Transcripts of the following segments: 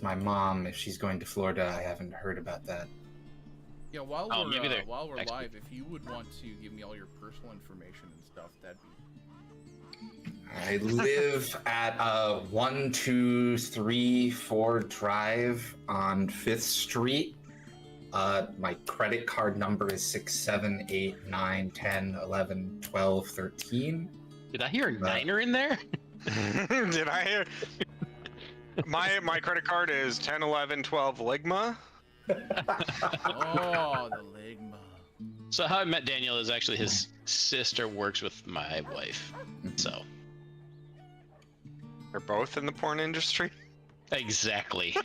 with my mom if she's going to Florida. I haven't heard about that. Yeah, while we're live, if you would want to give me all your personal information and stuff, that'd be. I live at 1234 Drive on 5th Street. My credit card number is 6, 7, 8, 9, 10, 11, 12, 13. Did I hear a niner in there? Did I hear? My credit card is 10, 11, 12 Ligma. Oh, the Ligma. So how I met Daniel is actually his sister works with my wife. So They're both in the porn industry. exactly.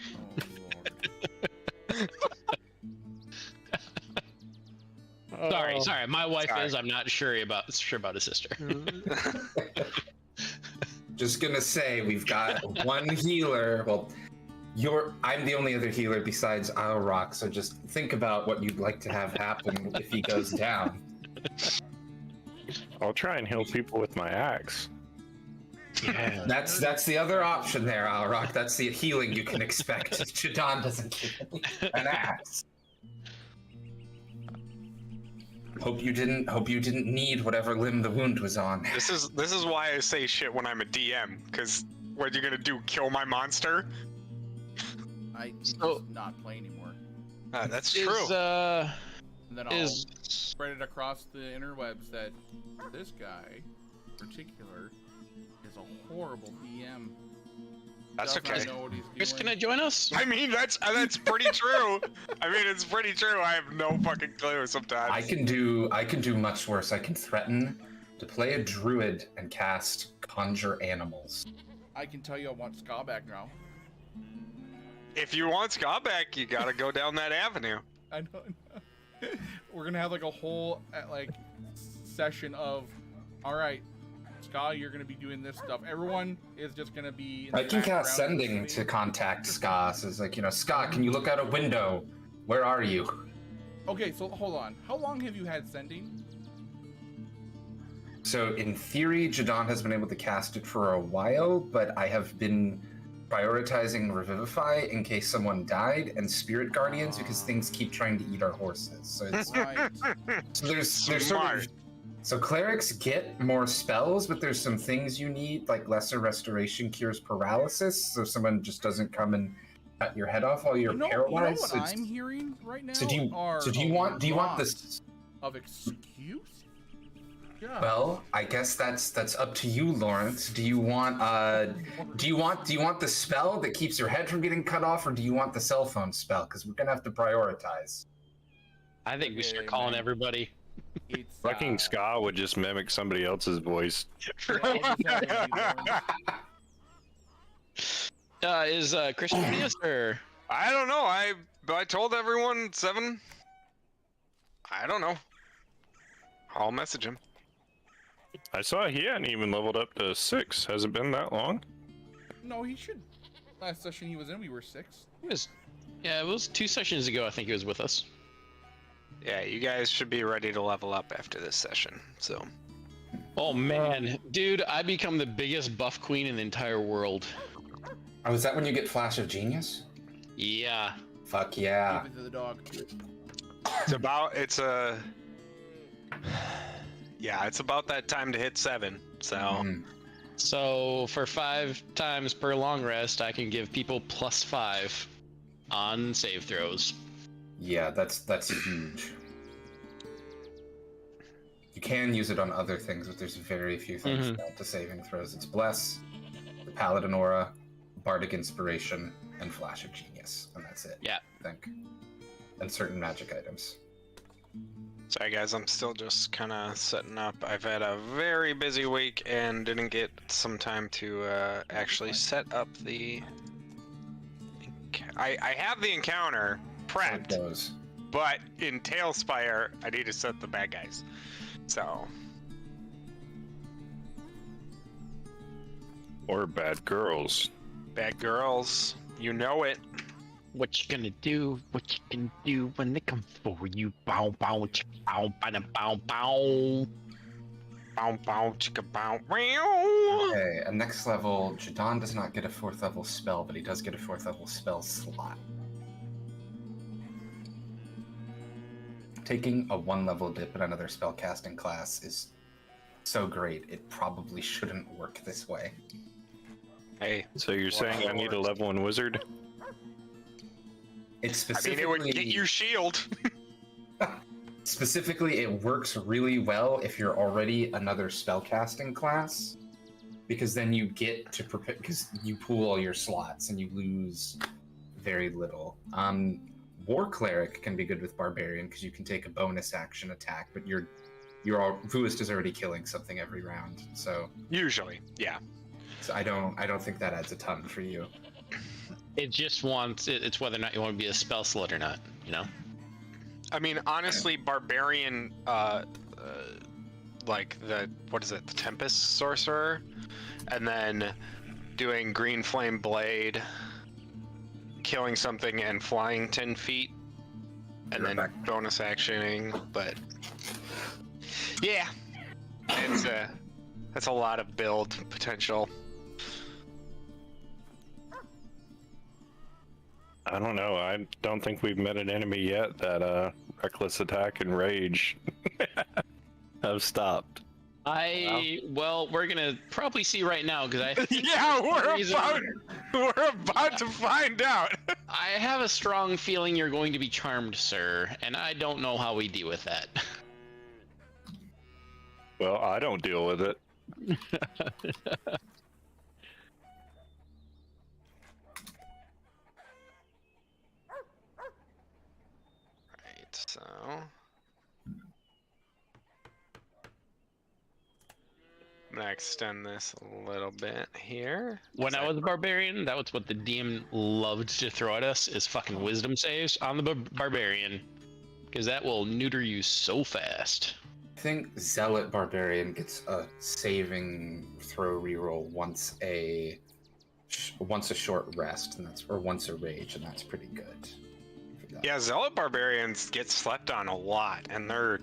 Oh, Lord. Sorry. My wife is. I'm not sure about his sister. Just gonna say we've got one healer. Well, I'm the only other healer besides Isle Rock, so just think about what you'd like to have happen if he goes down. I'll try and heal people with my axe. Yeah, that's the other option there, Isle Rock. That's the healing you can expect. Jadon doesn't give an axe. Hope you didn't need whatever limb the wound was on. This is why I say shit when I'm a DM, because what are you gonna do? Kill my monster? I just not play anymore. That's true. And then I'll spread it across the interwebs that this guy, in particular, is a horrible DM. That's okay. Know what he's Chris, doing. can I join us? I mean, that's pretty true. I mean, it's pretty true. I have no fucking clue sometimes. I can do much worse. I can threaten to play a druid and cast Conjure Animals. I can tell you I want Ska back now. If you want Scott back, you gotta go down that avenue. I don't know. We're gonna have like a whole session of, all right, Ska, you're gonna be doing this stuff. Everyone is just gonna be. I can cast Sending to contact Ska. So it's like, Ska, can you look out a window? Where are you? Okay, so hold on. How long have you had Sending? So in theory, Jadon has been able to cast it for a while, but I have been prioritizing Revivify in case someone died, and Spirit Guardians because things keep trying to eat our horses. So it's Right. so there's sort of, so clerics get more spells, but there's some things you need, like Lesser Restoration cures paralysis, so someone just doesn't come and cut your head off while you're paralyzed. You know what I'm hearing right now? So do you want this of excuse? Yeah. Well, I guess that's up to you, Lawrence. Do you want the spell that keeps your head from getting cut off, or do you want the cell phone spell? Because we're gonna have to prioritize. I think we start calling everybody. It's, Fucking Ska would just mimic somebody else's voice. Is Christian Venus or? I don't know. I told everyone 7. I don't know. I'll message him. I saw he hadn't even leveled up to 6. Has it been that long? No, he should. Last session he was in, we were 6. It was 2 sessions ago. I think he was with us. Yeah, you guys should be ready to level up after this session. So. Oh man, dude, I become the biggest buff queen in the entire world. Oh, is that when you get Flash of Genius? Yeah. Fuck yeah. Give it to the dog. It's about that time to hit 7. So. So for 5 times per long rest, I can give people +5 on save throws. Yeah, that's huge. You can use it on other things, but there's very few things to saving throws. It's Bless, the Paladin Aura, Bardic Inspiration, and Flash of Genius, and that's it. Yeah. I think. And certain magic items. Sorry guys, I'm still just kind of setting up. I've had a very busy week and didn't get some time to actually set up the... I have the encounter prepped, but in Tale of Spires, I need to set the bad guys. So... Or bad girls. Bad girls, you know it. What you gonna do? What you can do when they come for you? Bow, bow, bow, bow, bow, bow. Bow, bow, chicka, bow, meow. Okay, and next level, Jadon does not get a 4th level spell, but he does get a 4th level spell slot. Taking a 1 level dip in another spellcasting class is so great, it probably shouldn't work this way. Hey. So you're saying I need a level 1 wizard? It's I mean, specifically... it would get you shield. Specifically, it works really well if you're already another spellcasting class, because then you get to prepare, because you pool all your slots and you lose very little. War Cleric can be good with Barbarian because you can take a bonus action attack, but Vuist is already killing something every round, so Usually, yeah. so I don't think that adds a ton for you. It just wants it's whether or not you want to be a spell slot or not, you know. I mean, honestly, Barbarian, like the Tempest Sorcerer, and then doing Green Flame Blade, killing something and flying 10 feet, and then bonus actioning, but yeah, that's a lot of build potential. I don't know. I don't think we've met an enemy yet that reckless attack and rage have stopped. Well, we're gonna probably see right now because I think Yeah, we're about to find out. I have a strong feeling you're going to be charmed, sir, and I don't know how we deal with that. Well, I don't deal with it. Right, so I'm gonna extend this a little bit here. When I was a barbarian, that was what the DM loved to throw at us is fucking wisdom saves on the barbarian, because that will neuter you so fast. I think Zealot Barbarian gets a saving throw reroll once a short rest, and once a rage, and that's pretty good. Yeah, Zealot Barbarians get slept on a lot, and they're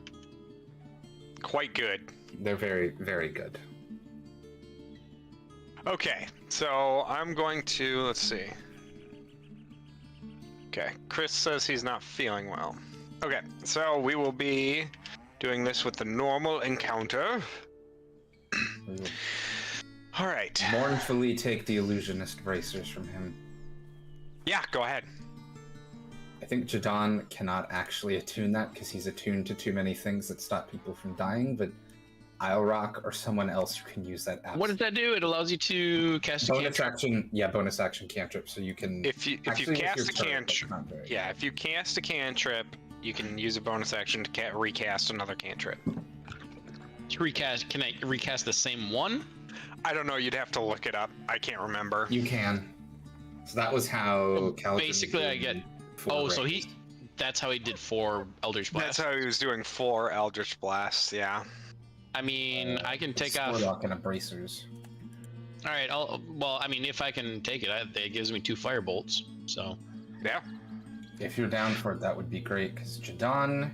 quite good. They're very, very good. Okay, so I'm going to, let's see. Okay, Chris says he's not feeling well. Okay, so we will be doing this with the normal encounter. All right. Mournfully take the illusionist bracers from him. Yeah, go ahead. I think Jadon cannot actually attune that because he's attuned to too many things that stop people from dying, but Isle Rock or someone else who can use that app. What does that do? It allows you to cast a bonus cantrip. action. Yeah, bonus action cantrip. So you can If you cast a cantrip, yeah, if you cast a cantrip, you can use a bonus action to recast another cantrip. Can I recast the same one? I don't know. You'd have to look it up. I can't remember. You can. So that was how Caliban basically I get. Oh, so that's how he did 4 Eldritch Blasts. That's how he was doing 4 Eldritch Blasts. Yeah. I mean, I can take off. Warlock and a bracers. All right. Well, I mean, if I can take it, it gives me 2 firebolts. So. Yeah. If you're down for it, that would be great. Because Jadon,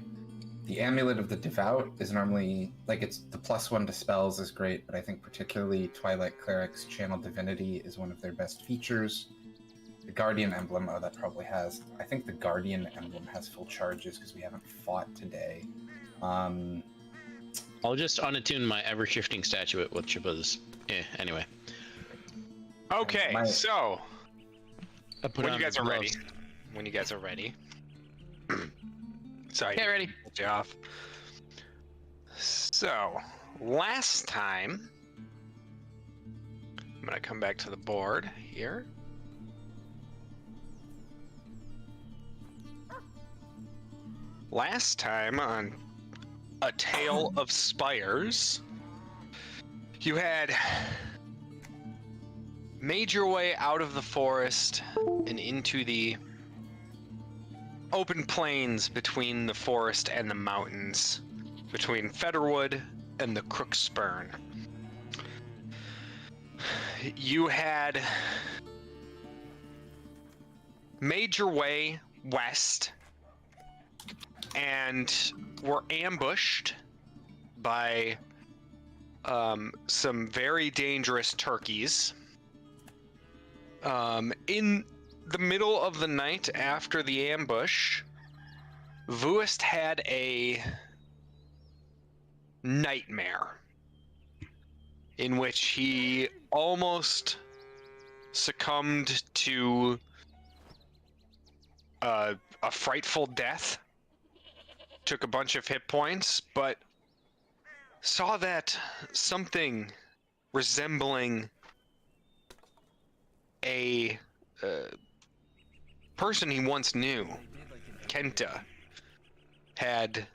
the Amulet of the Devout is normally it's the +1 to spells is great, but I think particularly Twilight Cleric's Channel Divinity is one of their best features. The Guardian Emblem, that probably has. I think the Guardian Emblem has full charges because we haven't fought today. I'll just unattune my ever-shifting statuette, which was anyway. Okay, so when you guys are ready. When you guys are ready. Sorry. Okay, ready. Get you off. So, last time, I'm gonna come back to the board here. Last time on A Tale of Spires, you had made your way out of the forest and into the open plains between the forest and the mountains, between Featherwood and the Crookspurn. You had made your way west and were ambushed by some very dangerous turkeys. In the middle of the night after the ambush, Vuist had a nightmare in which he almost succumbed to a frightful death, took a bunch of hit points, but saw that something resembling a person he once knew, Kenta, had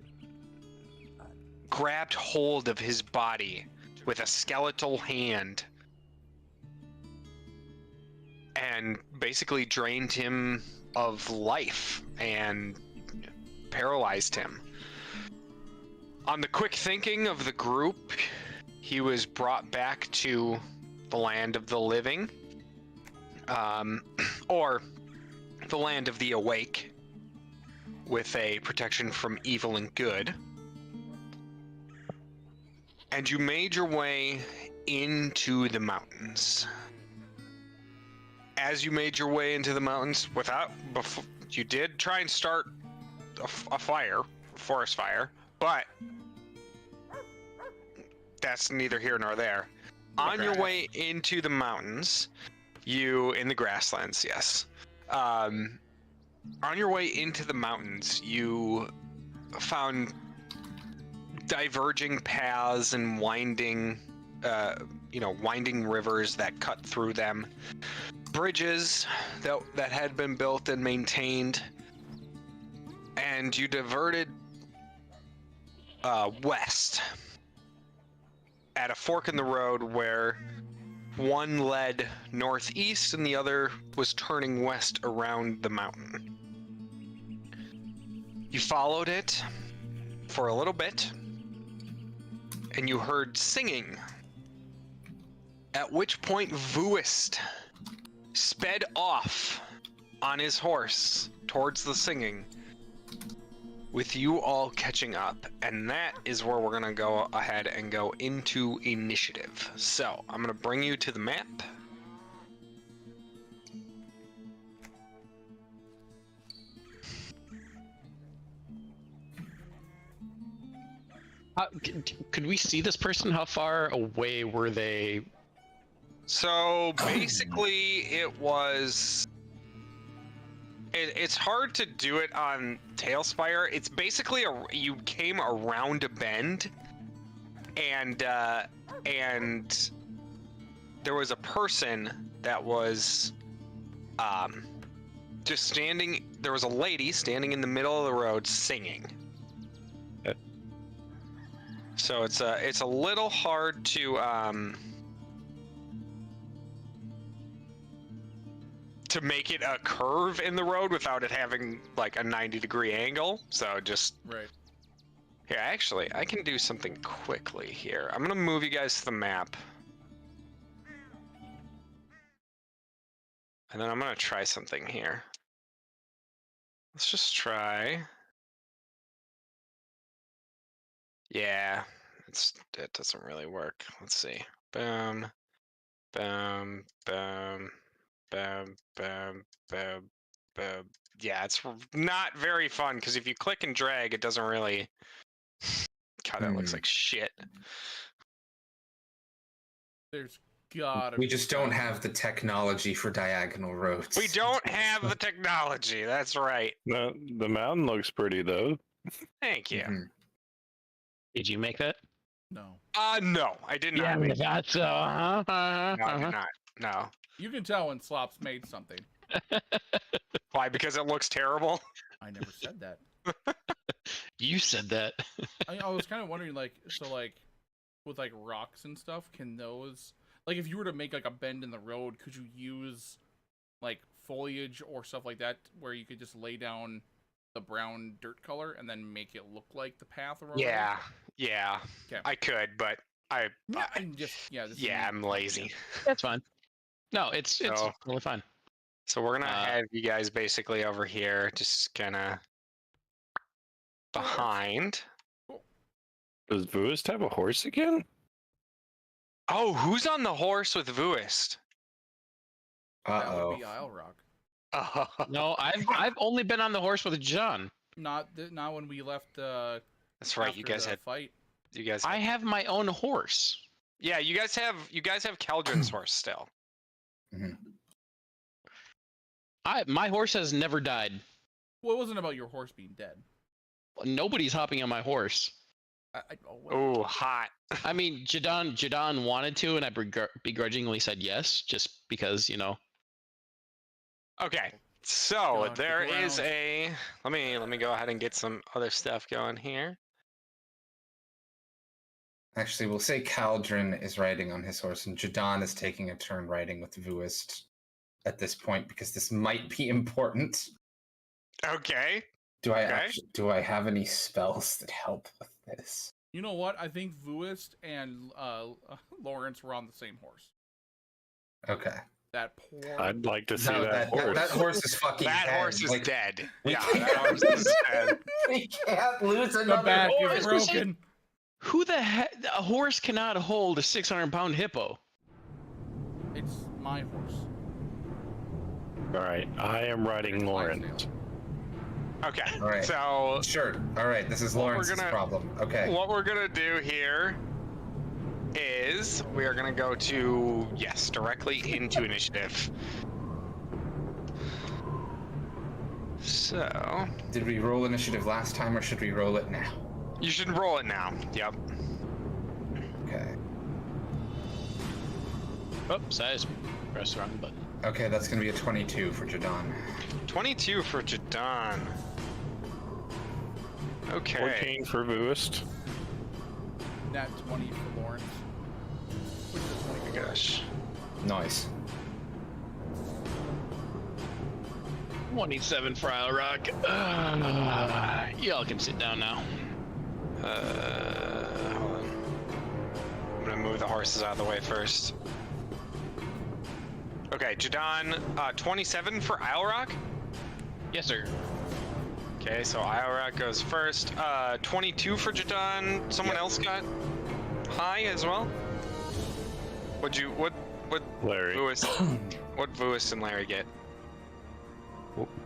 grabbed hold of his body with a skeletal hand and basically drained him of life and paralyzed him. On the quick thinking of the group, he was brought back to the land of the living, or the land of the awake, with a protection from evil and good. And you made your way into the mountains. As you made your way into the mountains, you did try and start a fire, a forest fire, but that's neither here nor there. On your way into the mountains, in the grasslands, yes. On your way into the mountains, you found diverging paths and winding rivers that cut through them. Bridges that had been built and maintained, and you diverted west at a fork in the road where one led northeast and the other was turning west around the mountain. You followed it for a little bit, and you heard singing, at which point Vuist sped off on his horse towards the singing, with you all catching up, and that is where we're gonna go ahead and go into initiative. So I'm gonna bring you to the map. Could we see this person? How far away were they? So basically it was... It's hard to do it on Tale of Spires. It's basically you came around a bend, and there was a person that was just standing. There was a lady standing in the middle of the road singing. So it's a little hard to make it a curve in the road without it having like a 90-degree angle. So just right here. Actually, I can do something quickly here. I'm gonna move you guys to the map, and then I'm gonna try something here. Let's just try. Yeah, it doesn't really work. Let's see. Boom, boom, boom. Bam, bam, bam, bam. Yeah, it's not very fun because if you click and drag, it doesn't really. God, that looks like shit. there's gotta We be just don't have the technology for diagonal roads. We don't have the technology. That's right. No, the mountain looks pretty though. Thank you. Mhm. Did you make that? no. No, I did not. Yeah, that's so. No, I did not. No. You can tell when Slops made something. Why? Because it looks terrible. I never said that. You said that. I was kind of wondering, like, so like with like rocks and stuff, can those, like, if you were to make like a bend in the road, could you use like foliage or stuff like that where you could just lay down the brown dirt color and then make it look like the path or whatever? Yeah. Okay. I could, but I'm I'm lazy. That's fine. No, it's totally fine. So we're gonna have you guys basically over here, just kind of behind. Does Vuist have a horse again? Oh, who's on the horse with Vuist? That would Uh-oh. be Isle Rock. No, I've only been on the horse with John. Not when we left. That's right. After You guys the had. fight. You guys. I have my own horse. Yeah, you guys have Keldrin's horse still. Mhm. My horse has never died. Well, it wasn't about your horse being dead. Nobody's hopping on my horse. Oh, hot. I mean, Jadon wanted to, and I begrudgingly said yes, just because, you know. Okay, so Going there is around. a. Let me go ahead and get some other stuff going here. Actually, we'll say Caldrin is riding on his horse, and Jadon is taking a turn riding with Vuist at this point because this might be important. Okay. Do I have any spells that help with this? You know what? I think Vuist and Lawrence were on the same horse. Okay. That poor. I'd like to see No, that horse. that horse is fucking That dead. horse is Like, dead. we Yeah, can't- that horse is dead. We can't lose the another back horse. is broken. Who the heck? A horse cannot hold a 600-pound hippo. It's my horse. All right, I am riding Lawrence. Clydesdale. Okay. All right. So Sure. All right. This is What we're Lawrence's gonna- problem. Okay. what we're gonna do here is we are gonna go to directly into initiative. So Did we roll initiative last time, or should we roll it now? you should roll it now. Yep. Okay. Oops, I just pressed the wrong button. Okay, that's gonna be a 22 for Jadon. 22 for Jadon. Okay. 14 for Vuist. Nat 20 for Lawrence. Which is Oh 20. my gosh. Nice. 27 for Isle Rock. Y'all can sit down now. Hold on. I'm gonna move the horses out of the way first. Okay, Jadon, 27 for Isle Rock. Yes, sir. Okay, so Isle Rock goes first. 22 for Jadon. Someone Yep. else got high as well. What Larry. Vuist and Larry get?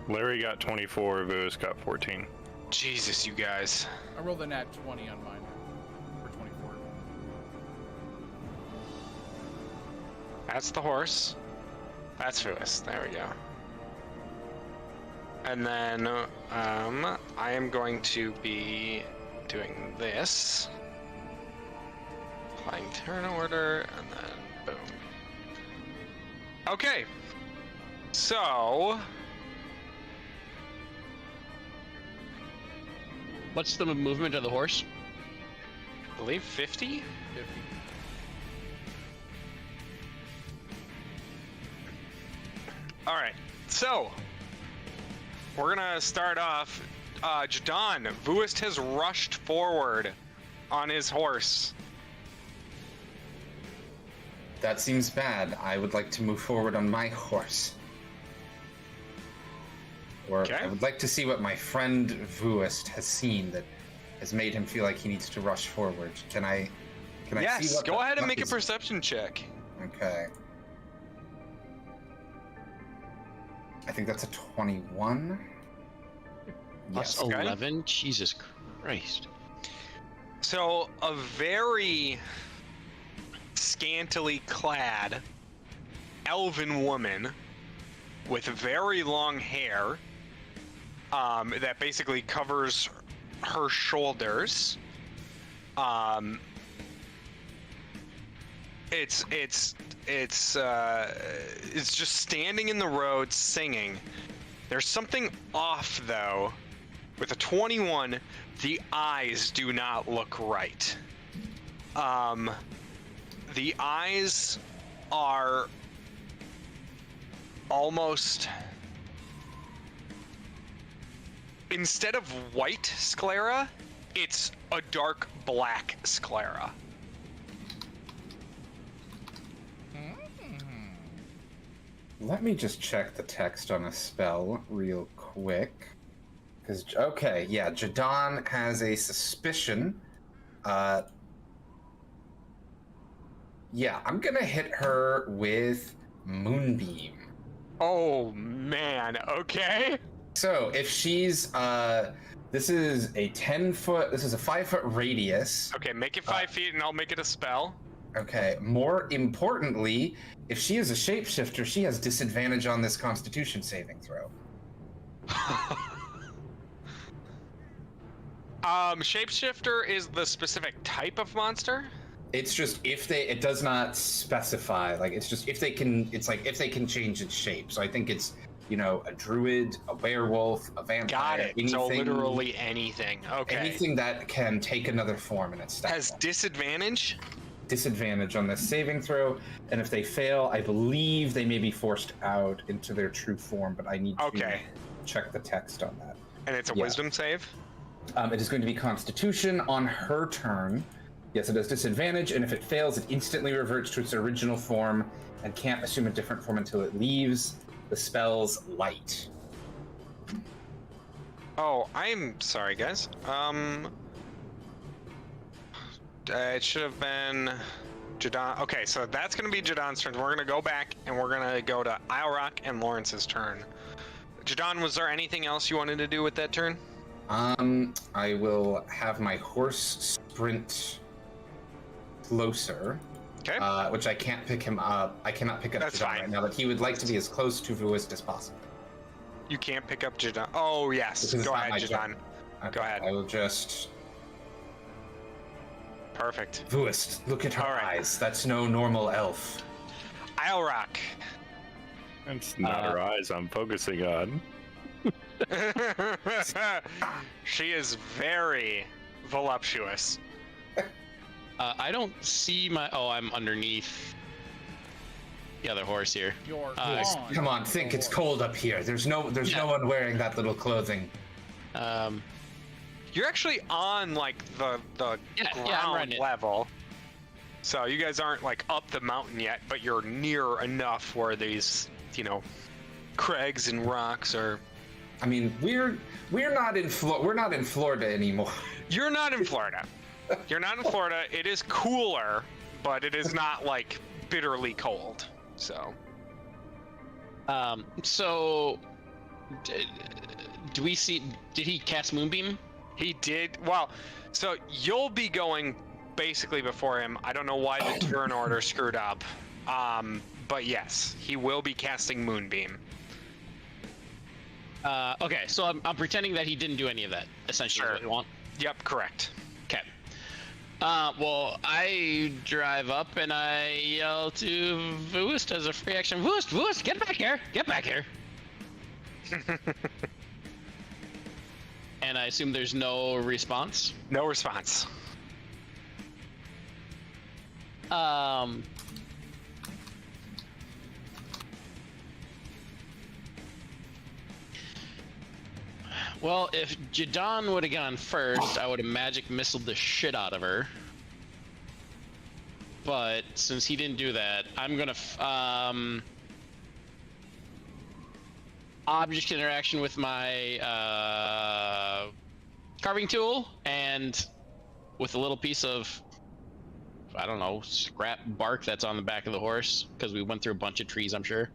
Larry got 24, Vuist got 14. Jesus, you guys. I rolled a nat 20 on mine for 24. That's the horse. That's Vuist. There we go. And then I am going to be doing this. Applying turn order, and then boom. Okay. So What's the movement of the horse? I believe 50? 50. All right. So we're gonna start off. Jadon, Vuist has rushed forward on his horse. That seems bad. I would like to move forward on my horse. Or Okay. I would like to see what my friend Vuist has seen that has made him feel like he needs to rush forward. Can I see Yes. what Go ahead and make a is- perception check. Okay. I think that's a 21. Plus Yes. Okay. 11? Jesus Christ. So a very scantily clad elven woman with very long hair that basically covers her shoulders. It's just standing in the road singing. There's something off though. With a 21, the eyes do not look right. The eyes are almost, instead of white sclera, it's a dark black sclera. Let me just check the text on a spell real quick. Because, okay, yeah, Jadon has a suspicion Yeah, I'm gonna hit her with Moonbeam. Oh man. Okay. So if she's this is a 10-foot. This is a 5-foot radius. Okay, make it 5 feet, and I'll make it a spell. Okay. More importantly, if she is a shapeshifter, she has disadvantage on this Constitution saving throw. Shapeshifter is the specific type of monster. It's just it does not specify. Like it's just if they can. It's like if they can change its shape. So I think it's a druid, a werewolf, a vampire. Got it. Anything, so literally anything. Okay. Anything that can take another form in its stat. Has disadvantage. Disadvantage on this saving throw, and if they fail, I believe they may be forced out into their true form. But I need to check the text on that. And it's a wisdom save. It is going to be Constitution on her turn. Yes, it has disadvantage, and if it fails, it instantly reverts to its original form and can't assume a different form until it leaves the spell's light. Oh, I'm sorry, guys. It should have been Jadon. Okay, so that's going to be Jadon's turn. We're going to go back, and we're going to go to Isle Rock and Lawrence's turn. Jadon, was there anything else you wanted to do with that turn? I will have my horse sprint closer. Okay. Which I can't pick him up. I cannot pick up That's Jadon fine. right now, but he would like to be as close to Vuist as possible. You can't pick up Jadon. Oh, yes. Because it's Go not ahead, my Jadon. turn. Okay, Go ahead. I will just... Perfect. Vuist, look at her All right. eyes. That's no normal elf. Isle Rock. It's not her eyes I'm focusing on. She is very voluptuous. I don't see my. Oh, I'm underneath the other horse here. You're Vuist, Come on, think it's cold up here. There's no one wearing that little clothing. You're actually on like the I'm ground running it. level. So you guys aren't like up the mountain yet, but you're near enough where these, crags and rocks are. I mean, we're not in Florida anymore. You're not in Florida. You're not in Florida. It is cooler, but it is not like bitterly cold. So. Do we see? Did he cast Moonbeam? He did. Well, so you'll be going basically before him. I don't know why the turn order screwed up. But yes, he will be casting Moonbeam. Okay, so I'm pretending that he didn't do any of that. Essentially, is what you want. Yep, correct. Okay. Well, I drive up and I yell to Vuist as a free action. Vuist, get back here! Get back here! And I assume there's no response. No response. Well, if Jadon would have gone first, I would have magic missiled the shit out of her. But since he didn't do that, I'm gonna object interaction with my carving tool, and with a little piece of, I don't know, scrap bark that's on the back of the horse, because we went through a bunch of trees, I'm sure.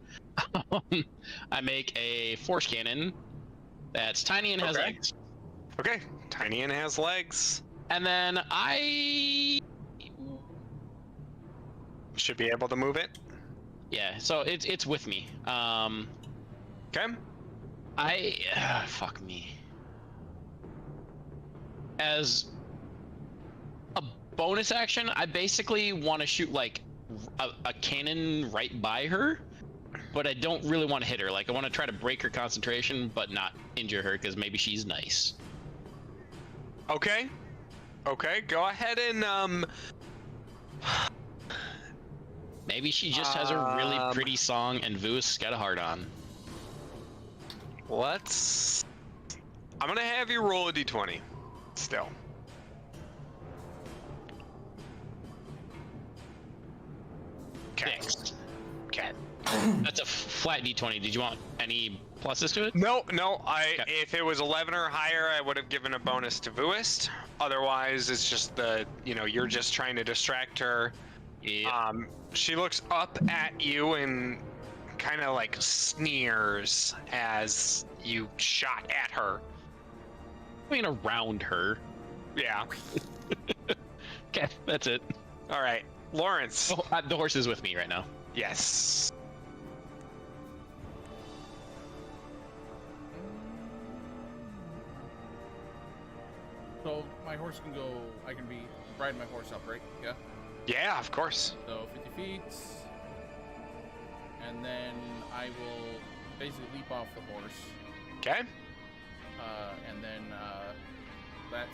I make a force cannon that's tiny and has legs. Okay, tiny and has legs. And then I should be able to move it. Yeah, so it's with me. Okay. Fuck me. As a bonus action, I basically want to shoot like a cannon right by her, but I don't really want to hit her. Like I want to try to break her concentration, but not injure her because maybe she's nice. Okay. Okay, go ahead and maybe she just has a really pretty song and Vuist's got a heart on. I'm gonna have you roll a d20. Still. Okay. Okay. That's a flat d20. Did you want any pluses to it? No. Okay. If it was 11 or higher, I would have given a bonus to Vuist. Otherwise, it's just you're just trying to distract her. Yeah. She looks up at you and kind of like sneers as you shot at her. I mean, around her. Yeah. Okay, that's it. All right, Lawrence. Oh, the horse is with me right now. Yes. So my horse can go. I can be riding my horse up, right? Yeah. Yeah, of course. So 50 feet, and then I will basically leap off the horse, Okay. and then that's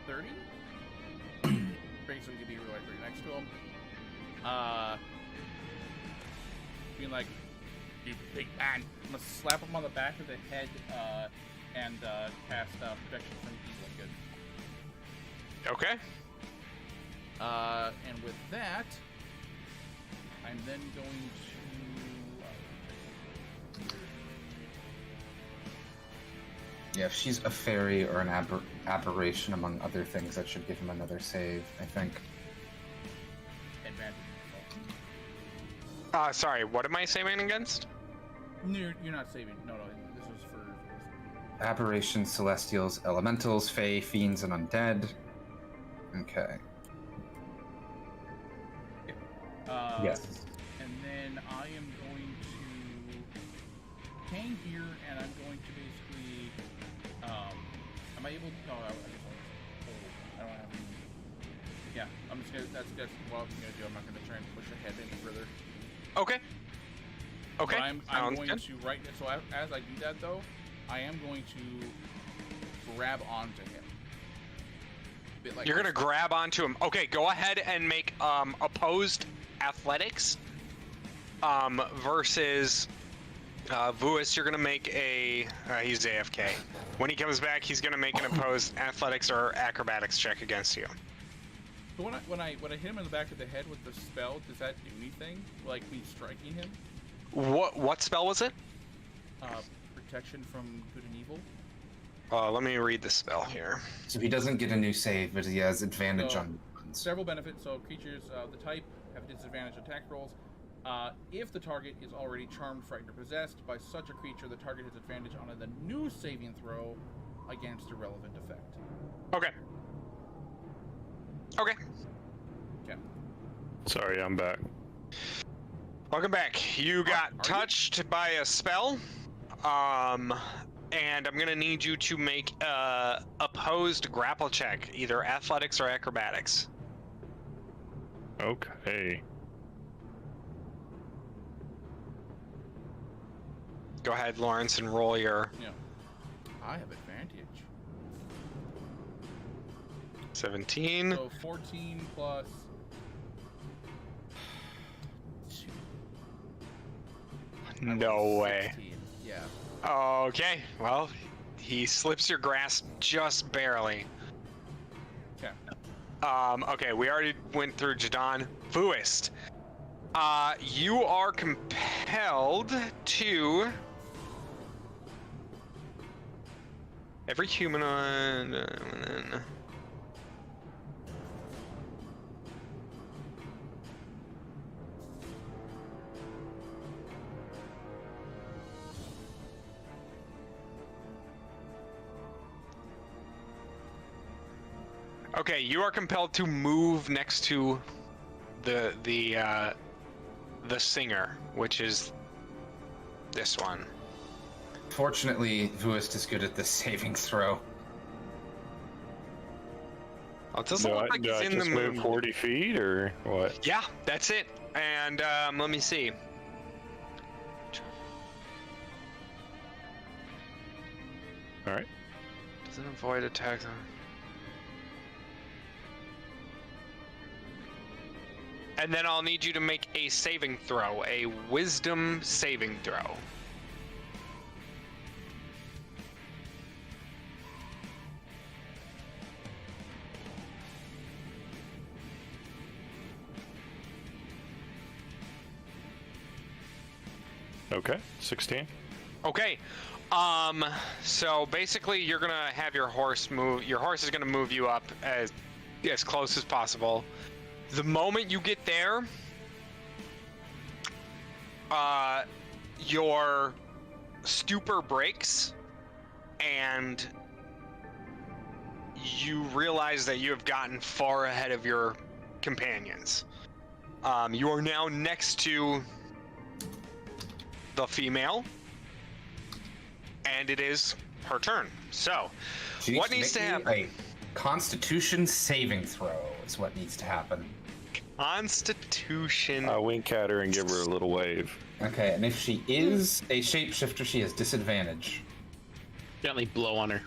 30. Basically, to be right next to him. Being like, "You big man!" I'm gonna slap him on the back of the head, and cast protection from evil again. Okay. And with that, I'm then going to. Yeah, if she's a fairy or an aberration among other things, that should give him another save, I think. Advantage. Sorry, what am I saving against? No, you're not saving. No, this was for. Aberrations, celestials, elementals, fae, fiends, and undead. Okay. Yes. And then I am going to hang here, and I'm going to basically. Am I able to? No, I guess I don't have any. Yeah, I'm just gonna. That's what I'm gonna do. I'm not gonna try and push ahead any further. Okay. Okay. But I'm Sounds going good. to so as I do that though, I am going to grab onto him. A bit like You're gonna grab onto him. Okay, go ahead and make opposed athletics. Versus Vuis, you're gonna make a. He's AFK. When he comes back, he's gonna make an opposed athletics or acrobatics check against you. So when I hit him in the back of the head with the spell, does that do anything? Like me striking him? What spell was it? Protection from good and evil. Let me read the spell here. So he doesn't get a new save, but he has advantage So, on ones. Several benefits. So creatures of the type have disadvantage attack rolls. If the target is already charmed, frightened, or possessed by such a creature, the target has advantage on the new saving throw against a relevant effect. Okay. Okay. Okay. Sorry, I'm back. Welcome back. You got Are you? touched by a spell. And I'm gonna need you to make a opposed grapple check, either athletics or acrobatics. Okay. Go ahead, Lawrence, and roll your Yeah. I have advantage. 17. So 14 plus. I No rolled way. 16. Yeah. Okay, well, he slips your grasp just barely. Okay. Okay, we already went through Jadon. Vuist. You are compelled to... Every humanoid... Okay, you are compelled to move next to the singer, which is this one. Fortunately, Vuist is good at this saving throw. Oh, it doesn't Do look I, like do he's I in the just move moon. 40 feet or what? Yeah, that's it. And let me see. All right. Doesn't avoid attacks. And then I'll need you to make a saving throw, a wisdom saving throw. Okay. 16. Okay. So basically you're gonna have your horse move. Your horse is gonna move you up as as close as possible. The moment you get there, your stupor breaks, and you realize that you have gotten far ahead of your companions. You are now next to the female, and it is her turn. So, what needs to happen? A Constitution saving throw is what needs to happen. Constitution. I'll wink at her and give her a little wave. Okay, and if she is a shapeshifter, she has disadvantage. Gently blow on her.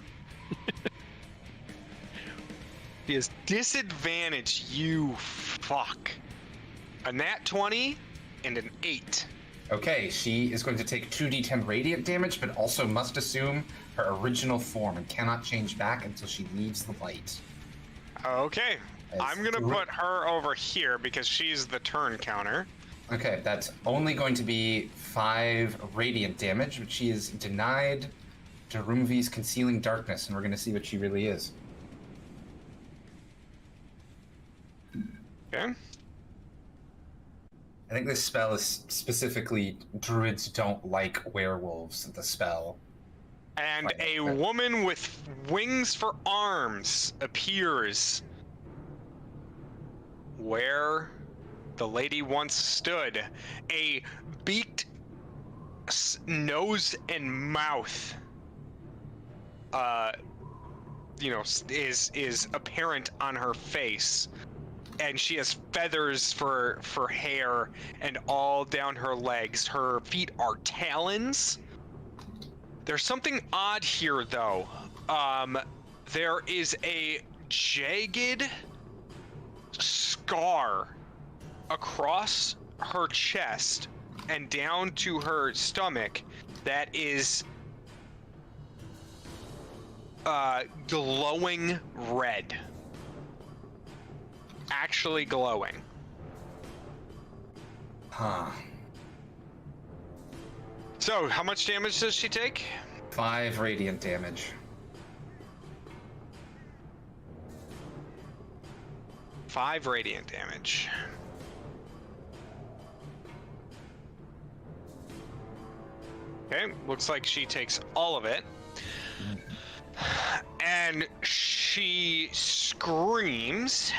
She has disadvantage, you fuck. A nat 20 and an 8. Okay, she is going to take 2d10 radiant damage, but also must assume her original form and cannot change back until she leaves the light. Okay, I'm gonna put her over here because she's the turn counter. Okay, that's only going to be 5 radiant damage, but she is denied Darumvi's Concealing Darkness, and we're going to see what she really is. Okay. I think this spell is specifically druids don't like werewolves, the spell. And a woman with wings for arms appears where the lady once stood. A beaked nose and mouth is apparent on her face, and she has feathers for hair and all down her legs. Her feet are talons. There's something odd here, though. There is a jagged scar across her chest and down to her stomach that is glowing red. Actually glowing. Huh. So, how much damage does she take? 5 radiant damage. Five radiant damage. Okay, looks like she takes all of it. And she screams,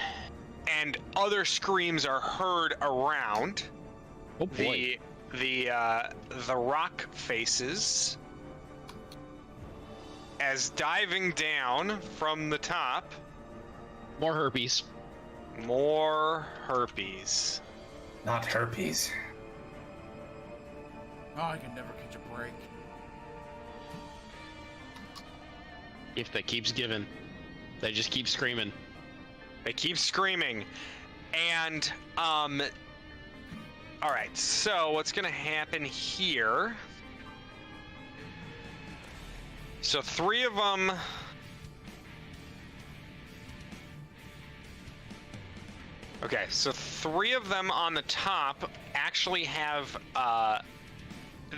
and other screams are heard around. Oh boy. The rock faces, as diving down from the top. More herpes. More herpes. Not herpes. Oh, I can never catch a break. If that keeps giving, they just keep screaming. They keep screaming, and all right. So what's gonna happen here? So 3 of them. Okay, so 3 of them on the top actually have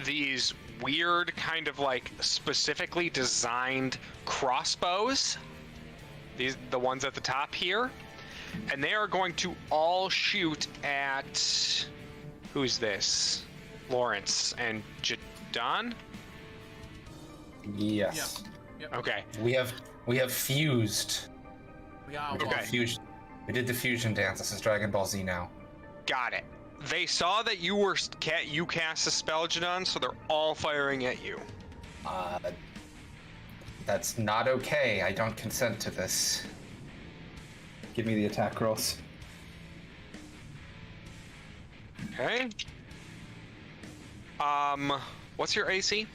these weird kind of like specifically designed crossbows. The ones at the top here, and they are going to all shoot at who's this? Lawrence and Jadon? Yes. Yep. Okay. We have fused. Okay. We did the fusion dance. This is Dragon Ball Z now. Got it. They saw that you cast a spell, Jadon, so they're all firing at you. That's not okay. I don't consent to this. Give me the attack rolls. Okay. What's your AC?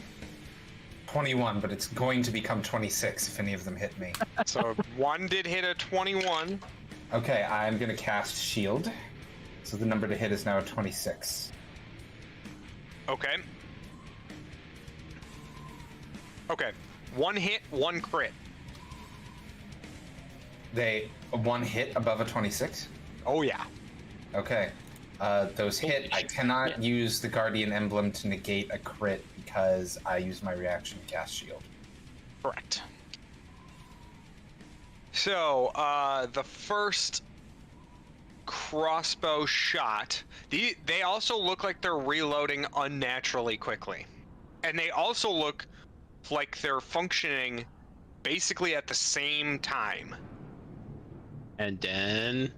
21, but it's going to become 26 if any of them hit me. So 1 did hit a 21. Okay, I'm gonna cast Shield. So the number to hit is now 26. Okay. Okay. 1 hit, 1 crit. One hit above a 26? Oh yeah. Okay. Those hit. I cannot use the Guardian Emblem to negate a crit because I use my reaction to cast Shield. Correct. So, the first crossbow shot, they also look like they're reloading unnaturally quickly. And they also look like they're functioning basically at the same time. And then...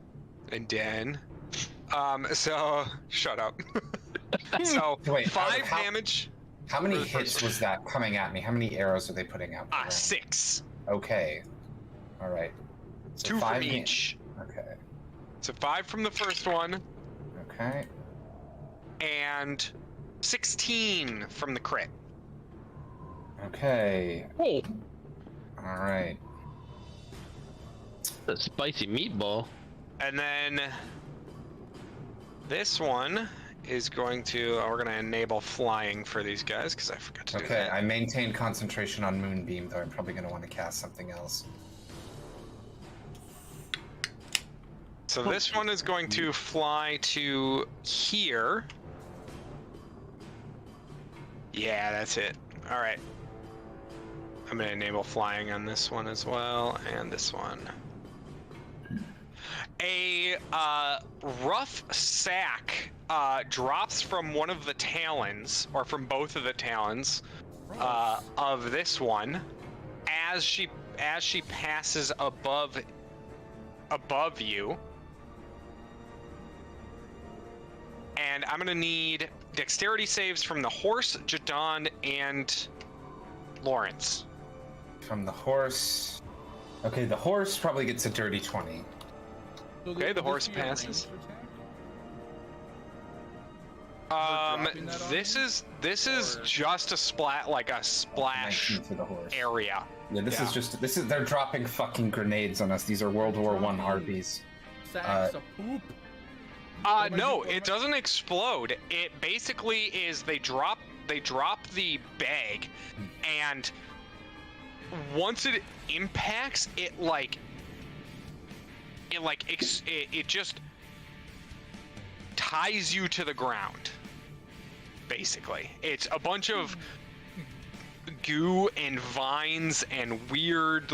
So, shut up. So, Wait, 5 damage. How many hits was that coming at me? How many arrows are they putting out? 6. Okay. All right. So 2 from each. Okay. So 5 from the first one. Okay. And 16 from the crit. Okay. Oh, All right. the spicy meatball. And then this one is going to, we're going to enable flying for these guys because I forgot to do Okay, that. I maintain concentration on Moonbeam, though I'm probably going to want to cast something else. So this one is going to fly to here. Yeah, that's it. All right. I'm going to enable flying on this one as well, and this one. A rough sack drops from one of the talons, or from both of the talons, of this one, as she passes above you. And I'm gonna need dexterity saves from the horse, Jadon, and Lawrence. From the horse. Okay, the horse probably gets a dirty 20. So Okay, the would horse this be a ranged passes. attack? This is Or- just a splash 19 for the horse. area. Yeah, this is they're dropping fucking grenades on us. These are World War I Arby's. Sacks of poop. No, it doesn't explode. It basically is they drop the bag, and once it impacts, it just ties you to the ground. Basically, it's a bunch of goo and vines and weird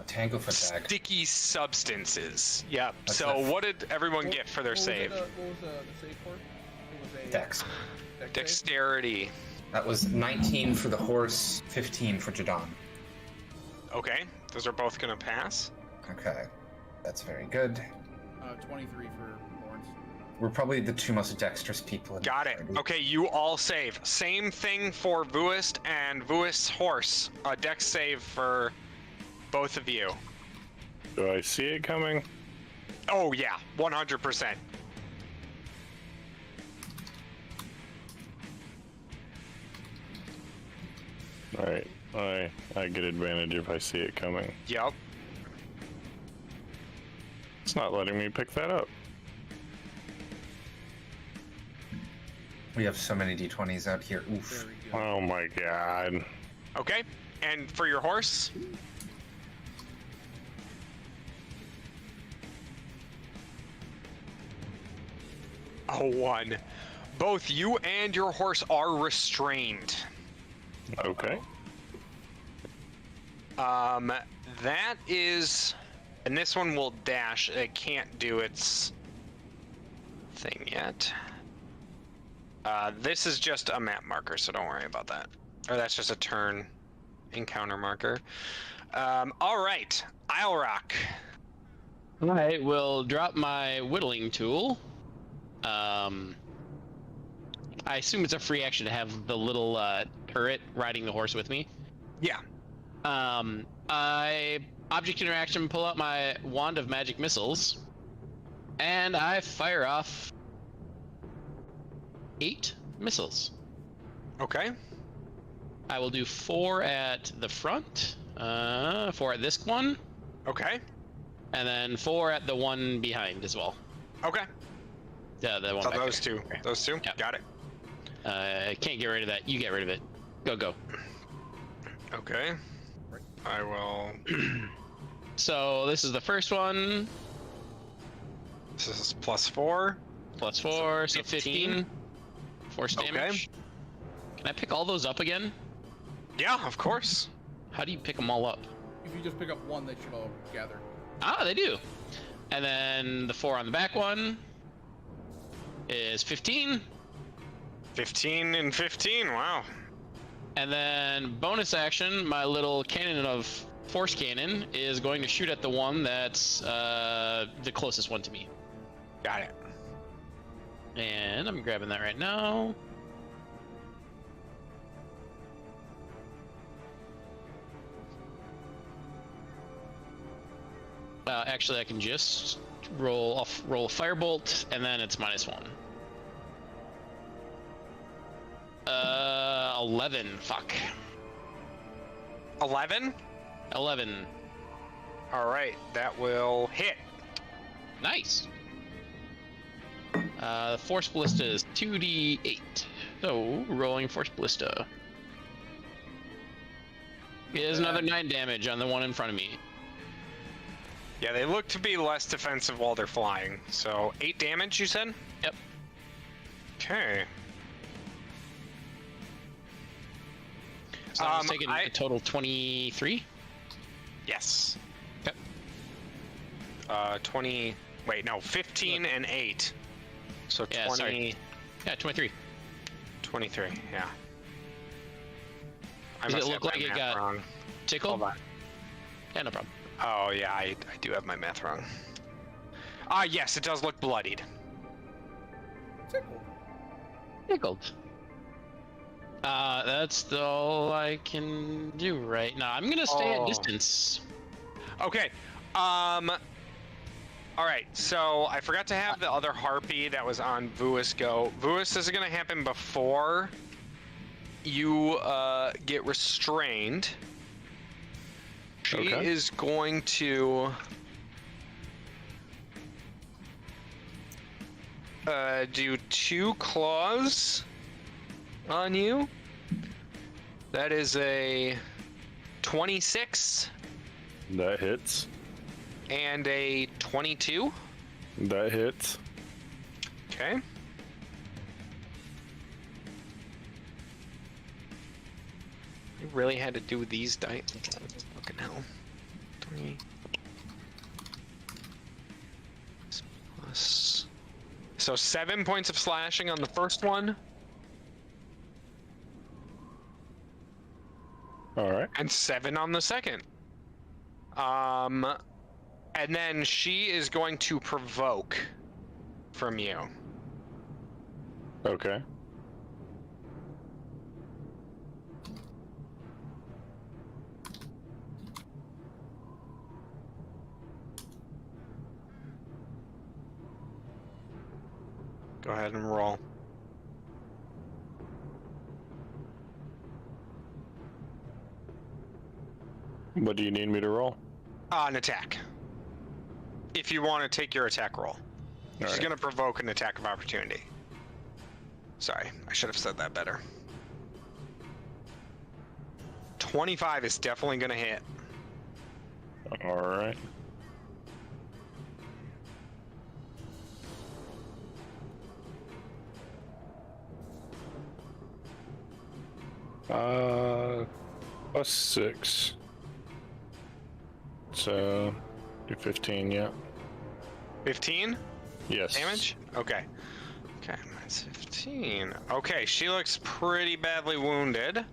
Tango for tag. sticky substances. Yep. That's So not- what did everyone get for their save? What was the save for? It was a Dex. dex save? Dexterity. That was 19 for the horse, 15 for Jadon. Okay, those are both gonna pass. Okay, that's very good. 23 for Lawrence. We're probably the two most dexterous people in the Got it. party. Okay, you all save. Same thing for Vuist and Vuist's horse. A dex save for both of you. Do I see it coming? Oh yeah, 100%. Alright, I get advantage if I see it coming. Yep. It's not letting me pick that up. We have so many d20s out here. Oof. Very good. Oh my god. Okay, and for your horse? A 1. Both you and your horse are restrained. Okay. That is, and this one will dash. It can't do its thing yet. This is just a map marker, so don't worry about that. Or that's just a turn encounter marker. All right, Isle Rock. I will drop my whittling tool. I assume it's a free action to have the little turret riding the horse with me. Yeah. I object interaction, pull out my wand of magic missiles, and I fire off 8 missiles. Okay. I will do 4 at the front, 4 at this one, Okay. and then 4 at the one behind as well. Okay. Yeah, the one So back those there. two. Those two. Yep. Got it. I can't get rid of that. You get rid of it. Go. Okay. I will. So this is the first one. This is +4. Plus 4, so 15. 15. Force Okay. damage. Can I pick all those up again? Yeah, of course. How do you pick them all up? If you just pick up one, they should all gather. Ah, they do. And then the 4 on the back one is 15. 15 and 15, wow. And then bonus action, my little cannon of force cannon is going to shoot at the one that's the closest one to me. Got it. And I'm grabbing that right now. Actually, I can just roll a firebolt, and then it's -1. 11. Fuck. 11? 11. All right, that will hit. Nice. The force ballista is 2d8. So, rolling force ballista. Is another 9 damage on the one in front of me. Yeah, they look to be less defensive while they're flying. So 8 damage, you said? Yep. Okay. So I'm taking a total 23? Yes. Yep. 20. Wait, no, 15 Look. and 8. So 20. Yeah, sorry. Yeah, 23. 23, yeah. I Does it must look have my like it math got wrong. tickled? Hold on. Yeah, no problem. Oh, yeah, I do have my math wrong. Yes, it does look bloodied. Tickled. That's all I can do right now. I'm gonna stay at distance. Okay. All right. So I forgot to have the other harpy that was on Vuis go. Vuis, this is gonna happen before you get restrained. She is going to do 2 claws on you. That is a 26. That hits. And a 22. That hits. Okay. You really had to do these dice. Fucking hell. 3 plus. So 7 points of slashing on the first one. All right. And 7 on the second. And then she is going to provoke from you. Okay. Go ahead and roll. What do you need me to roll? An attack. If you want to take your attack roll. She's right. going to provoke an attack of opportunity. Sorry, I should have said that better. 25 is definitely going to hit. All right. +6. So, do 15, yeah. 15? Yes. Damage? Okay. Okay, that's 15. Okay, she looks pretty badly wounded.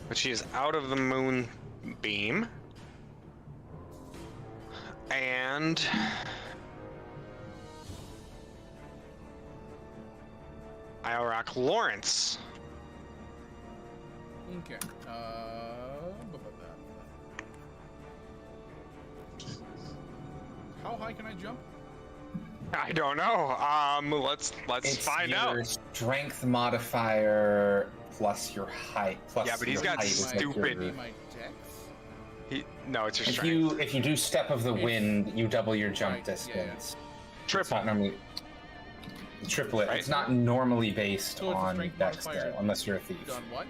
But she is out of the moonbeam. And... I'll rock Lawrence. Okay. How high can I jump? I don't know. Let's It's find your out. strength modifier plus your height. Plus Yeah, but he's your got height is like stupid- your- My dex? No, it's your If strength. you do step of the wind, you double your jump Right, yeah, distance. It's Triple. not normally triplet. Right. It's not normally based So it's a on strength dex modifier. though, unless you're a thief. Done what?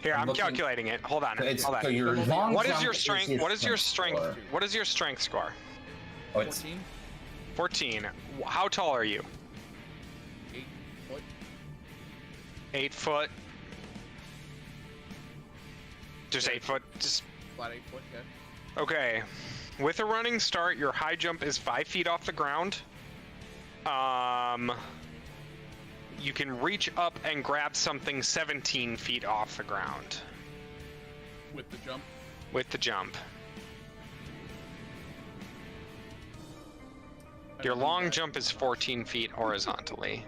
Here, I'm I'm looking- calculating it. Hold on. It's, Hold on. so your What long What is jump your strength? What is your strength? score. What is your strength score? Oh, it's 14? 14. How tall are you? 8 foot? 8 foot. Just 8 foot. Just flat 8 foot, yeah. Okay. With a running start, your high jump is 5 feet off the ground. You can reach up and grab something 17 feet off the ground. With the jump? With the jump. Your long jump is 14 feet horizontally.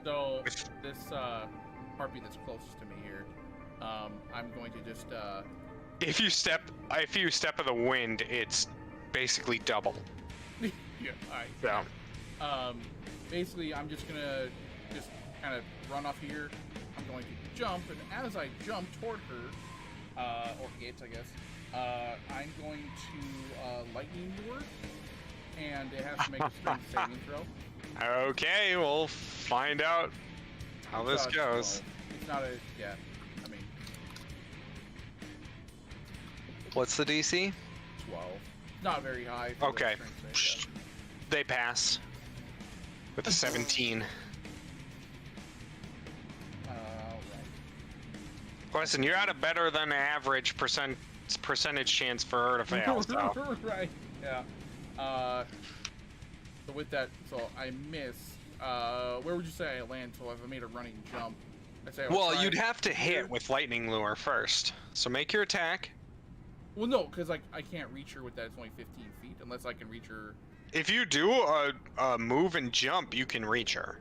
So, this harpy that's closest to me here, I'm going to just... If you step of the wind, it's basically double. yeah, alright. So. Basically, I'm just gonna kind of run off here. I'm going to jump, and as I jump toward her, or it, I guess, I'm going to lightning lure, and it has to make a strength saving throw. Okay, we'll find out how this goes. It's not a, yeah, I mean... What's the DC? 12. Not very high. Okay. They pass. With a 17. Right. Listen, you're at a better than average percentage chance for her to fail. So. Right. Yeah. So with that, so I miss. Where would you say I land? So if I made a running jump, I'd say. Well, you'd have to hit with lightning lure first. So make your attack. Well, no, because I can't reach her with that. It's only 15 feet, unless I can reach her. If you do a move and jump, you can reach her.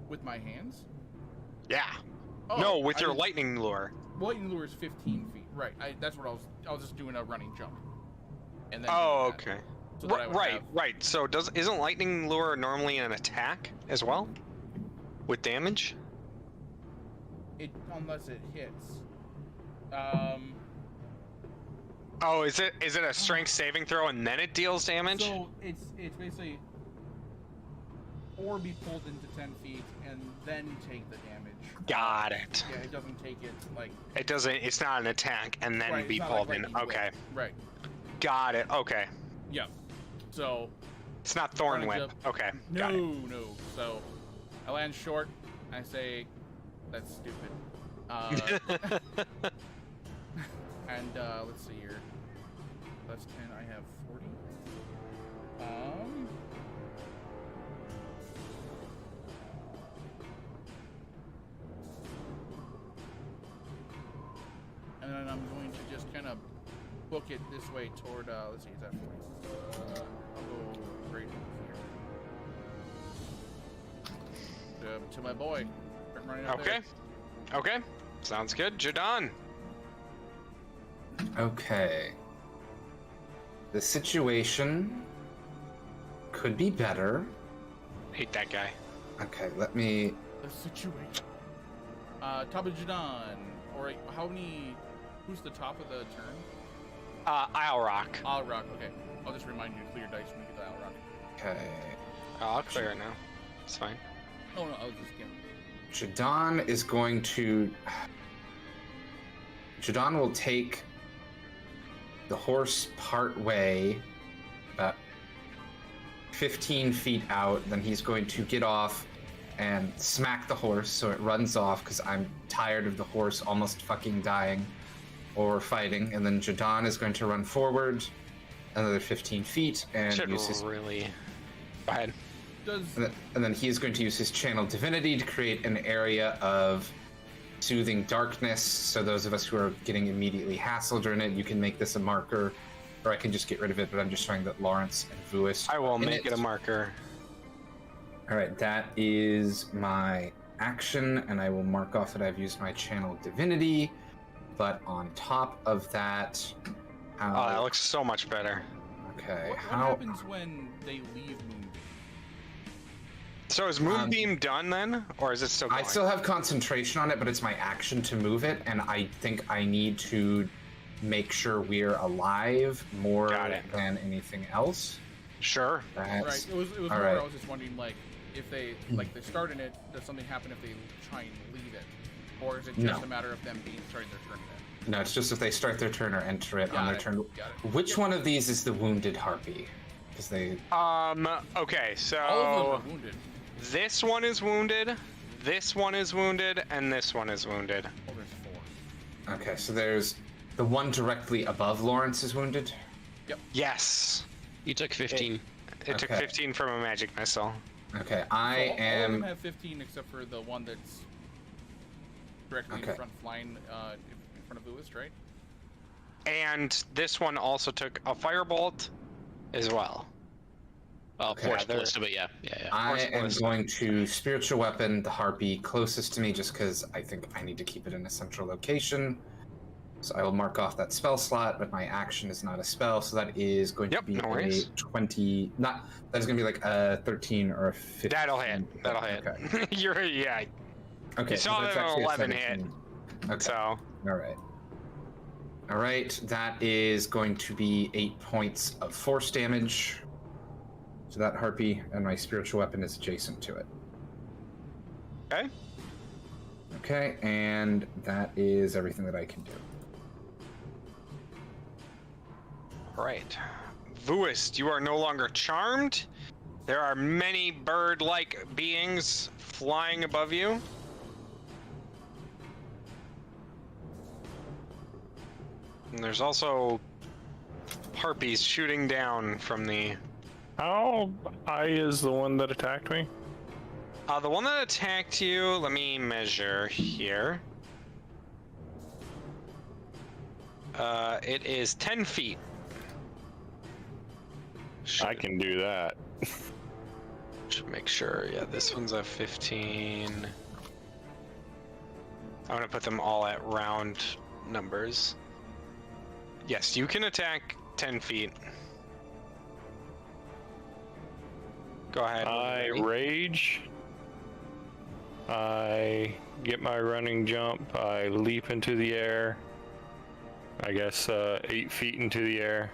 With my hands? Yeah. Oh, no, with your lightning lure. Lightning lure is 15 feet. Right. That's what I was just doing a running jump. And then okay. So right. So isn't lightning lure normally an attack as well? With damage? Unless it hits. Oh, is it a strength saving throw and then it deals damage? So it's basically or be pulled into 10 feet and then take the damage. Got it. Yeah, it doesn't take it like. It doesn't. It's not an attack and then be pulled in. Okay. Right. Got it. Okay. Yeah. So. It's not thorn whip. Okay. No. So I land short. I say, that's stupid. And let's see here. That's 10. I have 40. And then I'm going to just kind of book it this way toward. Let's see, is that 40? I'll go right here. To my boy. I'm running up there. Okay. Sounds good. Jadon. Okay. The situation could be better. Hate that guy. Okay, let me... The situation. Top of Jadon. Or how many... Who's the top of the turn? Isle Rock. Isle Rock, okay. I'll just remind you to clear dice when you get to Isle Rock. Okay. I'll clear it now. It's fine. Oh no, I was just kidding. Jadon is going to... Jadon will take the horse part way, about 15 feet out, then he's going to get off and smack the horse so it runs off, because I'm tired of the horse almost fucking dying or fighting, and then Jadon is going to run forward another 15 feet and use his... really... Go ahead. And then he's going to use his channel divinity to create an area of soothing darkness, so those of us who are getting immediately hassled during it, you can make this a marker, or I can just get rid of it, but I'm just showing that Lawrence and Vuis... I will make it a marker. Alright, that is my action, and I will mark off that I've used my channel divinity, but on top of that... Oh, that looks so much better. Okay, what happens when they leave Moonbeam? So is Moonbeam done then, or is it still going? I still have concentration on it, but it's my action to move it, and I think I need to make sure we're alive more than anything else. Sure. Right. It was more. Right. I was just wondering, like, if they they start in it, does something happen if they try and leave it, or is it just a matter of them starting their turn in it? No, it's just if they start their turn or enter it on their turn. Got it. Which one of these is the wounded harpy? Because they. Okay, so. All of them are wounded. This one is wounded, this one is wounded, and this one is wounded. Oh, there's 4. Okay, so there's The one directly above Lawrence is wounded? Yes. You took 15. It took Okay. 15 from a magic missile. Okay, All of them am... have 15 except for the one that's directly in front, flying in front of Lewis, right? And this one also took a firebolt as well. Well, Okay, force ballista, but yeah. I am ballista. going to spiritual weapon the harpy closest to me just because I think I need to keep it in a central location. So I will mark off that spell slot, but my action is not a spell, so that is going to be no a worries. 20. That is going to be like a 13 or a 15. That'll hit. That'll hit. Okay. You're Okay. You saw that's that an actually a 11 hit. 17. Okay. So All right. All right. That is going to be 8 points of force damage to that harpy, and my spiritual weapon is adjacent to it. okay. Okay, and that is everything that I can do. All right. Vuist, you are no longer charmed. There are many bird-like beings flying above you. And there's also harpies shooting down from the... How high is the one that attacked me? The one that attacked you, let me measure here. It is 10 feet. I can do that. Should make sure. Yeah, this one's a 15. I'm gonna put them all at round numbers. Yes, you can attack 10 feet. Go ahead. I rage. I get my running jump. I leap into the air. I guess 8 feet into the air.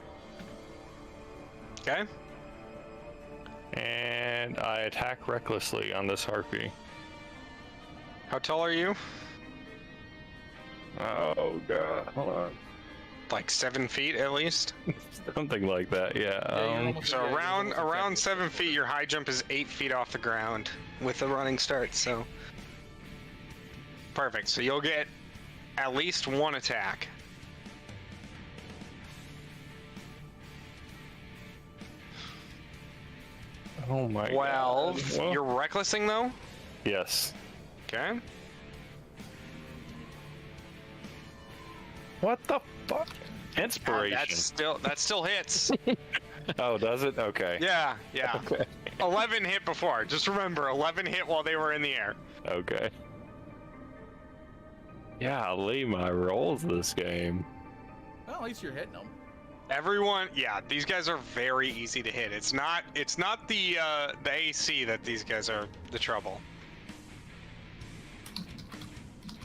Okay. And I attack recklessly on this harpy. How tall are you? Oh god, hold on. Like 7 feet at least. Something like that, Yeah, you're yeah. almost- So yeah, you're around almost exactly- 7 feet, your high jump is 8 feet off the ground with the running start. So perfect. So you'll get at least one attack. Oh my 12. god. Well, You're recklessing though. yes. Okay. What the fuck? Inspiration. That still hits. Oh, does it? Okay. Yeah, yeah. Okay. 11 hit before. Just remember, 11 hit while they were in the air. Okay. Yeah, I'll leave my rolls this game. Well, at least you're hitting them. Everyone, yeah, these guys are very easy to hit. It's not the AC that these guys are the trouble.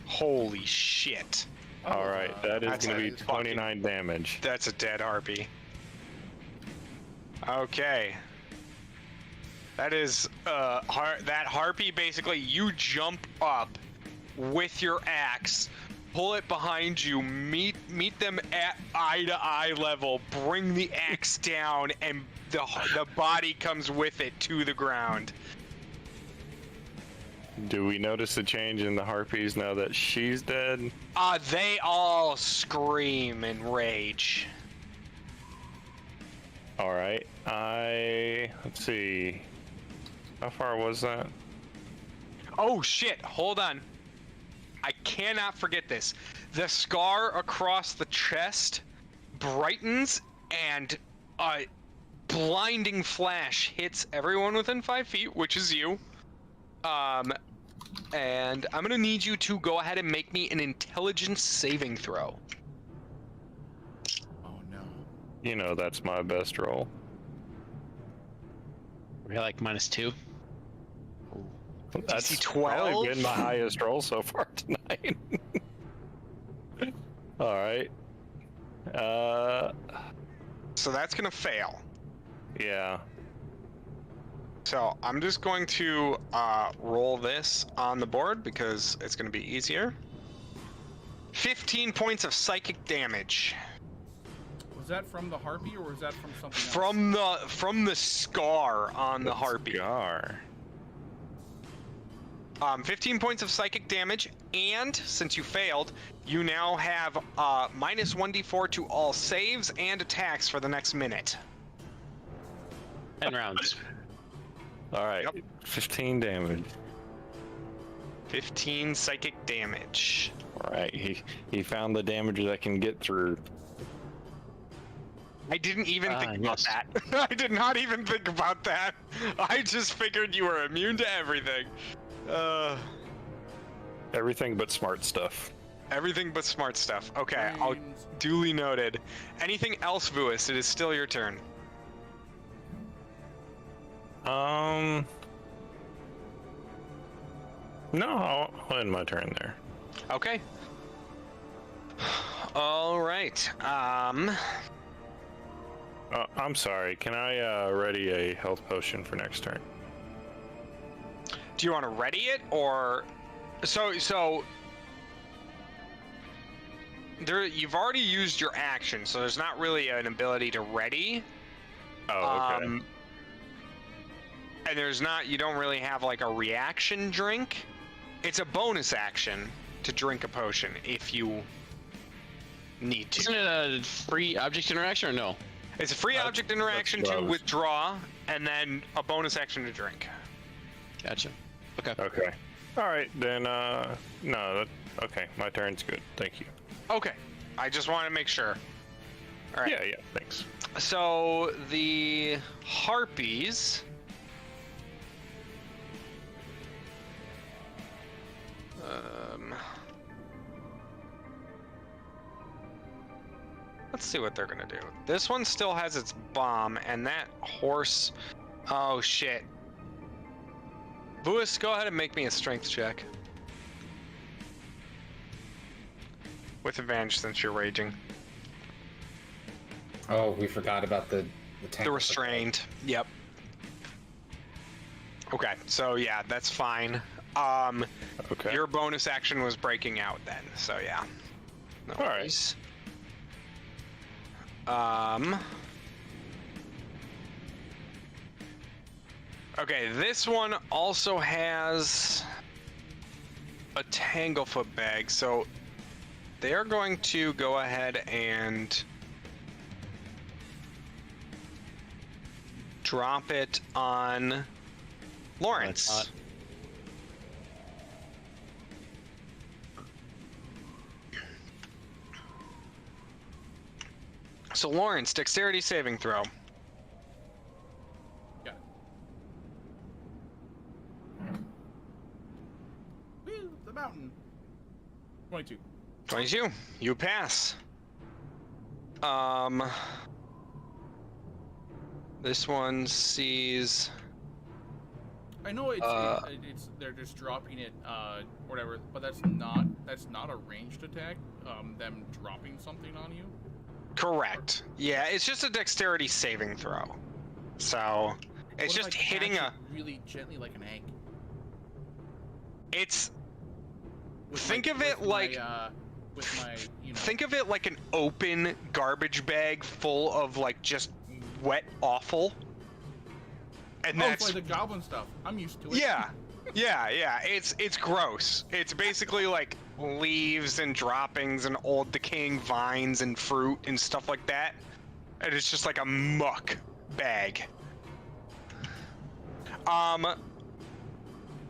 Holy shit. All right, that is That's going to a be 29 damage. That's a dead harpy. Okay. That is that harpy basically you jump up with your axe, pull it behind you, meet them at eye to eye level, bring the axe down, and the body comes with it to the ground. Do we notice a change in the harpies now that she's dead? They all scream in rage. All right, let's see. How far was that? Oh shit, hold on. I cannot forget this. The scar across the chest brightens and a blinding flash hits everyone within 5 feet, which is you. And I'm gonna need you to go ahead and make me an intelligence saving throw. Oh no. You know that's my best roll. We're like -2. That's DC probably 12? been my highest roll so far tonight. All right. So that's gonna fail. Yeah. So I'm just going to roll this on the board because it's going to be easier. 15 points of psychic damage Was that from the harpy or was that from something else? from the scar on the harpy. Scar. 15 points of psychic damage, and since you failed, you now have minus 1d4 to all saves and attacks for the next minute. 10 rounds. All right, Yep. 15 damage. 15 psychic damage. All right, he found the damage that can get through. I didn't even think about yes. that. I did not even think about that. I just figured you were immune to everything. Everything but smart stuff. Everything but smart stuff. Okay, Brains. duly noted. Anything else, Vuis? It is still your turn. No, I'll end my turn there. Okay. All right. I'm sorry. Can I ready a health potion for next turn? Do you want to ready it, or so there? You've already used your action, so there's not really an ability to ready. Oh, okay. And there's not. You don't really have like a reaction drink. It's a bonus action to drink a potion if you need to. Isn't it a free object interaction or no? It's a free object interaction what I to was- withdraw, and then a bonus action to drink. Gotcha. Okay. Okay. All right, then, no, okay, my turn's good. Thank you. Okay, I just want to make sure. All right. Yeah, thanks. So the harpies. Let's see what they're gonna do. This one still has its bomb, and that horse. Oh shit. Vuis, go ahead and make me a strength check. With advantage since you're raging. Oh, we forgot about the tank. The restrained. Yep. Okay, so yeah, that's fine. Okay. Your bonus action was breaking out then, so yeah. No All right. worries. Okay, this one also has a Tanglefoot bag, so they're going to go ahead and drop it on Lawrence. That's So Lawrence, dexterity saving throw. Got it. Whee, the mountain. 22. 22. You pass. This one sees. I know it's they're just dropping it whatever, but that's not a ranged attack. Them dropping something on you. Correct. Yeah, it's just a dexterity saving throw. So it's What if just I hitting catch a. it really gently like an egg. It's. With Think my- of it with like. my, with my, you know. Think of it like an open garbage bag full of like just wet offal. And Oh, that's it's like the goblin stuff. I'm used to it. yeah. It's gross. It's basically like leaves and droppings and old decaying vines and fruit and stuff like that. And it's just like a muck bag.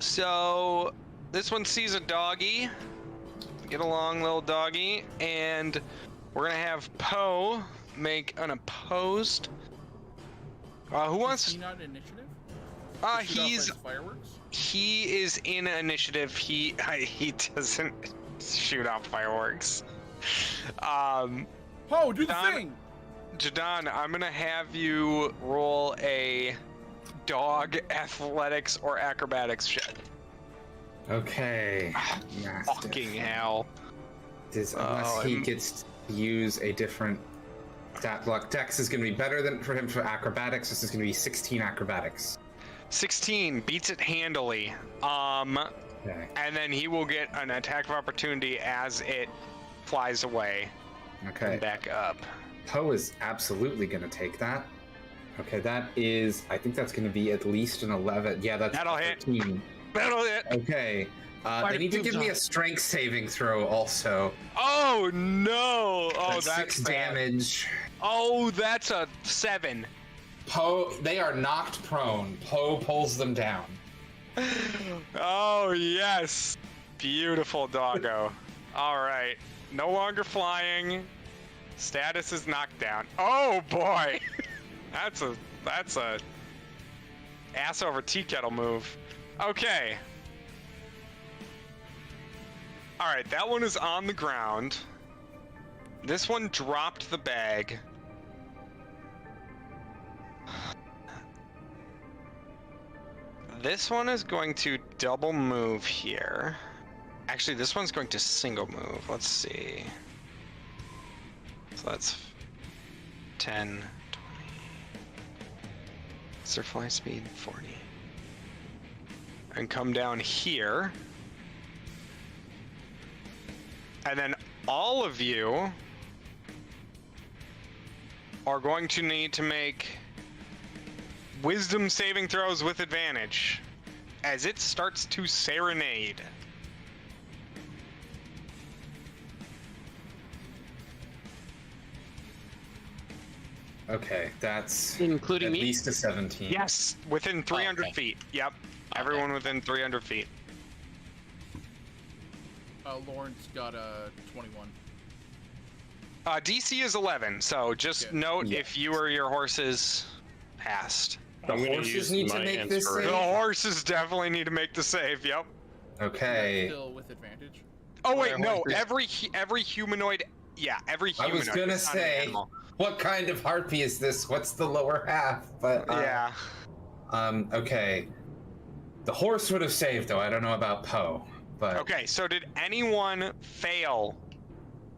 So this one sees a doggy. Get along, little doggy, and we're gonna have Poe make an opposed. Who wants? Is he not initiative? To shoot off He's his fireworks. he is in initiative. He doesn't shoot off fireworks. Oh, do the Don- thing! Jadon, I'm gonna have you roll a dog athletics or acrobatics check. Okay. Mastiff. Fucking hell. Unless he gets to use a different stat block. Dex is going to be better than for him for acrobatics. This is going to be 16 acrobatics. 16 beats it handily. Okay. And then he will get an attack of opportunity as it flies away Okay. and back up. Poe is absolutely going to take that. Okay, that is. I think that's going to be at least an 11. Yeah, that's That'll hit. 13. That'll hit. Okay. They need to give me a strength saving throw also. Oh no! Oh, That's 6 bad. damage. Oh, that's a 7. Poe, they are knocked prone. Poe pulls them down. Oh yes, beautiful doggo. All right, no longer flying. Status is knocked down. Oh boy, that's a ass over tea kettle move. Okay. All right, that one is on the ground. This one dropped the bag. This one is going to double move here. Actually, this one's going to single move. Let's see. So that's 10, 20. What's their fly speed? 40. And come down here. And then all of you are going to need to make wisdom saving throws with advantage as it starts to serenade. Okay, that's Including at me? least a 17. Yes, within 300 okay. feet. Yep, everyone within 300 feet. Lawrence got a 21. DC is 11, so just note if you or your horses passed. The I'm gonna horses use need to my make this inspiration. The save? horses definitely need to make the save. Yep. Okay. Still with advantage. Oh wait, Their no. horses- Every humanoid. Yeah, every I humanoid. was gonna is not an say, animal. what kind of harpy is this? What's the lower half? But Yeah. Okay. The horse would have saved, though. I don't know about Poe, but Okay, so did anyone fail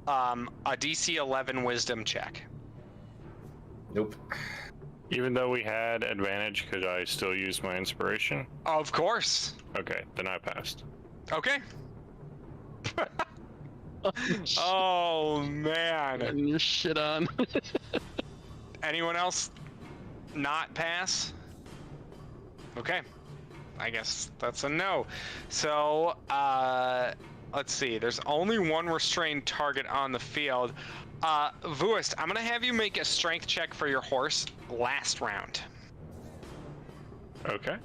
a DC 11 wisdom check? nope. Even though we had advantage, could I still use my inspiration? Of course. Okay, then I passed. Okay. Oh man. Getting your shit on. Anyone else not pass? Okay. I guess that's a no. So, let's see. There's only one restrained target on the field. Vuist, I'm gonna have you make a strength check for your horse last round. Okay.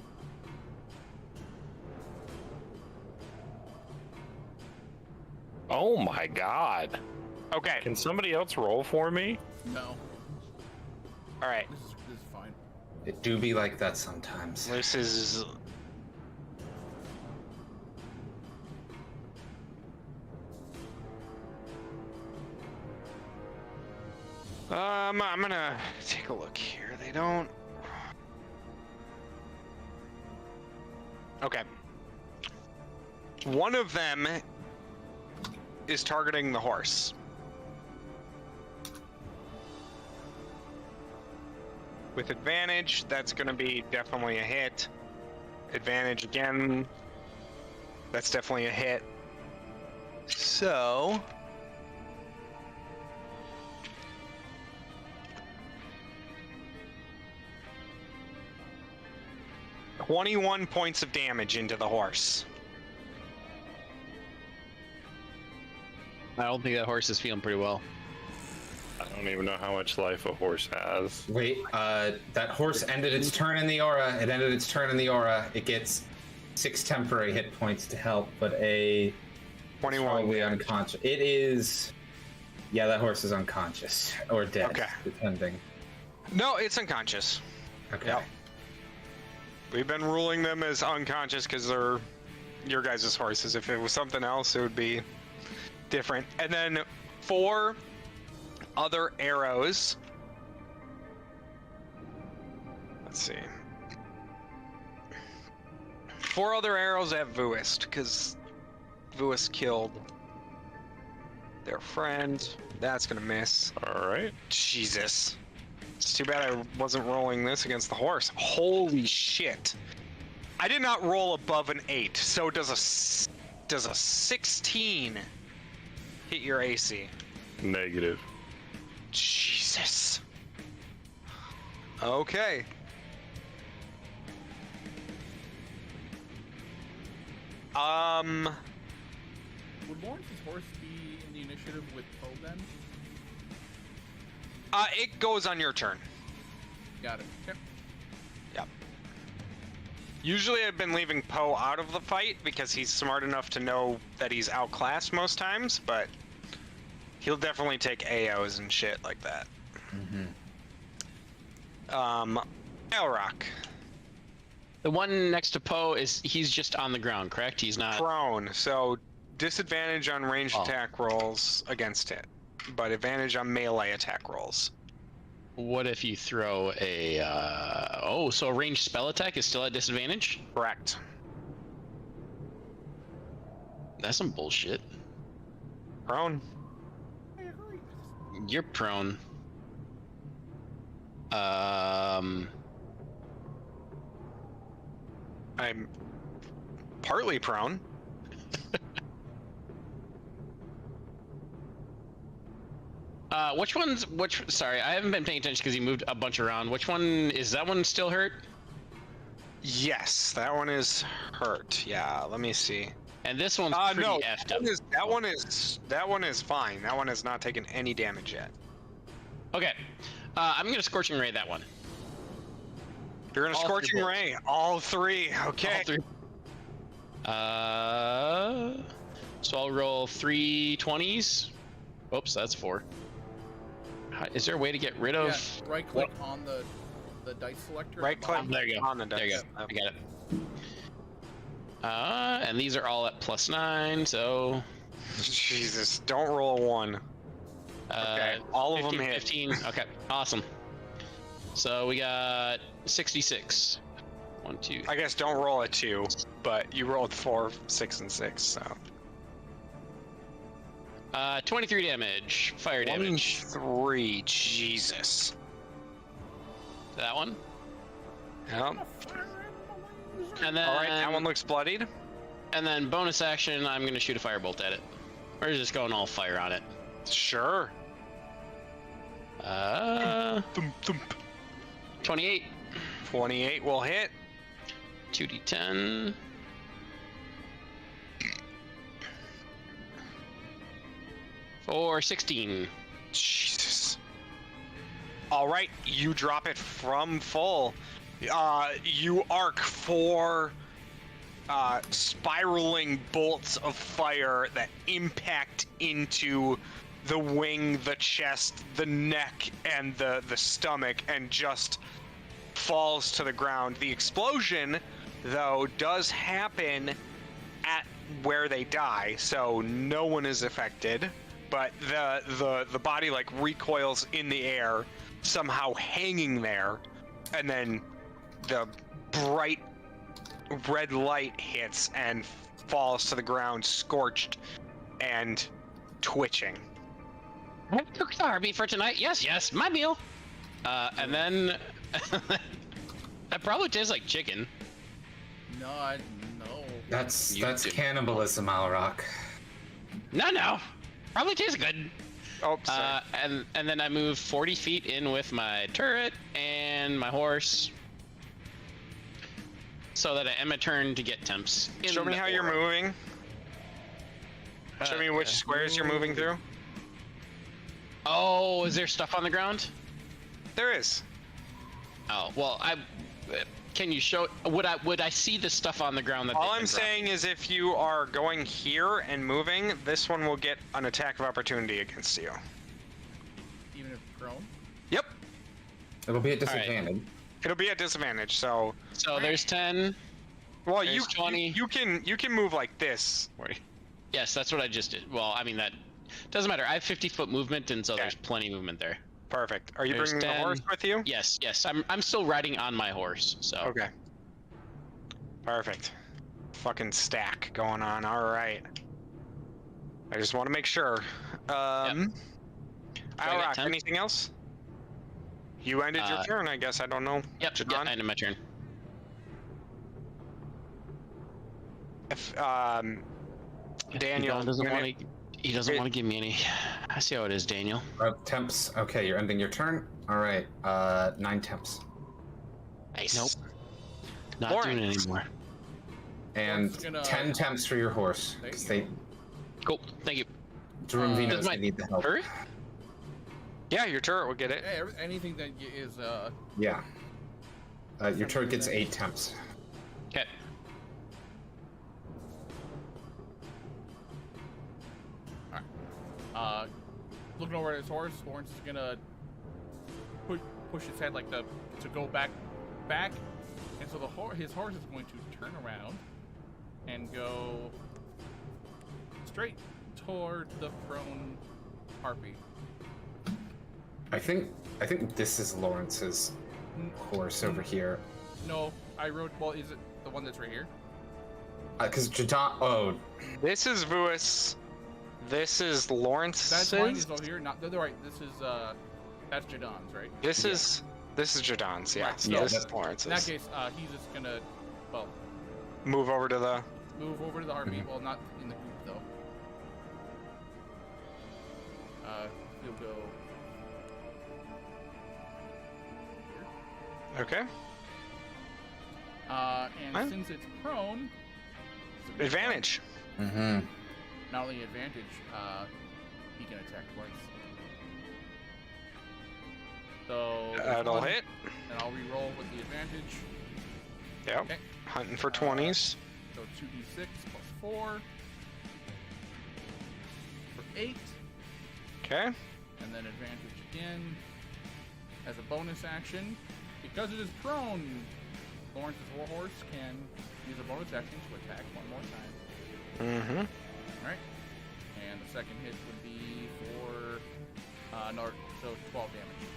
Oh my god. Okay. Can somebody else roll for me? No, All right. this is fine. It do be like that sometimes. This is. I'm gonna take a look here. They don't. Okay. One of them is targeting the horse. With advantage, that's gonna be definitely a hit. Advantage again. That's definitely a hit. So. $21 points of damage into the horse. I don't think that horse is feeling pretty well. I don't even know how much life a horse has. Wait, that horse ended its turn in the aura. It ended its turn in the aura. It gets 6 temporary hit points to help, but a 21. probably unconscious. It is. Yeah, that horse is unconscious or dead, Okay. depending. No, it's unconscious. Okay. Yep. We've been ruling them as unconscious because they're your guys' horses. If it was something else, it would be different. And then 4 other arrows. Let's see. 4 other arrows at Vuist because Vuist killed their friend. That's gonna miss. All right. Jesus. It's too bad I wasn't rolling this against the horse. Holy shit. I did not roll above an 8, so does a 16 hit your AC? Negative. Jesus. Okay. Would Lawrence's horse be in the initiative with Poe then? It goes on your turn. Got it. Okay. Yep. Usually I've been leaving Poe out of the fight because he's smart enough to know that he's outclassed most times, but he'll definitely take AOs and shit like that. Elrock. The one next to Poe he's just on the ground, correct? He's not Prone, so disadvantage on ranged attack rolls against it, but advantage on melee attack rolls. What if you throw a so a ranged spell attack is still at disadvantage? Correct. That's some bullshit. Prone. You're prone. I'm partly prone. Sorry, I haven't been paying attention because he moved a bunch around. Which one is that one still hurt? Yes, that one is hurt. Yeah, let me see. And this one's pretty no, effed up. That one is fine. That one has not taken any damage yet. Okay. I'm gonna Scorching Ray that one. You're gonna Scorching Ray all three. Okay. All three. So I'll roll 3 20s. Oops, that's 4. Is there a way to get rid of? Yeah, right click on the dice selector. Right click. There you go. On the dice. There you go. I got it. And these are all at +9, so. Jesus, don't roll a 1. Okay, all 15, of them hit. 15. Okay, awesome. So we got 66. 1, 2. I guess don't roll a 2, but you rolled 4, 6, and 6, so. 23 damage. Fire damage. 23. Jesus. That one. Yep. And then. All right, that one looks bloodied. And then bonus action, I'm gonna shoot a firebolt at it. Or just going all fire on it. Sure. 28. 28 will hit. 2d10. For 16. Jesus. All right, you drop it from full. You arc 4 spiraling bolts of fire that impact into the wing, the chest, the neck, and the stomach, and just falls to the ground. The explosion, though, does happen at where they die, so no one is affected. But the body like recoils in the air, somehow hanging there, and then the bright red light hits and falls to the ground, scorched and twitching. I cooked the heartbeat for tonight. Yes, my meal. And then that probably tastes like chicken. No. That's cannibalism, Alrock. No. Probably tastes good. Oh, sorry. And then I move 40 feet in with my turret and my horse, so that I am a turn to get temps. Show me how you're moving. Show me which squares you're moving through. Oh, is there stuff on the ground? There is. Oh, well, can you show? Would I see the stuff on the ground that? All I'm saying is, if you are going here and moving, this one will get an attack of opportunity against you. Even if prone? Yep. It'll be at disadvantage. Right. It'll be at disadvantage. So there's 10. Well, there's 20. You can move like this. Yes, that's what I just did. Well, I mean that doesn't matter. I have 50-foot movement, and so there's plenty of movement there. Perfect. Are you There's bringing 10. the horse with you? Yes. I'm still riding on my horse. So. Okay. Perfect. Fucking stack going on. All right. I just want to make sure. Alrock, anything else? You ended your turn, I guess. I don't know. Yep. I ended my turn. If Daniel He doesn't want to give me any. I see how it is, Daniel. Temps. Okay, you're ending your turn. All right. 9 temps. Nice. Nope. Not Lawrence. doing it anymore. And It's gonna- 10 temps for your horse. There 'Cause you they, Cool. Thank you. Durumvi Does knows my they need the help. turret? Yeah, your turret will get it. Hey, anything that is Yeah. Your turret gets 8 temps. Okay. looking over at his horse. Lawrence is gonna push his head like to go back, and so his horse is going to turn around and go straight toward the prone harpy. I think this is Lawrence's horse over here. No, I wrote. Well, is it the one that's right here? Because Jadon. Oh, This is Vuis. This is Lawrence's. That's mine is over here. Not the right. This is that's Jadon's, right? This is Jadon's. Yeah. Right, So so this is in Lawrence's. that case, he's just gonna Move over to the. move over to the harpy. Well, not in the group though. He'll go. Okay. And Huh? since it's prone, Advantage. mm-hmm. not only advantage, he can attack twice. So there's That'll one, hit. and I'll re-roll with the advantage. Yep. Okay. Hunting for 20s. So 2d6 plus 4 for 8, Okay. and then advantage again as a bonus action. Because it is prone, Lawrence's warhorse can use a bonus action to attack one more time. Mm-hmm. Alright. And the second hit would be for so 12 damage.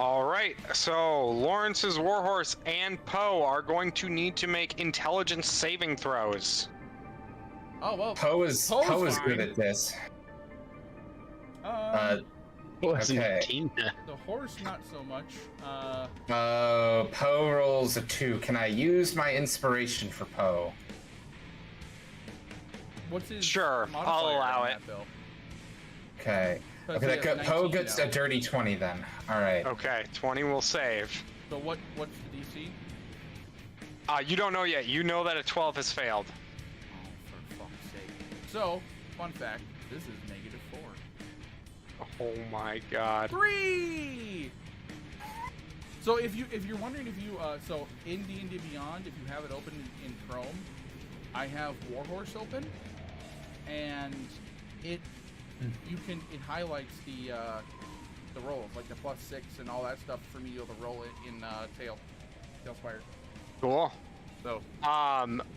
All right. So Lawrence's warhorse and Poe are going to need to make intelligence saving throws. Oh well. Poe is Poe's good fine. at this. Wasn't Okay. team. The horse not so much. Poe rolls a 2. Can I use my inspiration for Poe? What's his Sure, modifier I'll allow on it. that, Bill? Okay. 'Cause Okay, he has Poe 19 gets now. a dirty 20 then. All right. Okay. 20 will save. So what's the DC? You don't know yet. You know that a 12 has failed. Oh, for fuck's sake. So, fun fact, this is -4. Oh my god. 3! So if you're wondering if you so in D&D Beyond, if you have it open in Chrome, I have Warhorse open, and it highlights the rolls, like the +6 and all that stuff for me to be able to roll it in Tale of Spires. Cool. So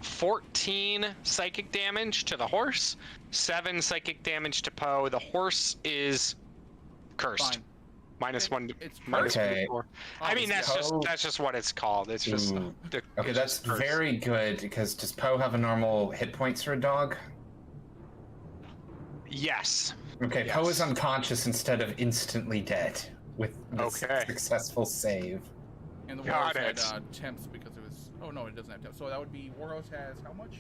14 psychic damage to the horse, 7 psychic damage to Poe. The horse is cursed. fine. -1. It's minus Okay. 4. I mean, that's Poe- just what it's called. It's just Ooh. the, Okay, it's that's just cursed. very good, because does Poe have a normal hit points for a dog? Yes. Okay, Yes. Poe is unconscious instead of instantly dead with this Okay. successful save. And the Got Warhorse it. had temps because it was. Oh no, it doesn't have temps. So that would be Warhorse has how much?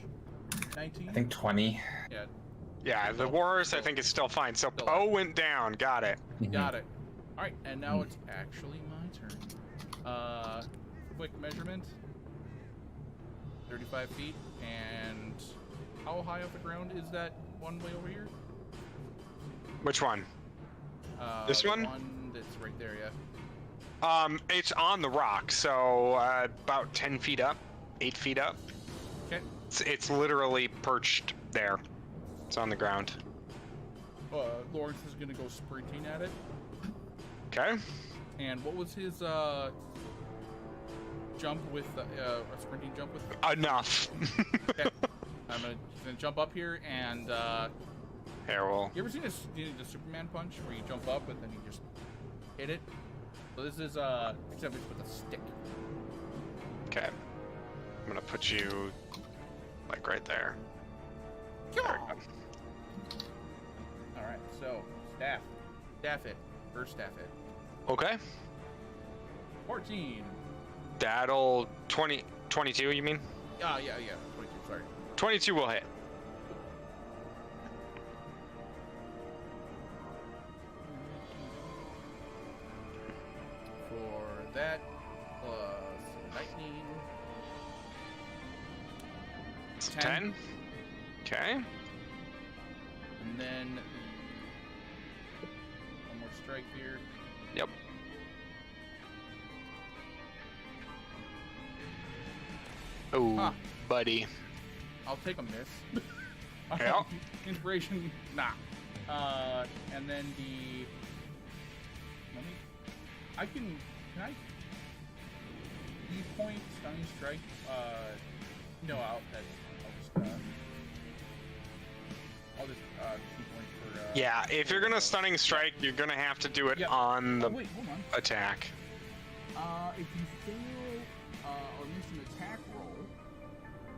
19. I think 20. Yeah, Yeah, the warhorse I think is still fine. So Still Poe went down. Got it. got it. All right, and now it's actually my turn. Quick measurement. 35 feet, and how high off the ground is that one way over here? Which one? This The one? One that's right there, yeah. It's on the rock, so about 10 feet up, 8 feet up. Okay. It's literally perched there. It's on the ground. Lawrence is gonna go sprinting at it. Okay. And what was his jump with a sprinting jump with? Enough. Okay. He's gonna jump up here and Here, we'll. you ever seen the Superman punch where you jump up and then you just hit it? So this is except it's with a stick. Okay. I'm gonna put you like right there. Come There on. we go. All right, so staff hit, first staff hit. Okay. 14. That'll 22. You mean? Yeah, 22. Sorry. 22 will hit. For that plus 19. So 10. Okay. And then one more strike here. Yep. Oh, Huh. buddy. I'll take a miss. Yeah. Inspiration, nah. And then the. Let me. Can I? E-point, stunning strike. No, I'll just 2 points for. Yeah, if you're gonna stunning strike, you're gonna have to do it on the wait, hold on. attack. If you fail or miss an attack roll,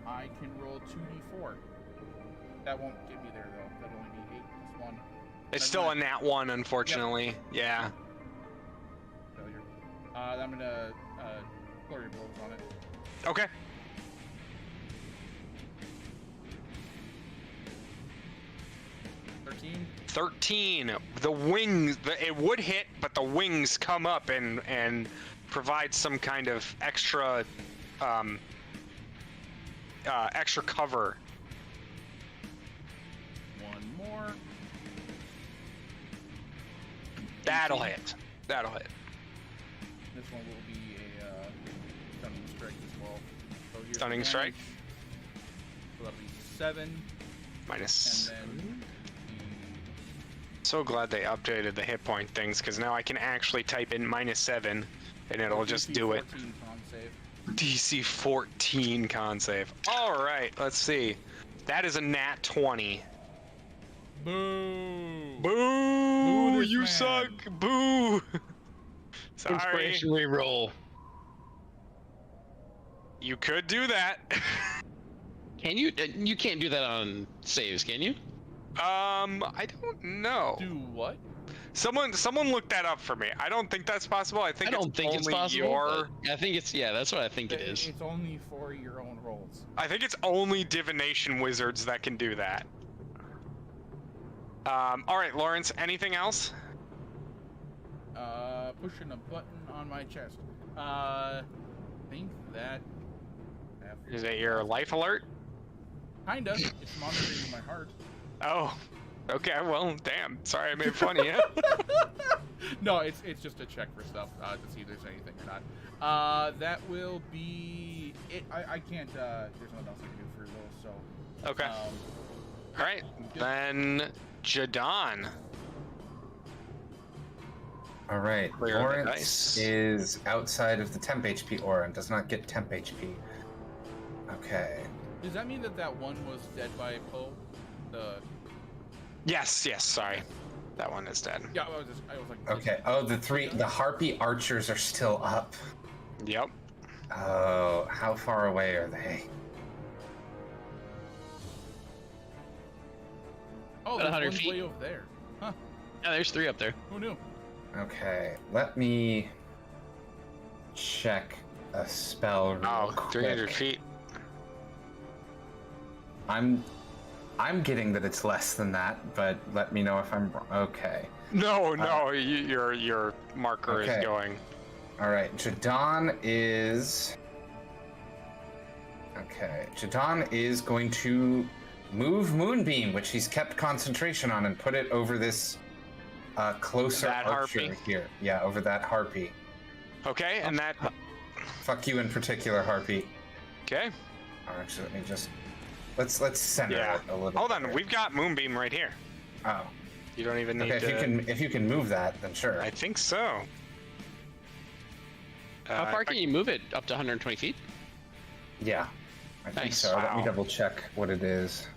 I can roll 2d4. That won't get me there though. That'll only be 8 plus 1. It's still a nat 1, unfortunately. Yeah. Failure. I'm gonna flurry blows on it. Okay. $13. 13. The wings, it would hit, but the wings come up and provide some kind of extra extra cover. One more. That'll hit. That'll hit. This one will be a stunning strike as well. So here's Stunning the strike. damage. So that'll be 7. Minus. And then So glad they updated the hit point things, because now I can actually type in -7 and it'll just DC do it. 14 con save. DC 14 con save. Alright, let's see. That is a nat 20. Boo! Boo! this You man. suck! Boo! Sorry. Inspiration reroll. You could do that. Can you? You can't do that on saves, can you? I don't know. Do what? Someone looked that up for me. I don't think that's possible. I think don't think it's only possible. your. But I think it's that's what I think it is. It's only for your own rolls. I think it's only divination wizards that can do that. All right, Lawrence. Anything else? Pushing a button on my chest. I think that. Is it your life alert? Kinda. It's monitoring my heart. Oh. Okay. Well, damn. Sorry, I made fun of you. No, it's just a check for stuff to see if there's anything or not. That will be it. I can't. There's nothing else I can do for those. So. Okay. All right. Then Jadon. All right. Clear the Lawrence dice. is outside of the temp HP aura and does not get temp HP. Okay. Does that mean that one was dead by Poe? Yes. Yes. Sorry. That one is dead. Yeah, I was like. Okay. Oh, the harpy archers are still up. Yep. Oh, how far away are they? Oh, About there's 100 one feet. way over there. Huh? Yeah, there's 3 up there. Who knew? Okay, let me check a spell real Oh, quick. 300 feet. I'm getting that it's less than that, but let me know if I'm wrong. Okay. No, your marker Okay. is going. All right, Jadon is... Okay, Jadon is going to move Moonbeam, which he's kept concentration on, and put it over this closer That archer harpy? here. Yeah, over that harpy. Okay, and that. Fuck you in particular, harpy. Okay. Oh, actually, let me just... Let's center Yeah. it a little Hold on, bit. we've got Moonbeam right here. Oh. You don't even need Okay, to. if you can move that, then sure. I think so. How far can you move it? Up to 120 feet? Yeah, I think Nice. so. Let me Wow. double check what it is.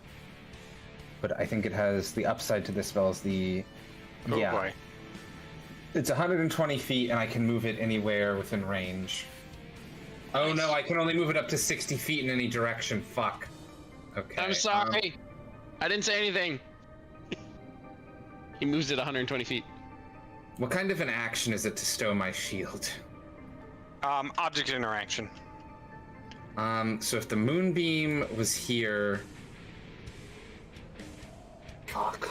But I think it has the upside to this spell is the... Oh yeah, boy. it's 120 feet, and I can move it anywhere within range. Oh no, I can only move it up to 60 feet in any direction. Fuck. Okay. I'm sorry. I didn't say anything. He moves it 120 feet. What kind of an action is it to stow my shield? Object interaction. So if the moonbeam was here... Fuck.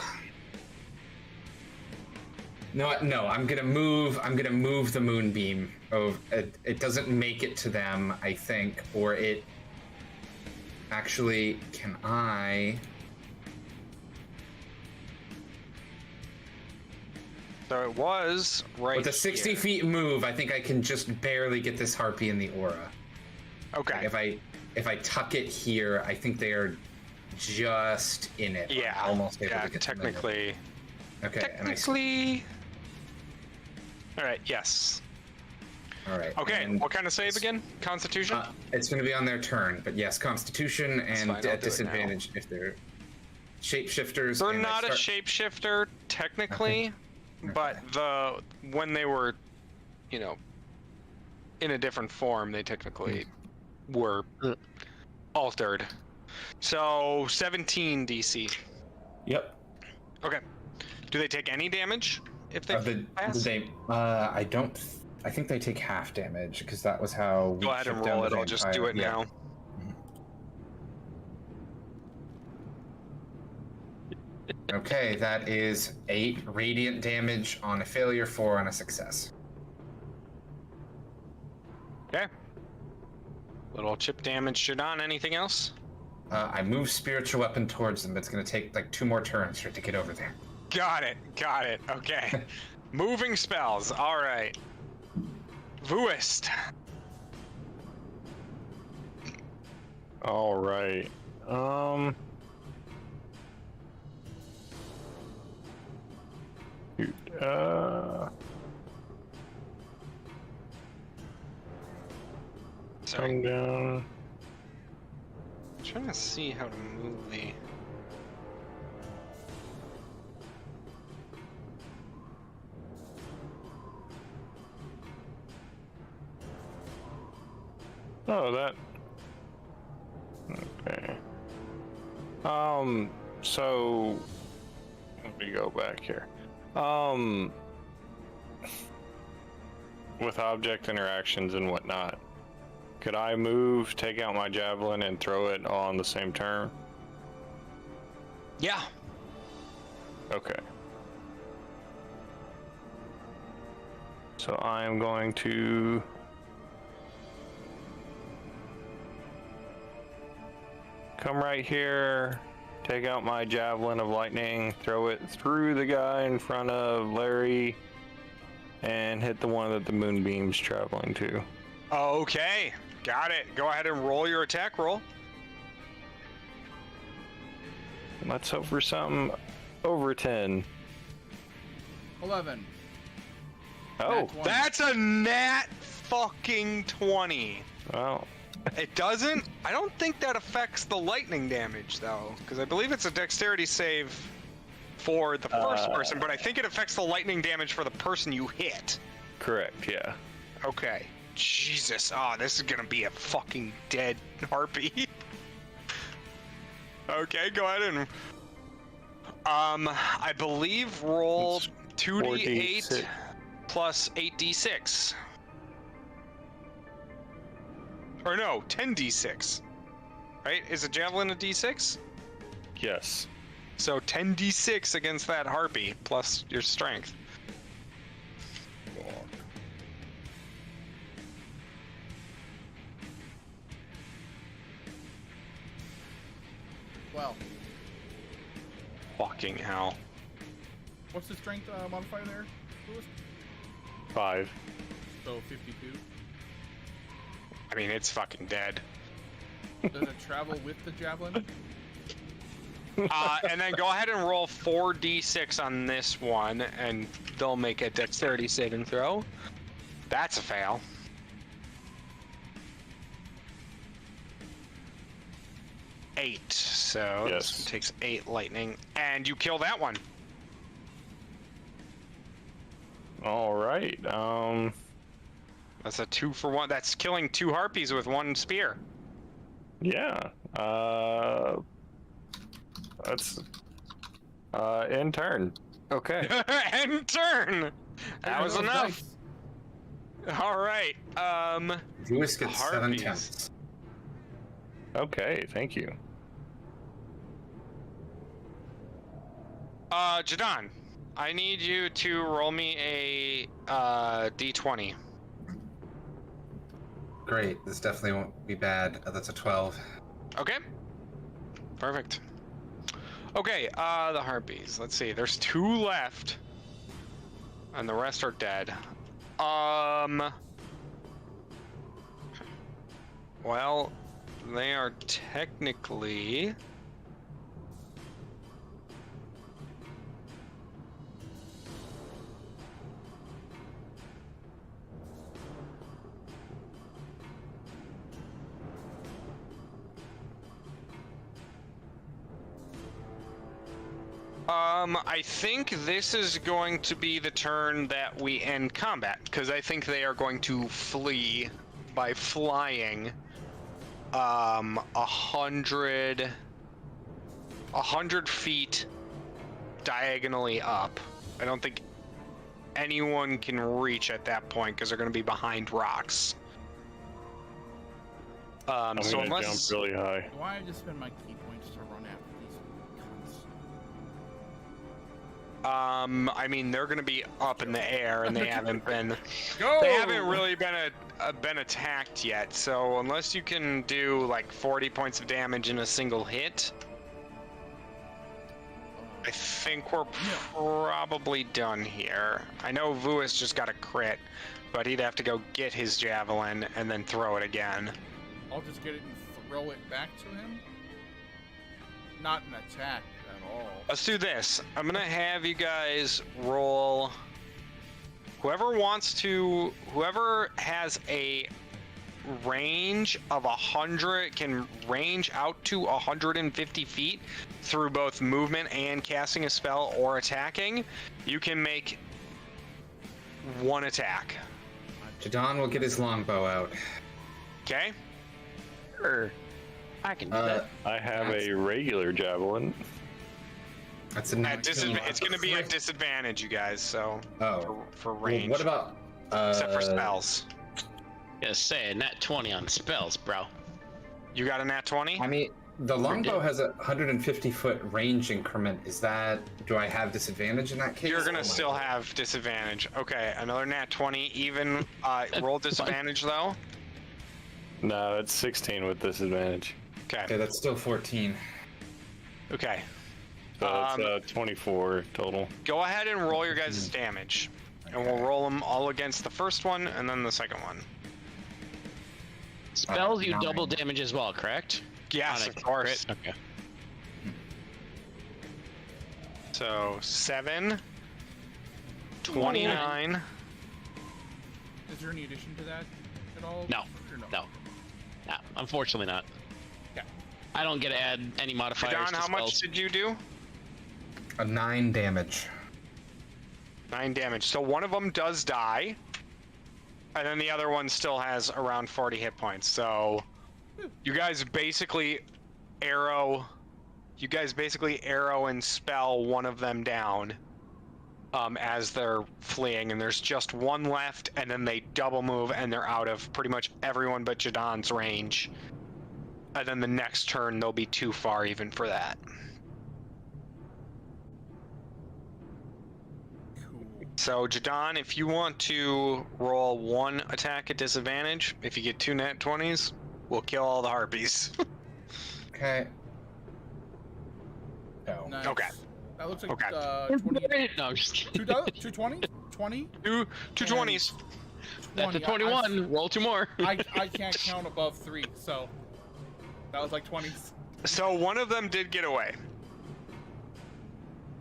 No, I'm gonna move the moonbeam. Oh, it doesn't make it to them, I think, or it... Actually, can I? So it was right With a 60 here. feet move, I think I can just barely get this harpy in the aura. Okay. If I tuck it here, I think they are just in it. Yeah. I'm almost able Yeah, to get them in it. technically. Okay. Technically. All right. Yes. All right. Okay. and What kind of save again? Constitution. it's going to be on their turn, but yes, Constitution and fine, I'll do at it disadvantage if they're shapeshifters. They're and I not a start- shapeshifter technically, but when they were, you know, in a different form, they technically were altered. So 17 DC. Yep. Okay. Do they take any damage if they pass? I don't. I think they take half damage because that was how. Go ahead and roll it. I'll just do it now. Okay, that is 8 radiant damage on a failure, 4 on a success. Okay. Little chip damage, Jadon. Anything else? I move spiritual weapon towards them, but it's going to take like 2 more turns for it to get over there. Got it. Got it. Okay. Moving spells. All right. Vuist. All right. Shoot, Sorry. come down. I'm trying to see how to move the. Oh, that. Okay. So let me go back here. With object interactions and whatnot, could I move, take out my javelin, and throw it all on the same turn? Yeah. Okay. So I am going to come right here, take out my javelin of lightning, throw it through the guy in front of Larry, and hit the one that the moonbeam's traveling to. Okay. Got it. Go ahead and roll your attack roll. Let's hope for something over 10. 11. Oh, Nat 20. That's a nat fucking 20. well, It doesn't? I don't think that affects the lightning damage, though, because I believe it's a dexterity save for the first person, but I think it affects the lightning damage for the person you hit. correct, yeah. Okay. Jesus. Oh, this is gonna be a fucking dead harpy. Okay, go ahead and... I believe roll It's 2d8 4d6. plus 8d6. Or no, 10d6. Right? Is a javelin a d6? Yes. So 10d6 against that harpy, plus your strength. Well, Fucking hell. what's the strength modifier there, Lewis? 5. So 52. I mean, it's fucking dead. Does it travel with the javelin? And then go ahead and roll 4d6 on this one, and they'll make a dexterity saving throw. That's a fail. Eight. So Yes. this one takes 8 lightning, and you kill that one. All right. That's a 2 for 1. That's killing 2 harpies with 1 spear. Yeah. That's in turn. Okay. End turn. That was Those enough. dice. All right. Lewis gets 7 Harpies. tenths. Okay, thank you. Jadon, I need you to roll me a d20. Great. This definitely won't be bad. That's a 12. Okay. Perfect. Okay, the harpies. Let's see. There's 2 left, and the rest are dead. Well, they are technically. I think this is going to be the turn that we end combat, because I think they are going to flee by flying 100 feet diagonally up. I don't think anyone can reach at that point because they're going to be behind rocks. I'm so gonna unless jump really high. Why I just spend my key points to run after these cunts? I mean, they're going to be up in the air, and they haven't been. Go! They haven't really been attacked yet. So unless you can do like 40 points of damage in a single hit, I think we're probably done here. I know Vuis just got a crit, but he'd have to go get his javelin and then throw it again. I'll just get it and throw it back to him? Not an attack at all. Let's do this. I'm gonna have you guys roll. Whoever has a range of 100 can range out to 150 feet through both movement and casting a spell or attacking. You can make 1 attack. Jadon will get his longbow out. Okay. Sure. I can do that. I have a regular javelin. That's a It's going to be a disadvantage, you guys. So for Well, range. what about except for spells? Just say nat 20 on spells, bro. You got a nat 20? I mean, the longbow has a 150-foot range increment. Do I have disadvantage in that case? You're gonna still have disadvantage. Okay, another nat 20. Even roll disadvantage though. No, it's 16 with disadvantage. Okay, Okay. that's still 14. Okay. So it's 24 total. Go ahead and roll your guys' damage, and we'll roll them all against the first one and then the second one. Spells you 9. double damage as well, correct? Yes, On a of course. crit? Okay. So 7, 29. Is there any addition to that at all? No. Or No. No, unfortunately not. Okay. I don't get to add any modifiers Don, to how spells. much did you do? A 9 damage. 9 damage. So one of them does die, and then the other one still has around 40 hit points. So you guys basically arrow and spell one of them down as they're fleeing, and there's just one left, and then they double move and they're out of pretty much everyone but Jadon's range. And then the next turn they'll be too far even for that. So Jadon, if you want to roll 1 attack at disadvantage, if you get 2 nat 20s, we'll kill all the harpies. Okay. No. Nice. Okay. That looks like Okay. 20. No, I'm just kidding. 220? 20? Two 20s. That's a 20. 21. Roll 2 more. I can't count above 3, so that was like 20s. So one of them did get away.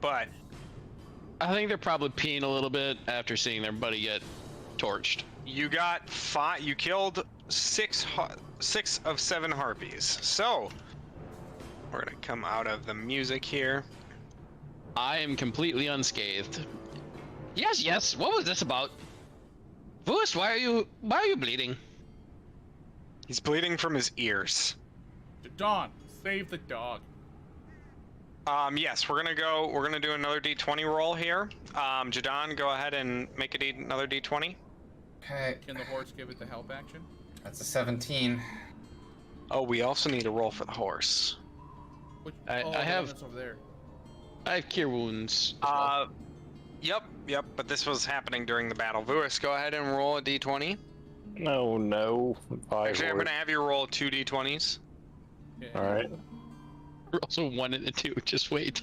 But I think they're probably peeing a little bit after seeing their buddy get torched. you got 5, you killed 6 of 7 harpies. So we're gonna come out of the music here. I am completely unscathed. Yes. What was this about? Vuis, why are you bleeding? He's bleeding from his ears. Dawn, save the dog. Yes, we're gonna do another D20 roll here. Jadon, go ahead and make another D20. Okay. Can the horse give it the help action? That's a 17. Oh, we also need a roll for the horse. I the have- one that's over there. I have cure wounds. as well. Yep, but this was happening during the battle. Vuis, go ahead and roll a D20. No. 5 Actually, I'm worth. gonna have you roll 2 D20s. Okay. All right. Also 1 and a 2. Just wait.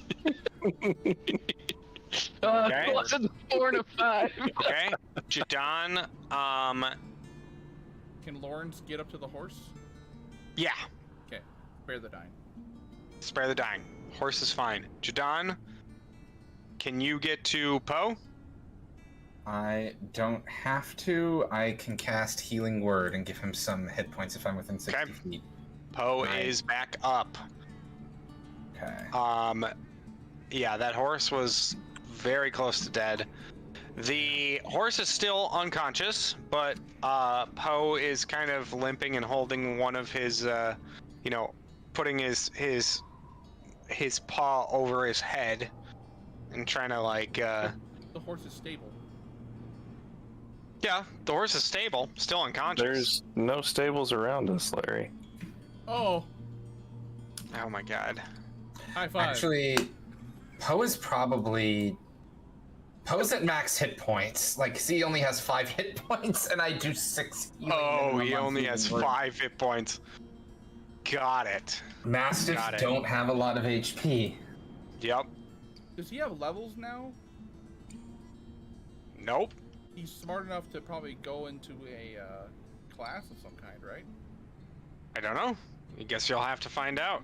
Okay. Plus a 4 and a 5. Okay. Jadon, Can Lawrence get up to the horse? yeah. Okay, spare the dying. Spare the dying. Horse is fine. Jadon, can you get to Poe? I don't have to. I can cast Healing Word and give him some hit points if I'm within 60 feet. Poe Right. is back up. Okay. Yeah, that horse was very close to dead. The horse is still unconscious, but Poe is kind of limping and holding one of his, putting his paw over his head and trying to The horse is stable. Yeah, the horse is stable, still unconscious. There's no stables around us, Larry. Oh, Oh my god. high five. Actually, Poe's at max hit points. Like, see, he only has 5 hit points, and I do 6 healing. Oh, minimum he on only Healing has Word. 5 hit points. Got it. Mastiffs Got it. don't have a lot of HP. Yep. Does he have levels now? Nope. He's smart enough to probably go into a class of some kind, right? I don't know. I guess you'll have to find out.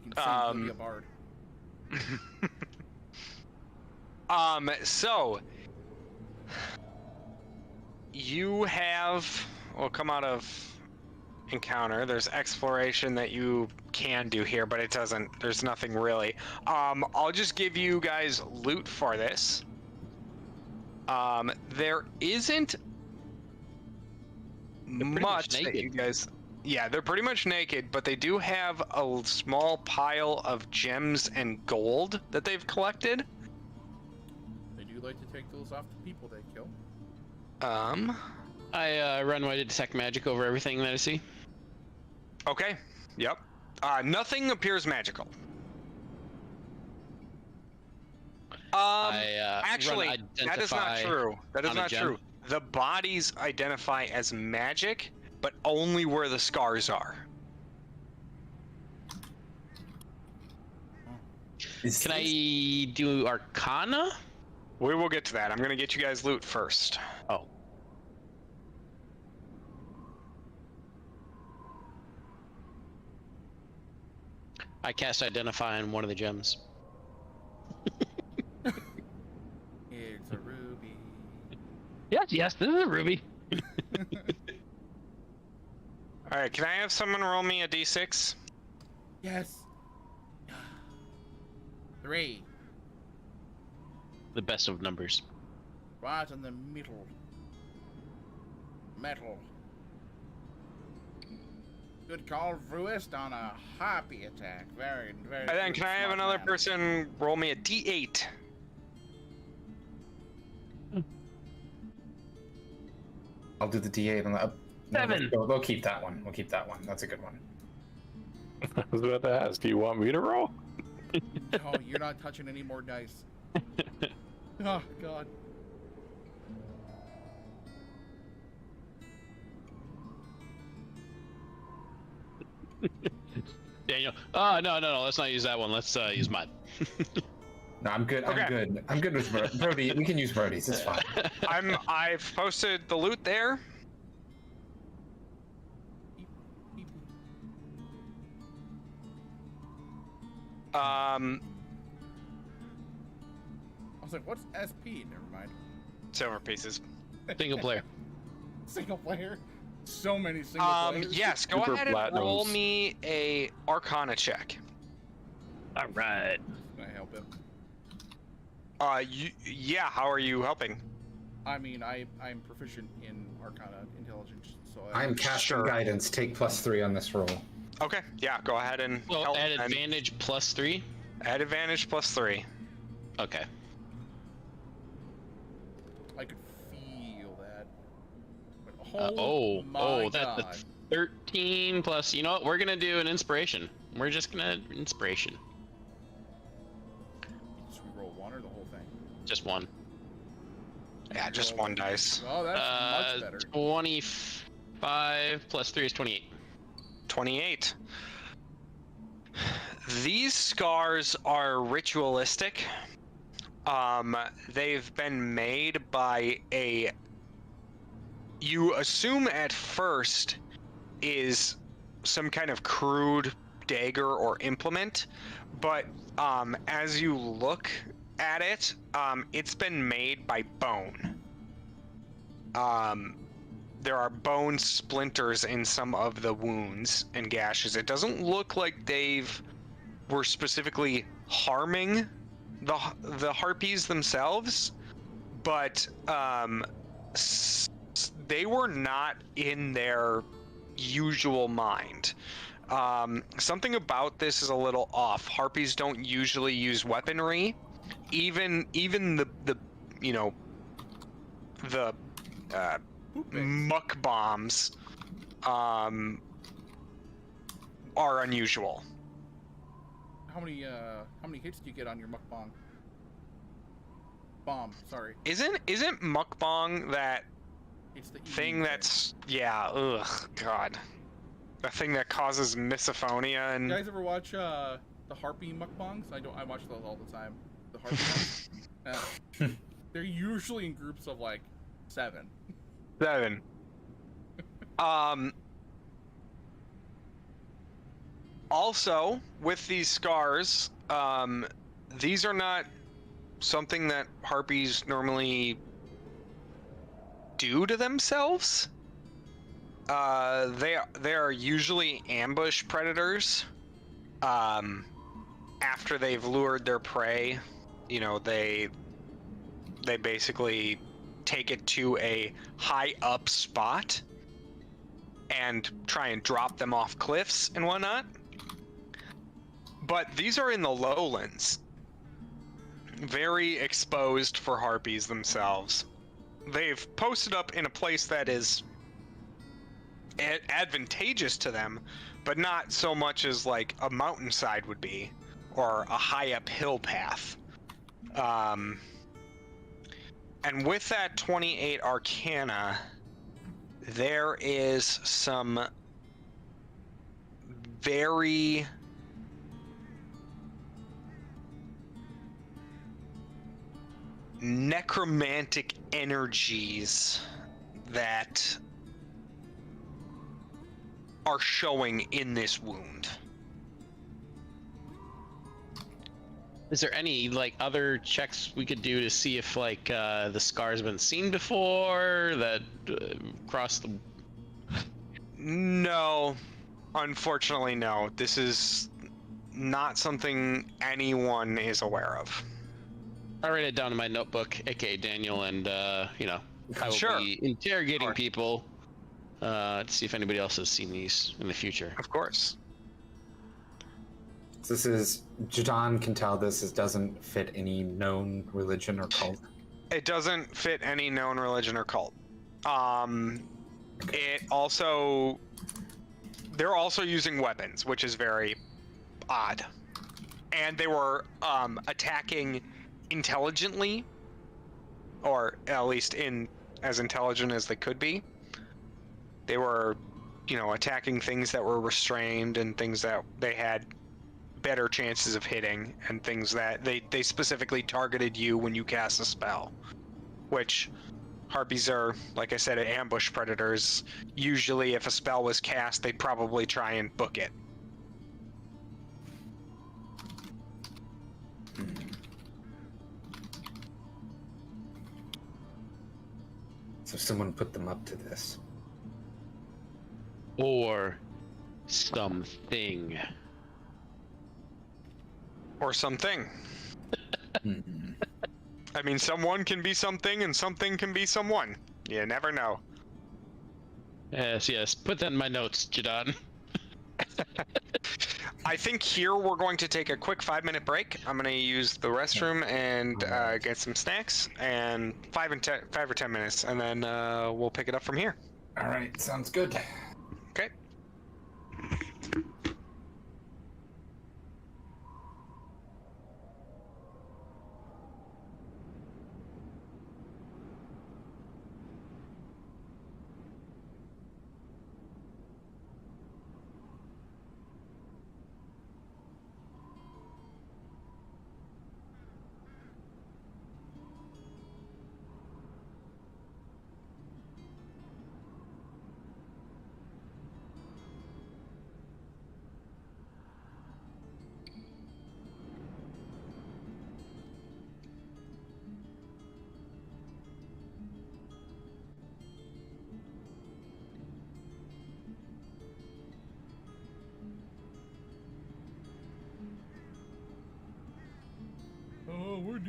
He can sing, he'll be a bard. So you will come out of encounter. There's exploration that you can do here, but there's nothing really. I'll just give you guys loot for this. There isn't much that you guys. Yeah, they're pretty much naked, but they do have a small pile of gems and gold that they've collected. They do like to take those off the people they kill. I run my detect magic over everything that I see. Okay. Yep. Nothing appears magical. Actually, that is not true. That is not true. The bodies identify as magic, but only where the scars are. Can I do Arcana? We will get to that. I'm going to get you guys loot first. Oh. I cast Identify on one of the gems. It's a ruby. Yes, this is a ruby. All right, can I have someone roll me a d6? Yes. 3. The best of numbers. Right in the middle. Metal. Good call, Fruist, on a happy attack. Very, very. And then good, can I have smart another man. person roll me a d8? I'll do the D8 on the up. 7. We'll keep that one. We'll keep that one. That's a good one. I was about to ask, do you want me to roll? No, you're not touching any more dice. Oh, God. Daniel. Oh, no. Let's not use that one. Let's use mine. No, I'm good. Okay. I'm good. I'm good with Brody. We can use Brody's. It's fine. I've posted the loot there. I was like, what's SP? Never mind. Silver pieces. Single player. Single player? So many single players. Yes, go Super ahead and roll platinums. me a Arcana check. All right. Can I help him? Yeah, how are you helping? I mean, I'm proficient in Arcana Intelligence, so I'm casting Sure. guidance. Take +3 on this roll. Okay, yeah, go ahead and Well, help add and advantage +3. add advantage +3. Okay. I could feel that. But, my that's a God. 13 plus. You know what? We're gonna do an inspiration. We're just gonna inspiration. Should we roll 1 or the whole thing? Just one. Yeah, just one dice. Oh, that's much better. 25 plus 3 is 28. 28. These scars are ritualistic. They've been made by you assume at first is some kind of crude dagger or implement, but as you look at it, it's been made by bone. There are bone splinters in some of the wounds and gashes. It doesn't look like were specifically harming the harpies themselves, but they were not in their usual mind. Something about this is a little off. Harpies don't usually use weaponry. Even the you know the muck bombs are unusual. How many hits do you get on your mukbang? Bomb, sorry. Isn't mukbang that It's the thing that's ugh, god. The thing that causes misophonia and You guys ever watch the harpy mukbangs? I watch those all the time. The harpy ones. They're usually in groups of like 7. 7. Also, with these scars, these are not something that harpies normally do to themselves. They are usually ambush predators. After they've lured their prey, you know, they basically take it to a high up spot and try and drop them off cliffs and whatnot. But these are in the lowlands, very exposed for harpies themselves. They've posted up in a place that is advantageous to them, but not so much as like a mountainside would be, or a high uphill path. And with that 28 Arcana, there is some very necromantic energies that are showing in this wound. Is there any like other checks we could do to see if like the scar's been seen before that cross the? No, unfortunately, no. This is not something anyone is aware of. I write it down in my notebook, aka Daniel, and you know, I will be interrogating people to see if anybody else has seen these in the future. Of course. This is Jadon can tell this doesn't fit any known religion or cult. It doesn't fit any known religion or cult. It also, they're also using weapons, which is very odd. And they were attacking intelligently, or at least in as intelligent as they could be. They were, you know, attacking things that were restrained and things that they had better chances of hitting, and things that they specifically targeted you when you cast a spell, which harpies are, like I said, ambush predators. Usually if a spell was cast, they'd probably try and book it. So someone put them up to this. Or something. Or something. I mean, someone can be something and something can be someone. You never know. Yes. Put that in my notes, Jadon. I think here we're going to take a quick 5-minute break. I'm going to use the restroom and get some snacks, and 5 or 10 minutes, and then we'll pick it up from here. All right, sounds good. Okay.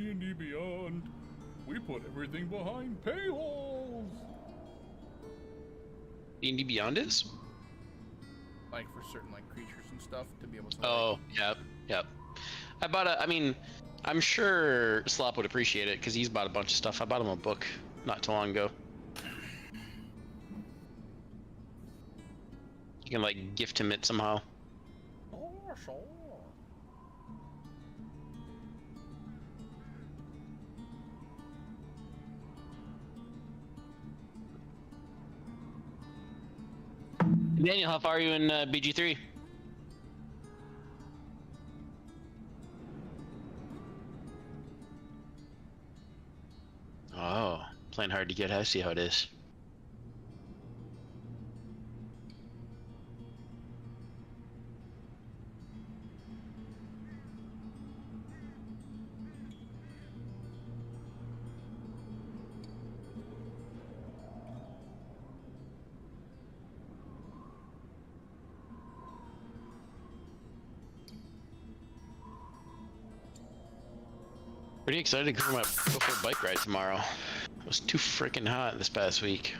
D&D Beyond, we put everything behind paywalls. D&D Beyond is? Like for certain like creatures and stuff to be able to. Oh, yep. I bought a. I mean, I'm sure Slop would appreciate it because he's bought a bunch of stuff. I bought him a book not too long ago. You can like gift him it somehow. Oh, sure. Daniel, how far are you in BG3? Oh, playing hard to get. I see how it is. Pretty excited to go for a bike ride tomorrow. It was too freaking hot this past week.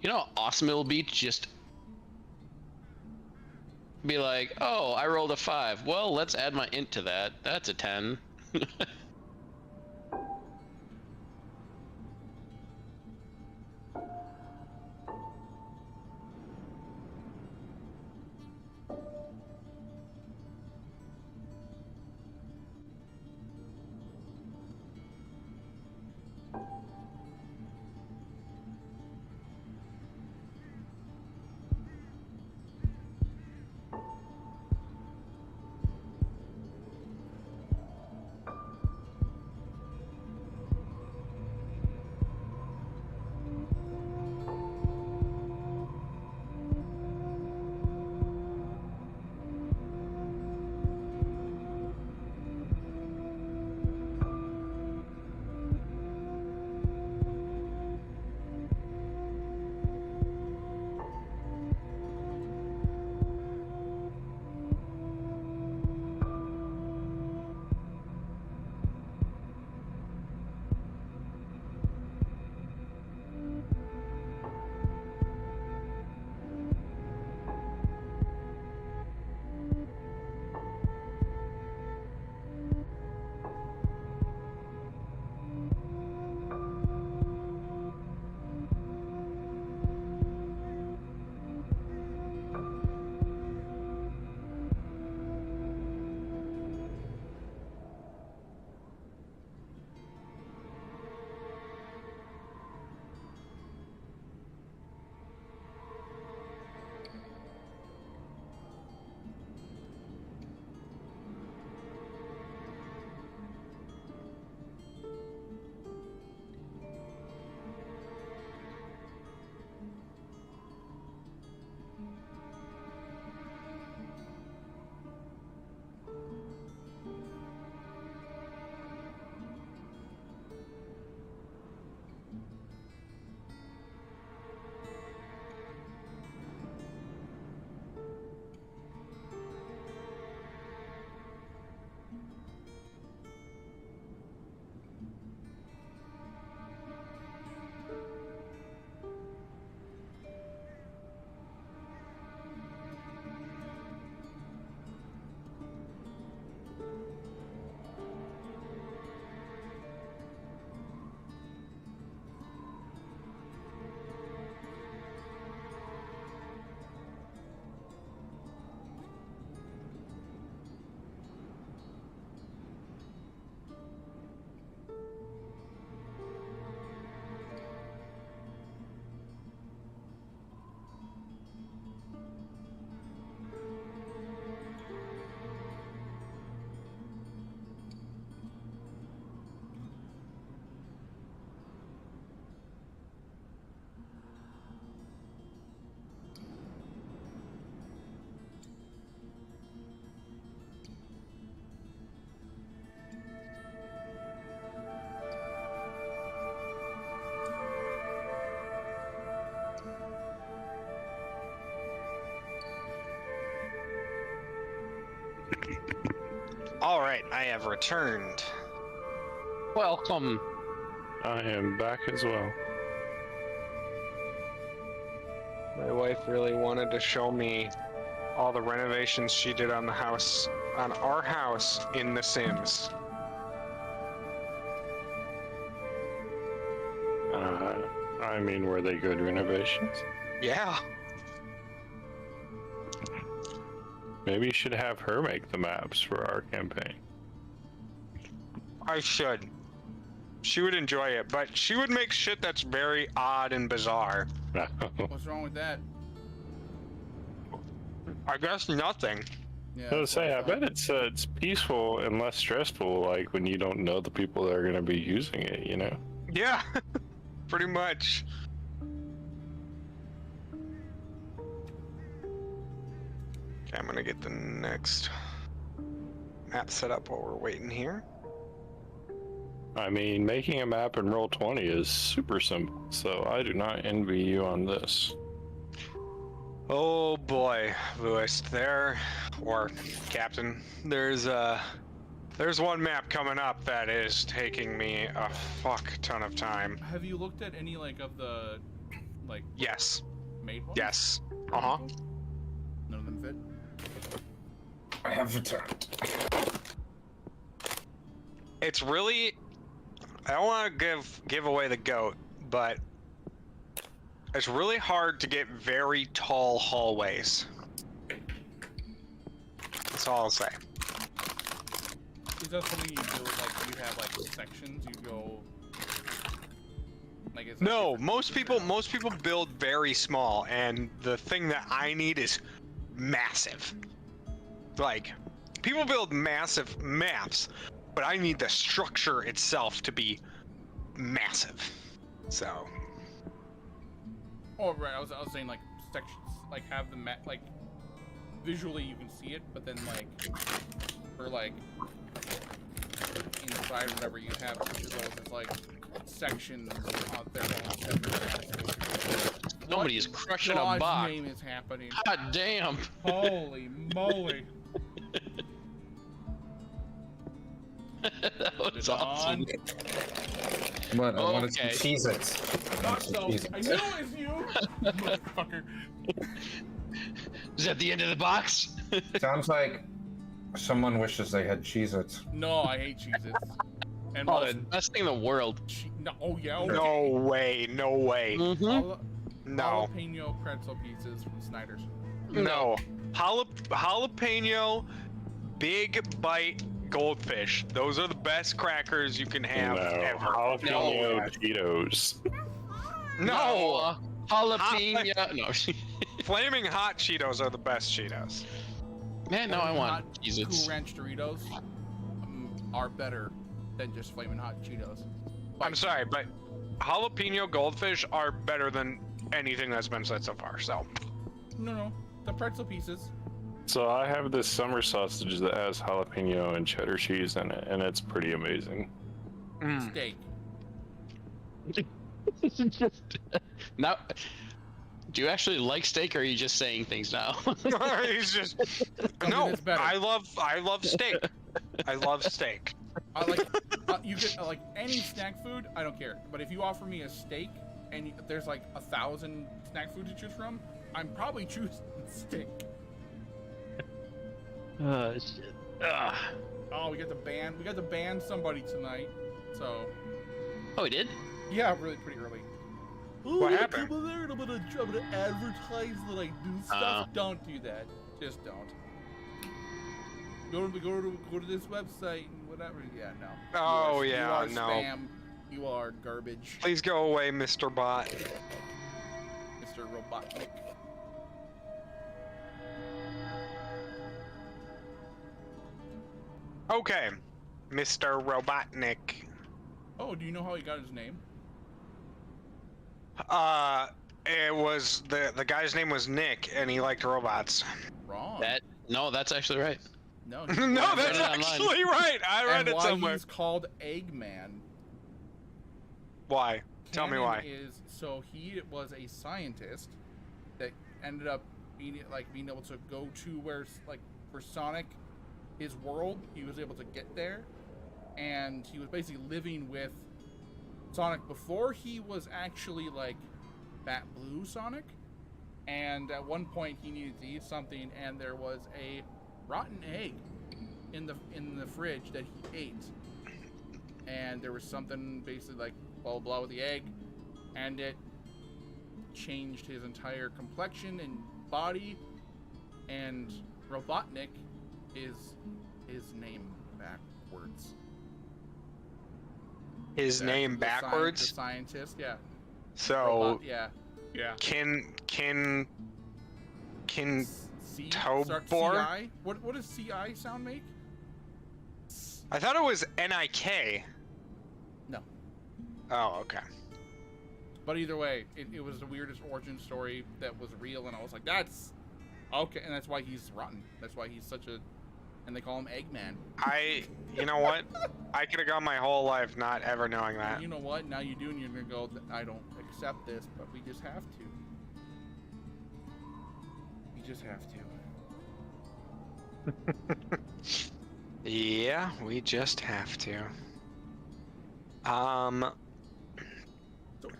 You know how awesome it'll be to just be like, oh, I rolled a 5. Well, let's add my int to that. That's a 10. All right, I have returned. Welcome. I am back as well. My wife really wanted to show me all the renovations she did on our house in The Sims. I mean, were they good renovations? Yeah. Maybe you should have her make the maps for our campaign. I should. She would enjoy it, but she would make shit that's very odd and bizarre. What's wrong with that? I guess nothing. Yeah. I was that's what say, I thought. bet it's peaceful and less stressful, like when you don't know the people that are going to be using it, you know? Yeah, pretty much. Okay, I'm gonna get the next map set up while we're waiting here. I mean, making a map in Roll20 is super simple, so I do not envy you on this. Oh boy, Lewis, or Captain, there's one map coming up that is taking me a fuck ton of time. Have you looked at any like of the Yes. made ones? Yes. Uh-huh. None of them fit. I have returned. It's really, I don't want to give away the goat, but it's really hard to get very tall hallways. That's all I'll say. Is that something you do? Like you have like sections? You go. Like it's No, most people build very small, and the thing that I need is massive. Like, people build massive maps, but I need the structure itself to be massive. So. Oh right, I was saying like sections, like have the map, like visually you can see it, but then like for like inside whatever you have each of those is like sections on their own separate. Somebody is crushing a God's box. name is happening. God damn. Holy moly! That was Done. awesome. What? I wanted some Okay. Cheez-Its. I thought so. I knew it was you, motherfucker. Is that the end of the box? Sounds like someone wishes they had Cheez-Its. No, I hate Cheez-Its. And Oh, the best thing in the world. no, oh yeah, okay. No way, no way. Mm-hmm. No. Jalapeno pretzel pizzas from Snyder's. No. Jalapeno, big bite goldfish. Those are the best crackers you can have ever. Jalapeno No. Cheetos. No! Jalapeno. No. Flaming hot Cheetos are the best Cheetos. Man, now I Flamin' want Hot Cheez-Its. Cool Ranch Doritos are better than just Flamin' Hot Cheetos. I'm sorry, but jalapeno goldfish are better than anything that's been said so far, so. No, the pretzel pieces. So I have this summer sausage that has jalapeno and cheddar cheese in it, and it's pretty amazing. Steak. Now, do you actually like steak, or are you just saying things now? He's just Something no. that's better. I love steak. I love steak. I like you get like any snack food. I don't care. But if you offer me a steak and there's like 1,000 snack food to choose from, I'm probably choosing steak. Shit. Ugh. Oh, we got to ban somebody tonight. So Oh, we did? yeah, really pretty early. Ooh, What I'm happened? gonna come there and I'm gonna advertise that I do stuff. Don't do that. Just don't. Go to this website and whatever. Yeah, no. Oh, You yeah, are no. Spam. You are garbage, Please go away, Mr. Bot. Mr. Robotnik. Okay, Mr. Robotnik. Oh, do you know how he got his name? It was the guy's name was Nick, and he liked robots. Wrong. No, that's actually right. No. No, that's read it online. actually right. I read and it why somewhere. he's called Eggman. Why? Tell me Canon why. Is so he was a scientist that ended up being able to go to where like for Sonic his world. He was able to get there, and he was basically living with Sonic before he was actually like that blue Sonic. And at one point, he needed to eat something, and there was a rotten egg in the fridge that he ate. And there was something basically like blah blah with the egg, and it changed his entire complexion and body. And Robotnik is his name backwards. His name backwards? The scientist, yeah. So yeah. Can C Tobor? CI? What does CI sound make? I thought it was NIK. No. Oh, okay. But either way, it was the weirdest origin story that was real, and I was like, that's okay, and that's why he's rotten. That's why he's such a, and they call him Eggman. You know what? I could have gone my whole life not ever knowing that. And you know what? Now you do, and you're gonna go, I don't accept this, but we just have to. We just have to. Yeah, we just have to. So,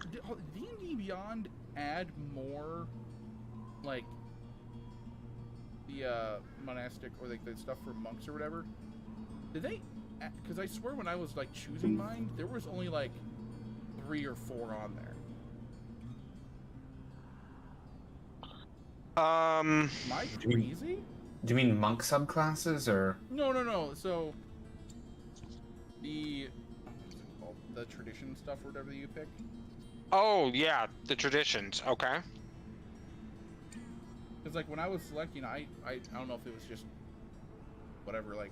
D&D Beyond add more, like, the monastic or like the stuff for monks or whatever? Did they? Because I swear when I was like choosing mine, there was only like 3 or 4 on there. Am I crazy? Do you mean monk subclasses or? No. So the what's it called? The tradition stuff or whatever you pick. Oh yeah, the traditions. Okay. Because like when I was selecting, I don't know if it was just whatever, like,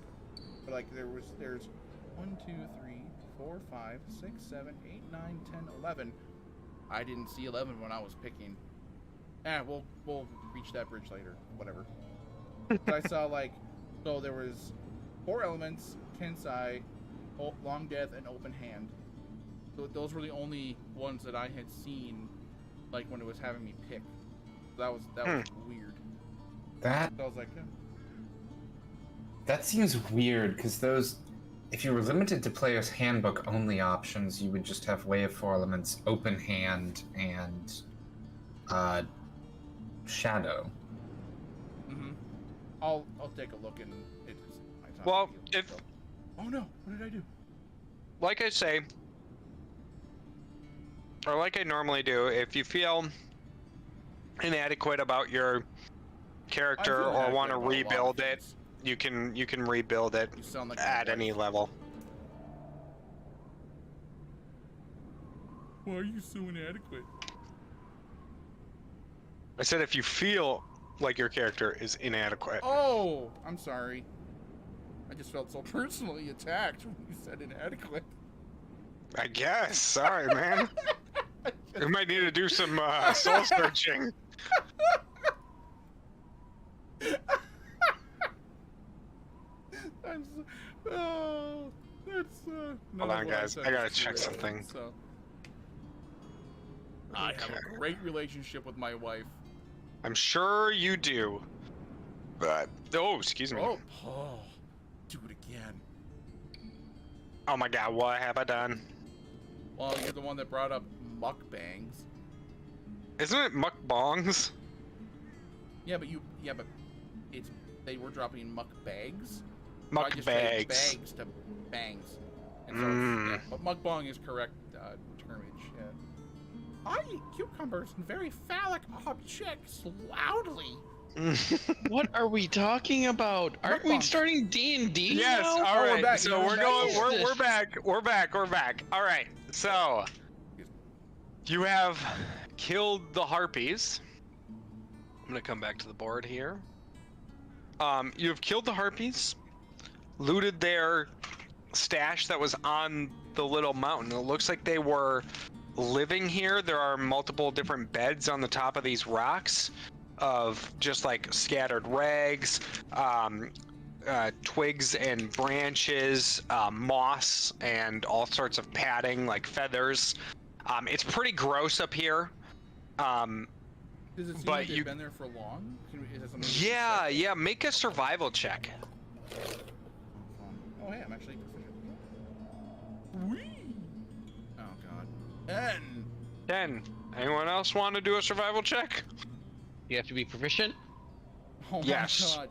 but like there's 1, 2, 3, 4, 5, 6, 7, 8, 9, 10, 11. I didn't see 11 when I was picking. We'll reach that bridge later. Whatever. But I saw like, so there was 4 elements: Tensai, Long Death, and Open Hand. So those were the only ones that I had seen, like when it was having me pick. That was weird. That So I was like, yeah. that seems weird because those, if you were limited to player's handbook only options, you would just have Way of 4 Elements, Open Hand, and Shadow. Mm-hmm. I'll take a look and it's my time. Well, to if so. Oh no, what did I do? like I say, or like I normally do, if you feel inadequate about your character or want to rebuild it, you can rebuild it Like at any level. Why are you so inadequate? I said if you feel like your character is inadequate. Oh, I'm sorry. I just felt so personally attacked when you said inadequate. I guess. Sorry, man. We might need to do some soul searching. Hold on, guys. I gotta check something. So. I have a great relationship with my wife. I'm sure you do. But oh, excuse me. Oh, do it again. Oh my God, what have I done? Well, you're the one that brought up mukbangs. Isn't it mukbangs? Yeah, but it's they were dropping mukbags. Mukbags. Bags to bangs. And so yeah, but mukbang is correct termage. Yeah. I eat cucumbers and very phallic objects loudly. What are we talking about? Aren't we starting D&D Yes, now? all right. back. So we're back. We're back. All right. So you have killed the harpies. I'm gonna come back to the board here. You have killed the harpies, looted their stash that was on the little mountain. It looks like they were living here. There are multiple different beds on the top of these rocks of just like scattered rags, twigs and branches, moss, and all sorts of padding like feathers. It's pretty gross up here. Does it seem like they've been there for long? Is that something Yeah, make a survival check. I'm actually proficient. Whee! Oh god. 10. 10. Anyone else want to do a survival check? You have to be proficient. Oh my Yes. god.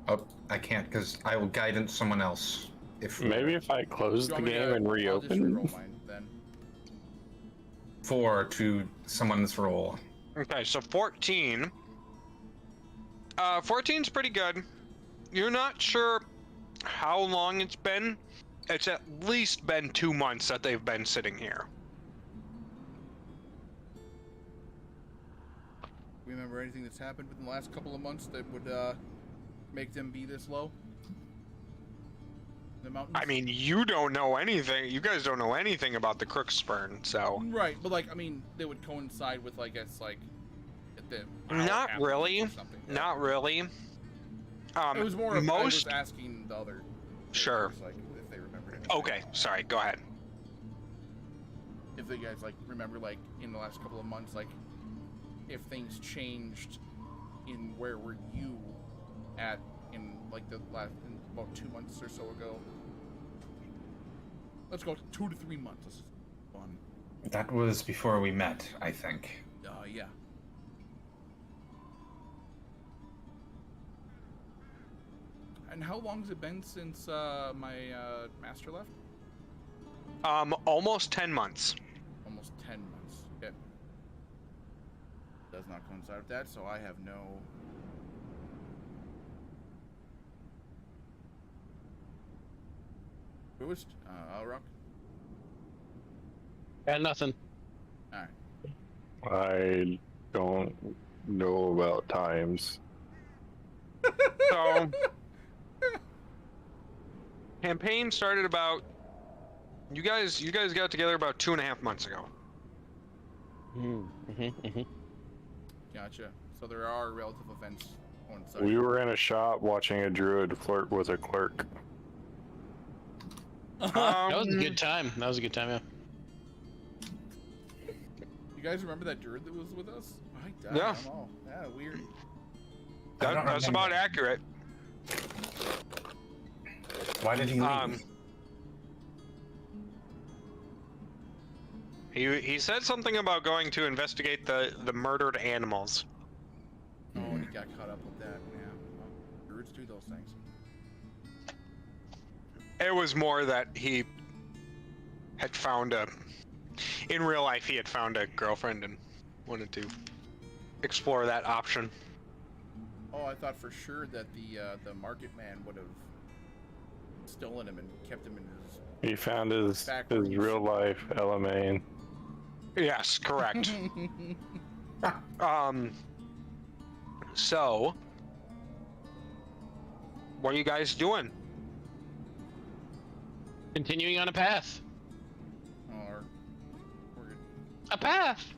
Oh, I can't because I will guidance someone else. If Maybe if I close Do the you want me game to- and I'll just reopen. re-roll mine then. 4 to someone's roll. Okay, so 14. 14's pretty good. You're not sure how long it's been. It's at least been 2 months that they've been sitting here. Remember anything that's happened within the last couple of months that would make them be this low? The mountains? I mean, you don't know anything. You guys don't know anything about the Crookspurn, so. Right, but like, I mean, they would coincide with, I guess, like, the Not really. or something. Not really. It was more of I was most. asking the other. Sure. Like, if they remembered anything. Okay, sorry. Go ahead. If they guys like remember, like, in the last couple of months, like, if things changed in where were you at in like the last in about 2 months or so ago. Let's go 2 to 3 months. This is fun. That was before we met, I think. Yeah. And how long has it been since my master left? Almost 10 months. Almost 10 months. Okay. Does not coincide with that, so I have no. Boost? Rock? Got nothing. Alright. I don't know about times. So, campaign started about. You guys got together about 2.5 months ago. Gotcha. So there are relative events coinciding. We were in a shop watching a druid flirt with a clerk. That was a good time. That was a good time, yeah. You guys remember that druid that was with us? I died. Yeah. Oh, yeah, weird. I don't That's remember. about accurate. Why did he leave? He said something about going to investigate the murdered animals. Oh, and he got caught up with that. Yeah. Well, druids do those things. It was more that he had found in real life he had found a girlfriend and wanted to explore that option. Oh, I thought for sure that the market man would have stolen him and kept him in his. He found his Backwards. real life LMA. Yes, correct. So what are you guys doing? Continuing on a path. Or A path.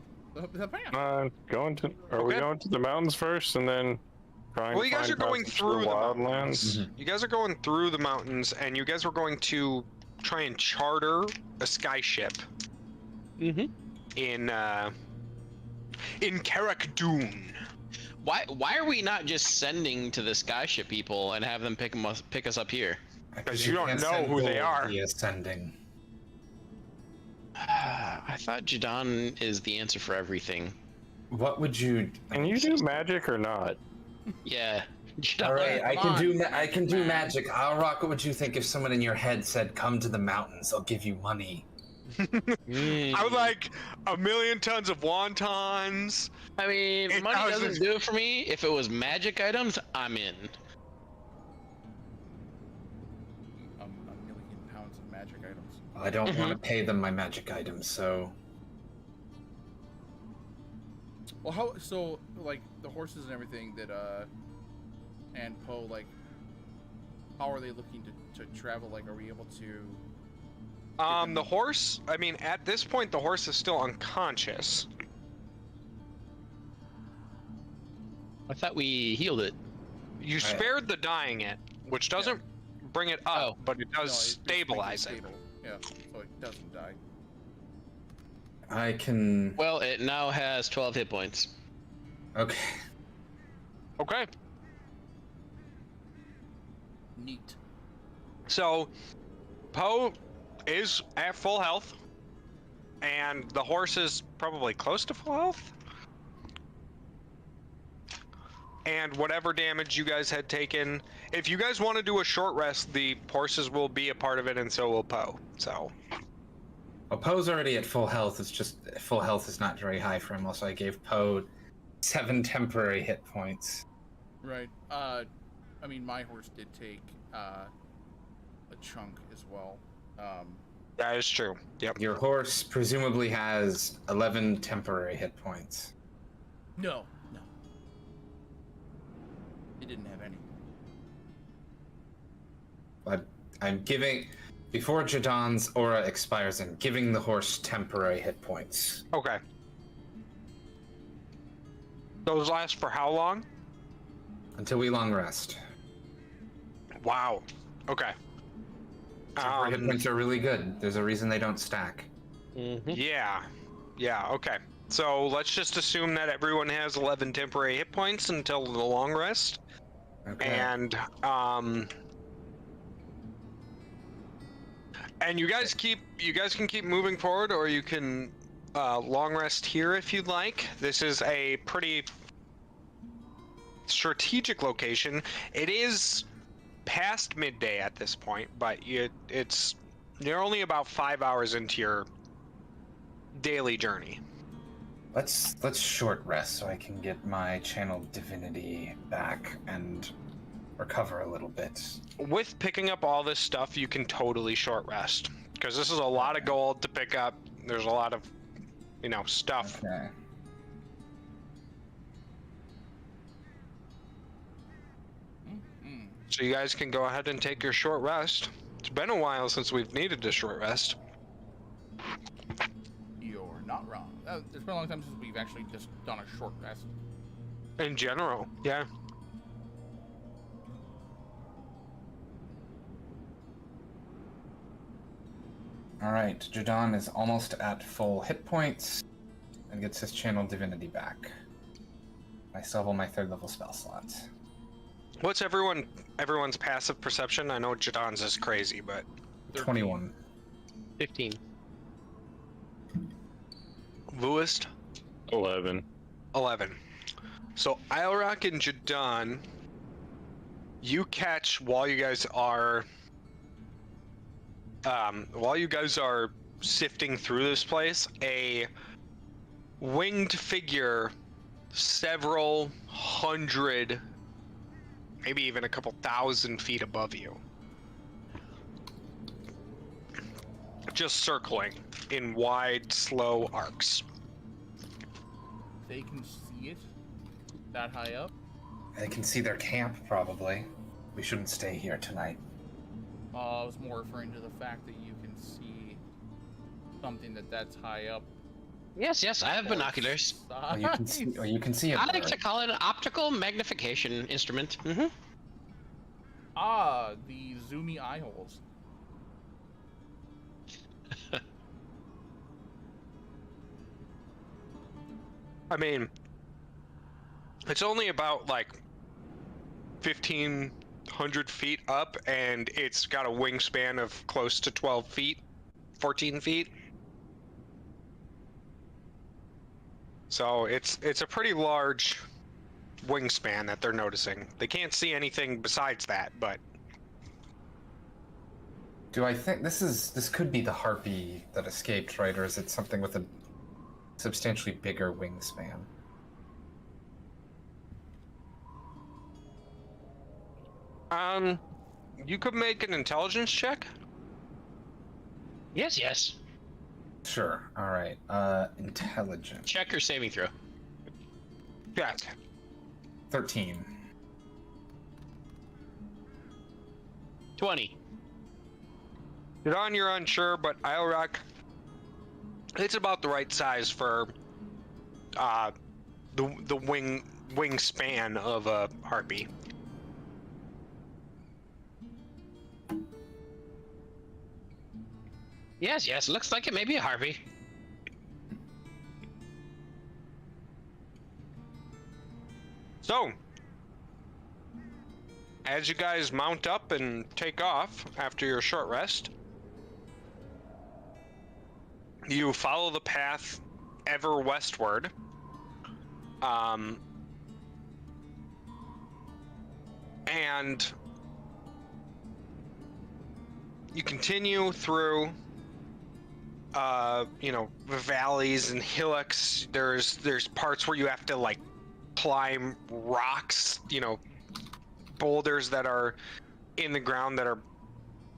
the pan. Going to. Are we Okay. going to the mountains first and then trying Well, to you guys find are going passage through the wildlands? You guys are going through the mountains, and you guys are going to try and charter a skyship Mm-hmm. in Carrick-Dune. Why are we not just sending to the skyship people and have them pick us up here? Because you don't can't know send who they gold are. via sending. I thought Jadon is the answer for everything. What would you? Can you do magic or not? Yeah. All right, I Come can on, do. I can do man. magic. Rock, what would you think if someone in your head said, "Come to the mountains. I'll give you money." I would like 1,000,000 tons of wontons. I mean, It money doesn't- doesn't do it for me. If it was magic items, I'm in. A million pounds of magic items. I don't want to pay them my magic items, so Well, how so? Like the horses and everything that and Poe, like, how are they looking to travel? Like, are we able to? The horse, I mean, at this point, the horse is still unconscious. I thought we healed it. You spared the dying it, which doesn't bring it up, but it does No, it's making stabilize it. stable. Yeah, so it doesn't die. I can. Well, it now has 12 hit points. Okay. Okay. Neat. So, Poe is at full health, and the horse is probably close to full health. And whatever damage you guys had taken, if you guys want to do a short rest, the horses will be a part of it, and so will Poe. So, Well, Poe's already at full health. It's just full health is not very high for him. Also, I gave Poe 7 temporary hit points. Right. I mean, my horse did take a chunk as well. that is true. Yep. Your horse presumably has 11 temporary hit points. No. It didn't have any. But I'm giving, before Jadon's aura expires, I'm giving the horse temporary hit points. Okay. Those last for how long? Until we long rest. Wow. Okay. Temporary hit points are really good. There's a reason they don't stack. Yeah. Yeah, okay. So let's just assume that everyone has 11 temporary hit points until the long rest. Okay. And you guys can keep moving forward, or you can long rest here if you'd like. This is a pretty strategic location. It is past midday at this point, but you're only about 5 hours into your daily journey. Let's short rest so I can get my channeled divinity back and recover a little bit. With picking up all this stuff, you can totally short rest, because this is a lot of gold to pick up. There's a lot of, stuff. Okay. So you guys can go ahead and take your short rest. It's been a while since we've needed a short rest. You're not wrong. It's been a long time since we've actually just done a short rest. In general, yeah. Alright, Jadon is almost at full hit points and gets his channeled divinity back. I still have my 3rd level spell slot. What's everyone's passive perception? I know Jadon's is crazy, but 21. 15. Vuist? 11. 11. So Islerock and Jadon, you catch while you guys are sifting through this place, a winged figure several hundred, maybe even a couple thousand feet above you. Just circling in wide, slow arcs. They can see it that high up? They can see their camp, probably. We shouldn't stay here tonight. I was more referring to the fact that you can see something that's high up. Yes, I have binoculars. Or you can see it. I like to call it an optical magnification instrument. Mm-hmm. Ah, the zoomy eye holes. I mean, it's only about like 1,500 feet up, and it's got a wingspan of close to 12 feet, 14 feet. So it's a pretty large wingspan that they're noticing. They can't see anything besides that, but Do I think this could be the harpy that escaped, right? Or is it something with a substantially bigger wingspan? you could make an intelligence check. Yes. Sure. All right. Intelligence. Check or saving throw. Check. 13. 20. Jadon, you're unsure, but Islerock, it's about the right size for the wingspan of a harpy. Yes, looks like it may be a harpy. So, as you guys mount up and take off after your short rest, you follow the path ever westward. And you continue through, valleys and hillocks. There's parts where you have to like climb rocks, boulders that are in the ground that are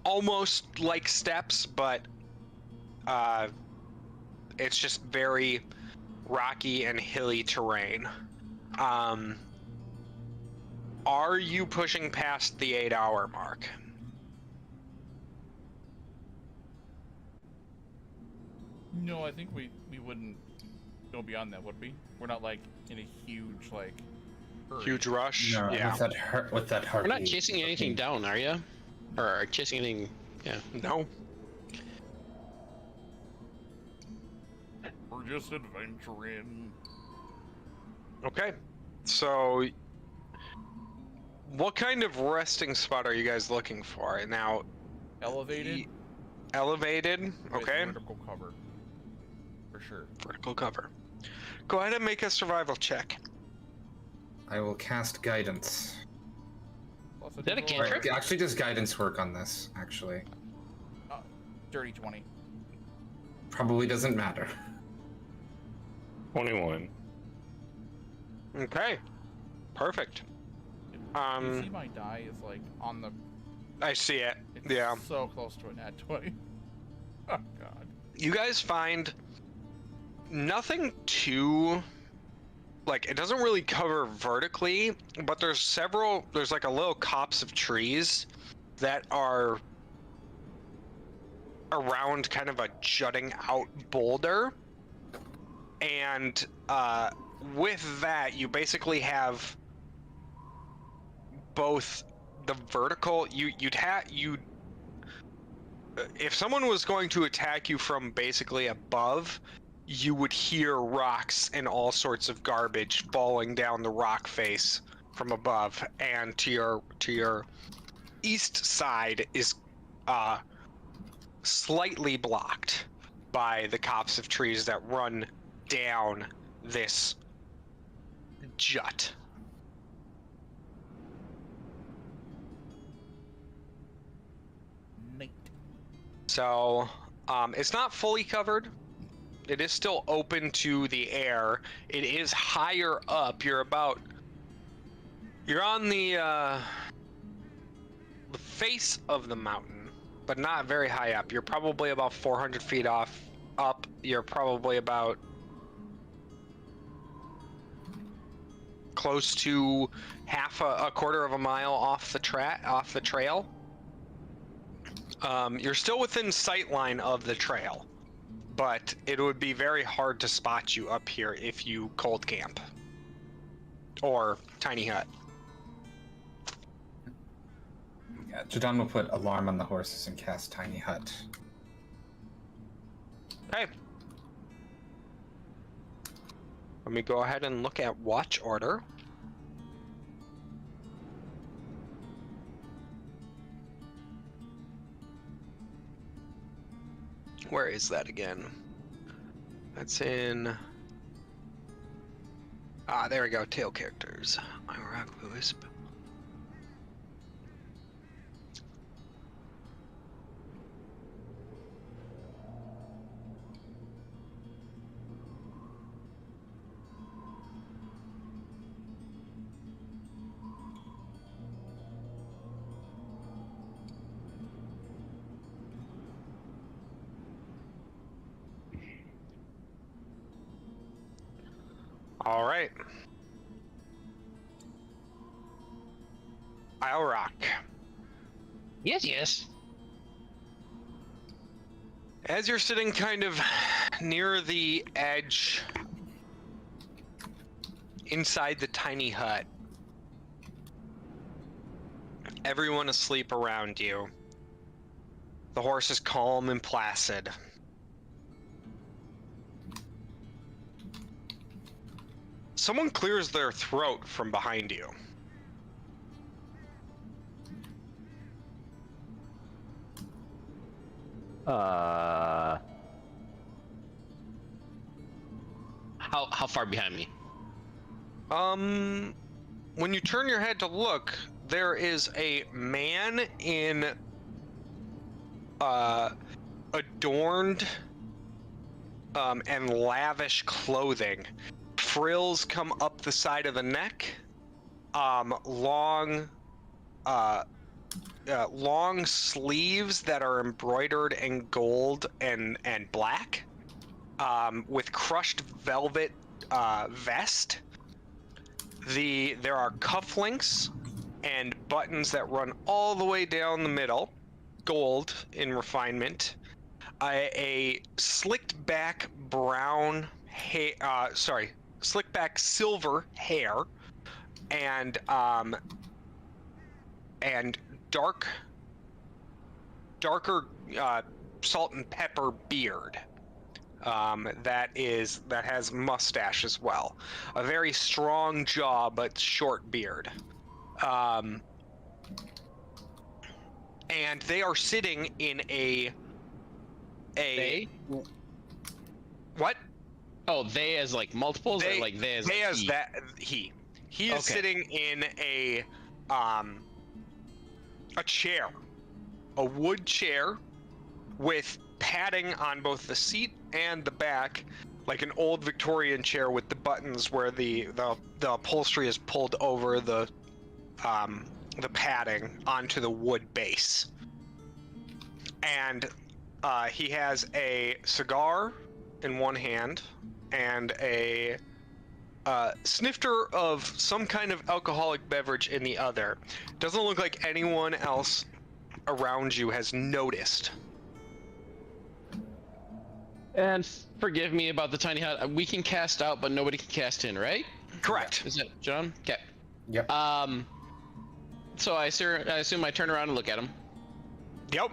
almost like steps, but it's just very rocky and hilly terrain. Are you pushing past the 8-hour mark? No, I think we wouldn't go beyond that, would we? We're not like in a huge like hurry. Huge rush? No, Yeah. with that heartbeat. We're not chasing anything down, are you? Or chasing anything? Yeah. No. We're just adventuring. Okay. So, what kind of resting spot are you guys looking for? Now, Elevated. elevated? With Okay. vertical cover. For sure. Vertical cover. Go ahead and make a survival check. I will cast guidance. Plus Is that a control- cantrip? Actually, does guidance work on this? Actually, Dirty 20. probably doesn't matter. 21. Okay. Perfect. You see my die is like on the. I see it. It's Yeah. so close to a nat 20. Oh god. You guys find nothing too, like, it doesn't really cover vertically, but there's like a little copse of trees that are around kind of a jutting out boulder. And with that, you basically have both the vertical, if someone was going to attack you from basically above, you would hear rocks and all sorts of garbage falling down the rock face from above, and to your east side is slightly blocked by the copse of trees that run down this jut. Nate. So, it's not fully covered. It is still open to the air. It is higher up. You're on the face of the mountain, but not very high up. You're probably about 400 feet up. You're probably about close to a quarter of a mile off the trail. You're still within sight line of the trail, but it would be very hard to spot you up here if you cold camp or tiny hut. Yeah, Jadon will put alarm on the horses and cast tiny hut. Okay. Let me go ahead and look at watch order. Where is that again? That's in... there we go. Tail characters. Iraq Wisp. All right. I'll rock. Yes. As you're sitting kind of near the edge inside the tiny hut, everyone asleep around you. The horse is calm and placid. Someone clears their throat from behind you. How far behind me? When you turn your head to look, there is a man in adorned and lavish clothing. Frills come up the side of the neck. Long sleeves that are embroidered in gold and black, with crushed velvet vest. There are cufflinks and buttons that run all the way down the middle, gold in refinement. A slicked back brown hair, slicked back silver hair, and darker salt and pepper beard. That has mustache as well. A very strong jaw but short beard. And they are sitting in a They? What? Oh, they as like multiples, or like they as they like as he? that he is Okay. sitting in a chair, a wood chair with padding on both the seat and the back, like an old Victorian chair with the buttons where the upholstery is pulled over the padding onto the wood base. And he has a cigar in one hand and a snifter of some kind of alcoholic beverage in the other. Doesn't look like anyone else around you has noticed. And forgive me about the tiny hut. We can cast out, but nobody can cast in, right? Correct. Is that John? Okay. Yep. So I assume I turn around and look at him. Yep.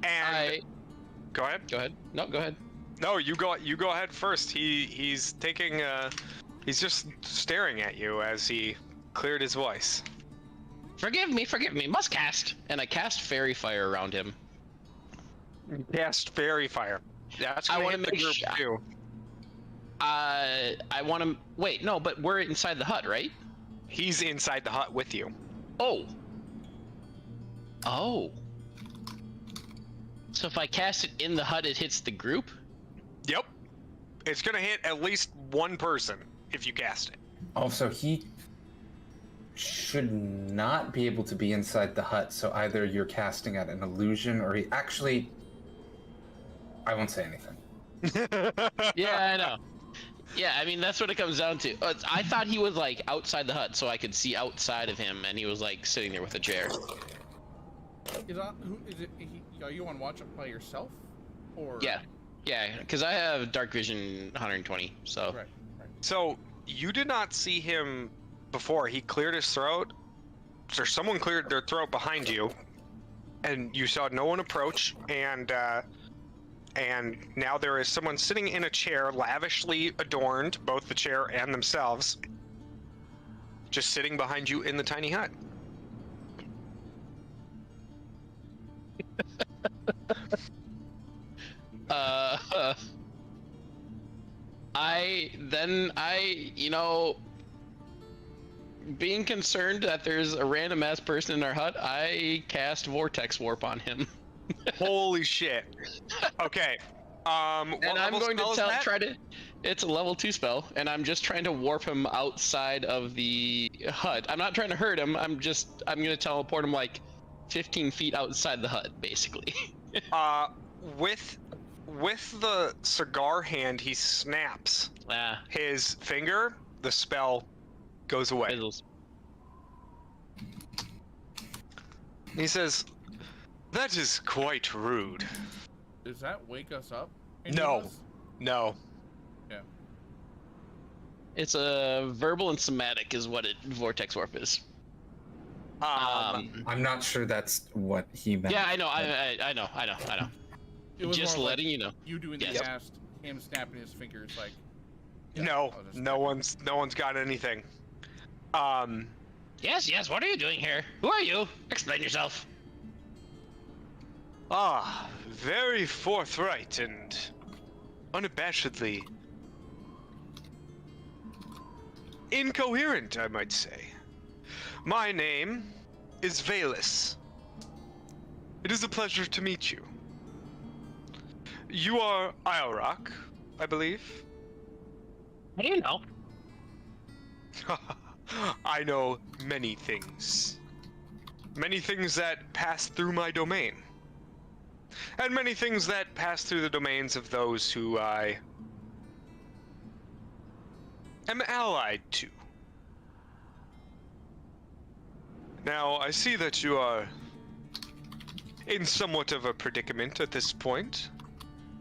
And go ahead. Go ahead. No, go ahead. No, you go ahead first. He's taking he's just staring at you as he cleared his voice. Forgive me, must cast. And I cast fairy fire around him. Cast fairy fire. That's I gonna wanna hit the make group sure- too. I want to wait. No, but we're inside the hut, right? He's inside the hut with you. Oh. Oh. So if I cast it in the hut, it hits the group? Yep. It's gonna hit at least one person if you cast it. Also, he should not be able to be inside the hut, so either you're casting at an illusion or he actually... I won't say anything. Yeah, I know. Yeah, I mean, that's what it comes down to. I thought he was, like, outside the hut, so I could see outside of him, and he was, like, sitting there with a chair. Are you on watch by yourself? Or... Yeah, because I have dark vision 120, so... Right. So, you did not see him before. He cleared his throat. So someone cleared their throat behind you, and you saw no one approach, and now there is someone sitting in a chair, lavishly adorned, both the chair and themselves, just sitting behind you in the tiny hut. Being concerned that there's a random ass person in our hut, I cast Vortex Warp on him. Holy shit. Okay. And I'm going to it's a level 2 spell, and I'm just trying to warp him outside of the hut. I'm not trying to hurt him, I'm gonna teleport him like 15 feet outside the hut, basically. With the cigar hand, he snaps his finger, the spell goes away. Fizzles. He says, "That is quite rude." Does that wake us up? No. No. Yeah. It's a verbal and somatic is what Vortex Warp is. I'm not sure that's what he meant. Yeah, I know. I know. It was Just more letting like you know. You doing the Yes. cast, him snapping his fingers like. No. I'll just- No one's got anything. Yes. What are you doing here? Who are you? Explain yourself. Ah, very forthright and unabashedly incoherent, I might say. My name is Valus. It is a pleasure to meet you. You are Iorok, I believe. How do you know? I know many things. Many things that pass through my domain. And many things that pass through the domains of those who I am allied to. Now, I see that you are in somewhat of a predicament at this point.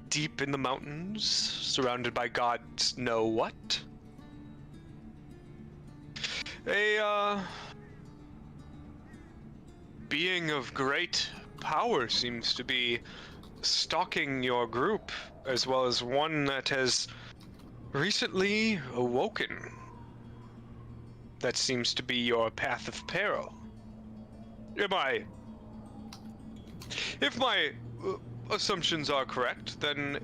Deep in the mountains, surrounded by gods know what. A, being of great power seems to be stalking your group, as well as one that has recently awoken. That seems to be your path of peril. If my assumptions are correct, then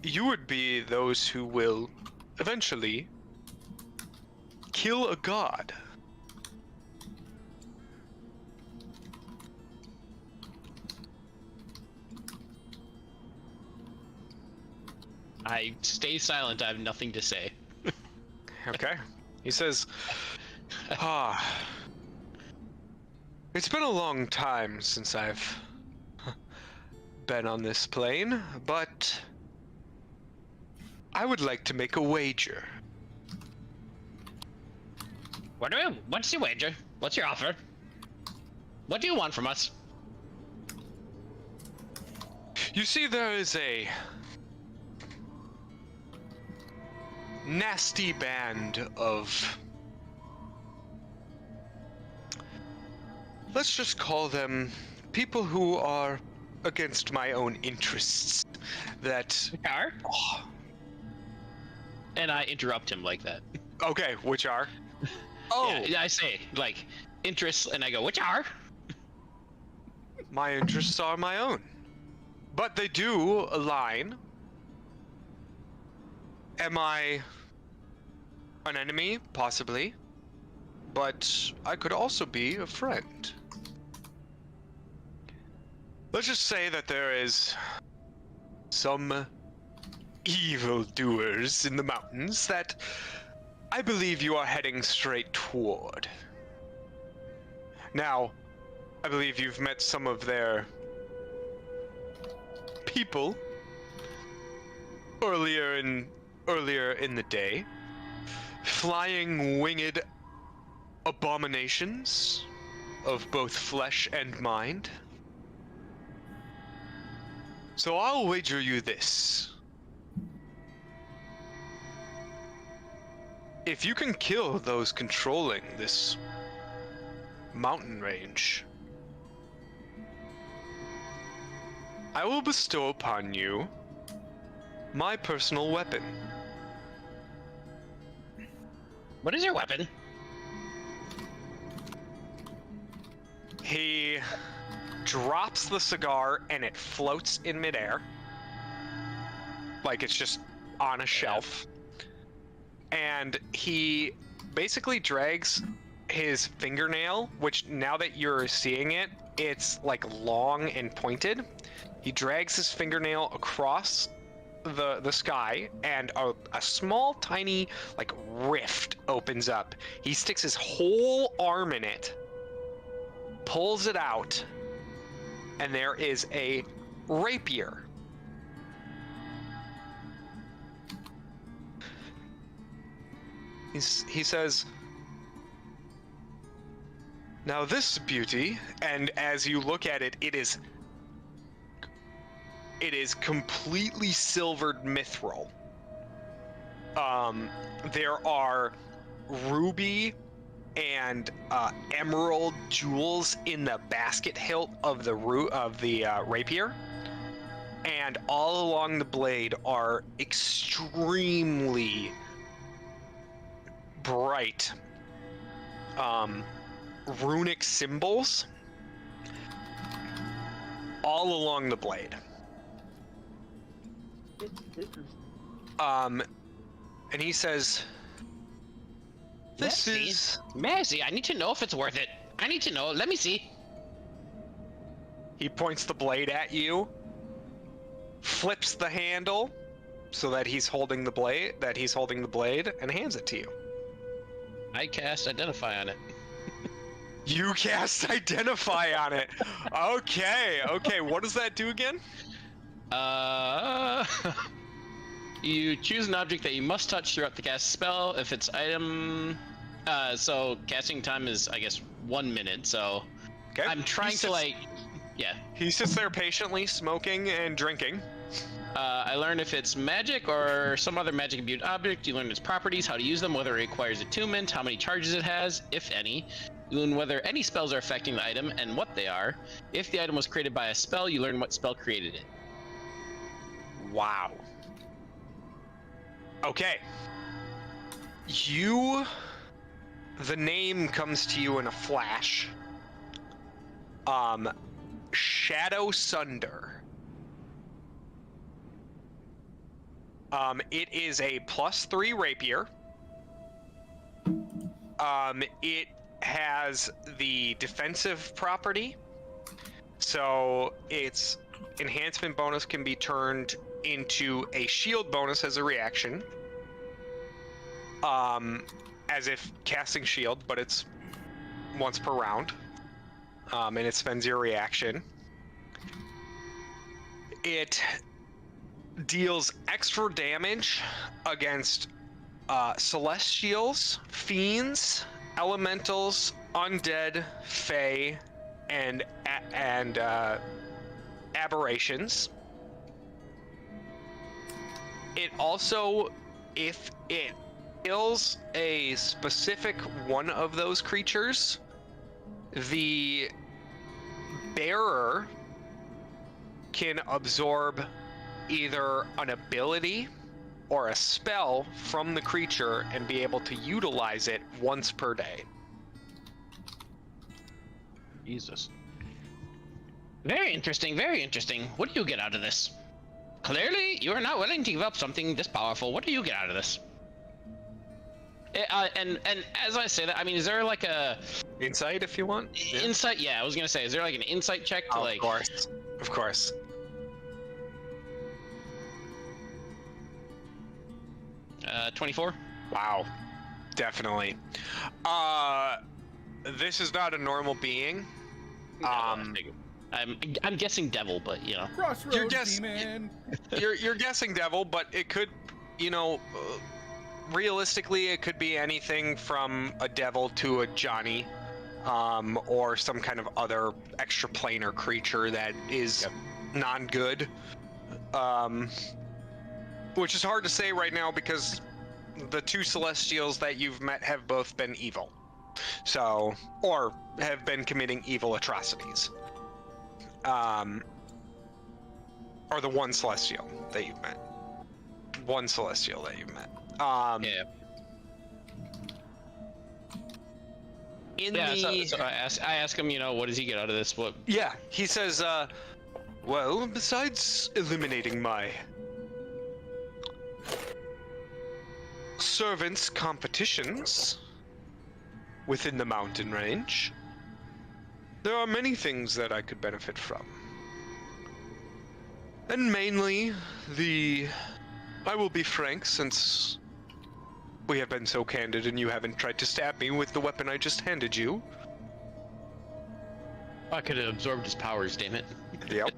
you would be those who will eventually kill a god. I stay silent. I have nothing to say. Okay. He says, it's been a long time since I've been on this plane, but I would like to make a wager. What's your wager? What's your offer? What do you want from us? You see, there is a nasty band of, let's just call them people who are against my own interests. That are? Oh. And I interrupt him like that. Okay, which are? Oh, yeah, I say like interests, and I go, which are? My interests are my own, but they do align. Am I an enemy? Possibly. But I could also be a friend. Let's just say that there is some evildoers in the mountains that I believe you are heading straight toward. Now, I believe you've met some of their people earlier in the day. Flying winged abominations of both flesh and mind. So I'll wager you this. If you can kill those controlling this mountain range, I will bestow upon you my personal weapon. What is your weapon? He drops the cigar and it floats in midair. Like it's just on a shelf. And he basically drags his fingernail, which now that you're seeing it, it's like long and pointed. He drags his fingernail across the sky, and a small, tiny, like, rift opens up. He sticks his whole arm in it, pulls it out, and there is a rapier. He says, now this beauty, and as you look at it, it is completely silvered mithril. There are ruby and emerald jewels in the basket hilt of the rapier, and all along the blade are extremely bright runic symbols all along the blade. And he says, "This is." Mercy, I need to know if it's worth it. I need to know. Let me see. He points the blade at you, flips the handle so that he's holding the blade, and hands it to you. I cast Identify on it. You cast Identify on it. Okay. What does that do again? You choose an object that you must touch throughout the cast spell. If it's item, so casting time is, I guess, 1 minute. So Okay. I'm trying to yeah. He sits there patiently, smoking and drinking. I learned if it's magic or some other magic imbued object. You learn its properties, how to use them, whether it requires attunement, how many charges it has, if any. You learn whether any spells are affecting the item and what they are. If the item was created by a spell, you learn what spell created it. Wow. Okay. The name comes to you in a flash. Shadow Sunder. It is a +3 rapier. It has the defensive property, so its enhancement bonus can be turned into a shield bonus as a reaction. As if casting shield, but it's once per round. And it spends your reaction. It deals extra damage against celestials, fiends, elementals, undead, fae, and aberrations. It also, if it kills a specific one of those creatures, the bearer can absorb either an ability or a spell from the creature and be able to utilize it once per day. Jesus. Very interesting, very interesting. What do you get out of this? Clearly, you are not willing to give up something this powerful. What do you get out of this? And as I say that, I mean, is there like a insight if you want? Insight? Yeah, I was gonna say, is there like an insight check to like? Of course. 24. Wow, definitely. This is not a normal being. I'm guessing devil, but you know. Crossroads demon. You're guessing devil, but it could, realistically, it could be anything from a devil to a Johnny, or some kind of other extraplanar creature that is non-good. Which is hard to say right now because the two Celestials that you've met have both been evil. So, or have been committing evil atrocities. Or the one Celestial that you've met. One Celestial that you've met. Yeah. So I ask him, what does he get out of this? What? Yeah, he says, well, besides eliminating my servants' competitions within the mountain range, there are many things that I could benefit from. And mainly, I will be frank, since we have been so candid and you haven't tried to stab me with the weapon I just handed you. I could have absorbed his powers, damn it. Yep.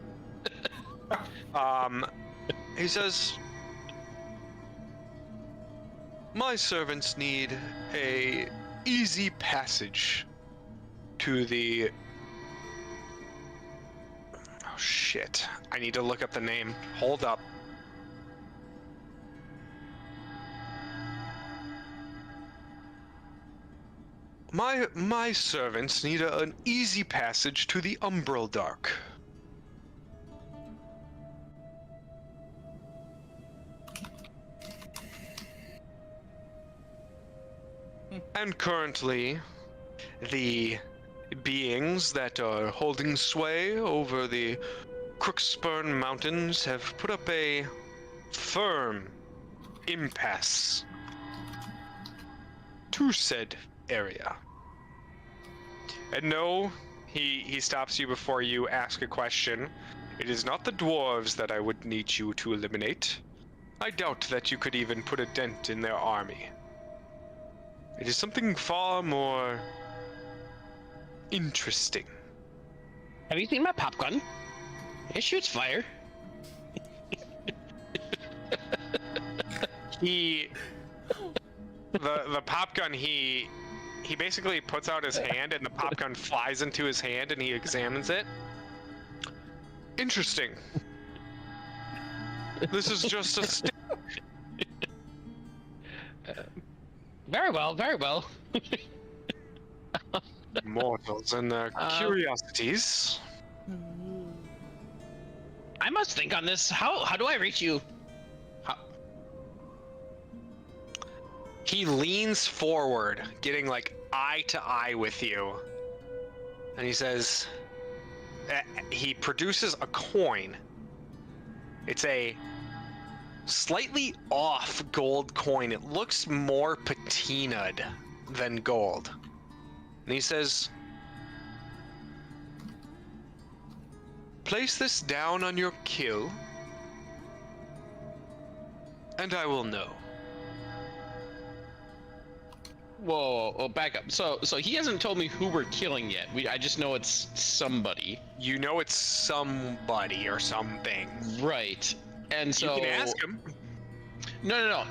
He says, my servants need a easy passage to the... Oh shit, I need to look up the name. Hold up. My servants need an easy passage to the Umbral Dark. And currently, the beings that are holding sway over the Crookspurn Mountains have put up a firm impasse to said area. And no, he stops you before you ask a question. It is not the dwarves that I would need you to eliminate. I doubt that you could even put a dent in their army. It is something far more interesting. Have you seen my pop gun? It shoots fire. The pop gun, he basically puts out his hand and the pop gun flies into his hand and he examines it. Interesting. This is just a stick. Very well, very well. Mortals and their curiosities. I must think on this. How do I reach you? He leans forward, getting like eye to eye with you. And he says, he produces a coin. It's a slightly off gold coin. It looks more patinaed than gold. And he says, place this down on your kill, and I will know. Whoa, back up. So he hasn't told me who we're killing yet. I just know it's somebody. You know it's somebody or something. Right. And so you can ask him. No.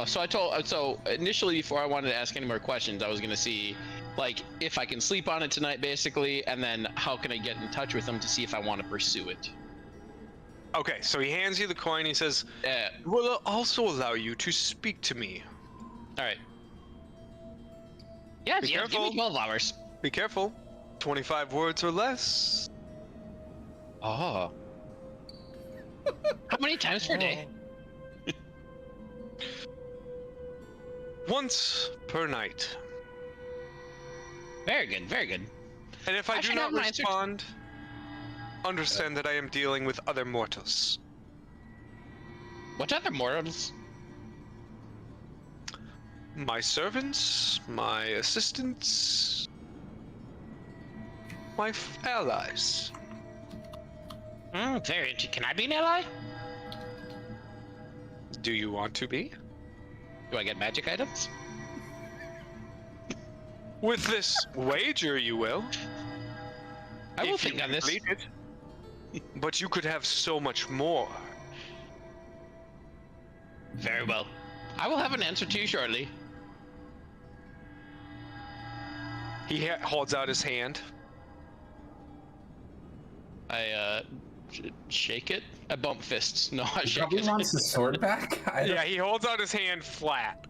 So initially, before I wanted to ask any more questions, I was gonna see, like, if I can sleep on it tonight, basically, and then how can I get in touch with him to see if I want to pursue it. Okay, so he hands you the coin. He says, "Will also allow you to speak to me." All right. Yeah, give me 12 hours. Be careful. 25 words or less. Oh. How many times per day? Once per night. Very good, very good. And if I do not respond, understand that I am dealing with other mortals. What other mortals? My servants, my assistants, my allies. Very interesting. Can I be an ally? Do you want to be? Do I get magic items? With this wager, you will. I will think on this. But you could have so much more. Very well. I will have an answer to you shortly. He holds out his hand. I shake it. I bump fists. No, I shake Probably it. wants the sword back. Yeah, he holds out his hand flat.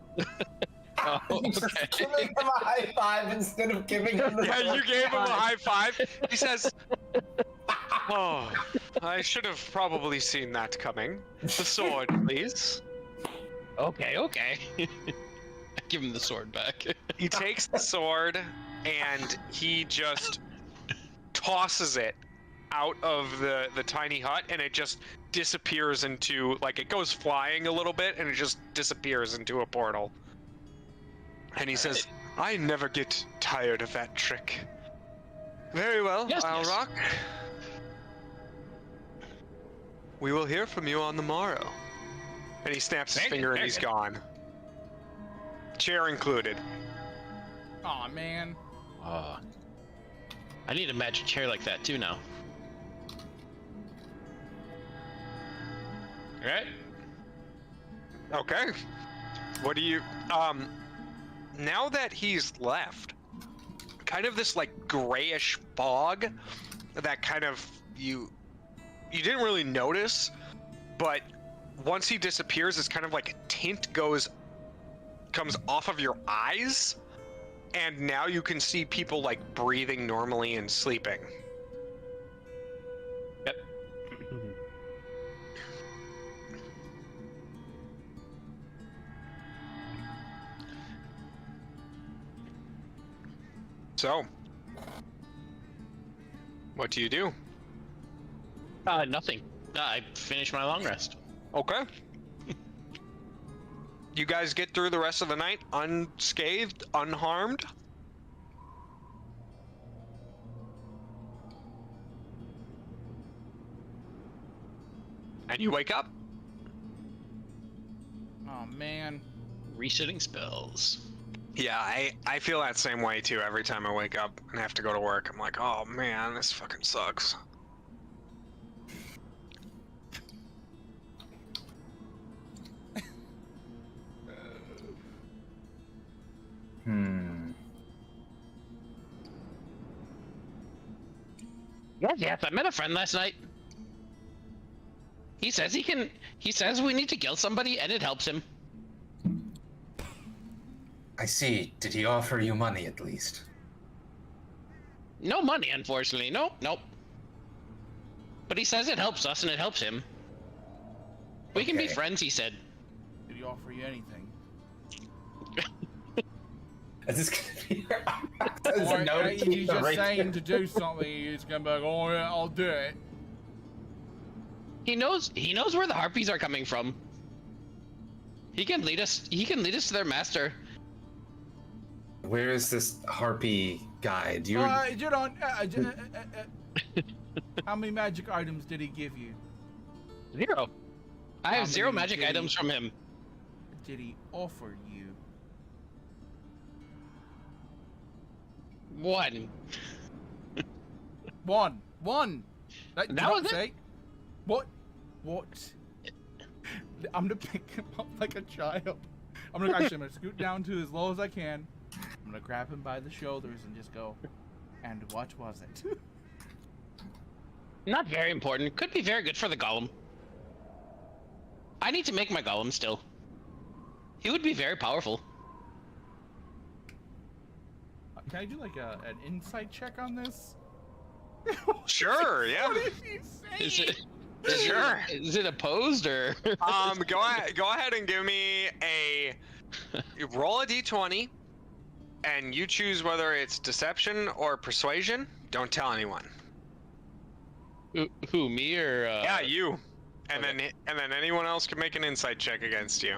Oh, Just okay. giving him a high five instead of giving him the Yeah, sword you gave him a back. high five. He says, "Oh, I should have probably seen that coming. The sword, please." Okay. I give him the sword back. He takes the sword and he just tosses it out of the tiny hut, and it just disappears into, like, it goes flying a little bit and it just disappears into a portal. And he says, "I never get tired of that trick." Very well, Yes, I'll yes. rock. We will hear from you on the morrow. And he snaps his finger and he's gone. Chair included. Aw, man. I need a magic chair like that too now. Alright. Okay. What do you, now that he's left, kind of this, like, grayish fog that kind of, you didn't really notice, but once he disappears, it's kind of like a tint comes off of your eyes, and now you can see people, like, breathing normally and sleeping. Yep. So, what do you do? Nothing. I finished my long rest. Okay. You guys get through the rest of the night unscathed, unharmed. And you wake up. Oh man. Resetting spells. Yeah, I feel that same way too every time I wake up and have to go to work. I'm like, oh man, this fucking sucks. Yes, I met a friend last night. He says he says we need to kill somebody and it helps him. I see. Did he offer you money at least? No money, unfortunately. Nope. But he says it helps us and it helps him. We can be Okay. friends, he said. Did he offer you anything? Is this gonna be your Or no to he's keep the just right saying there? to do something, he's gonna be like, oh yeah, I'll do it. He knows where the harpies are coming from. He can lead us to their master. Where is this harpy guy? Do you? How many magic items did he give you? 0. I How have 0 many magic did he- items from him. Did he offer you? 1. One. That was it? say. What? I'm gonna pick him up like a child. I'm gonna scoot down to as low as I can. I'm gonna grab him by the shoulders and just go. And what was it? Not very important. Could be very good for the golem. I need to make my golem still. He would be very powerful. Can I do like an insight check on this? Sure, yeah. What is he saying? Sure. Is it opposed or? Go ahead and give me roll a d20, and you choose whether it's deception or persuasion. Don't tell anyone. Who, me or? Yeah, you. And okay. then anyone else can make an insight check against you.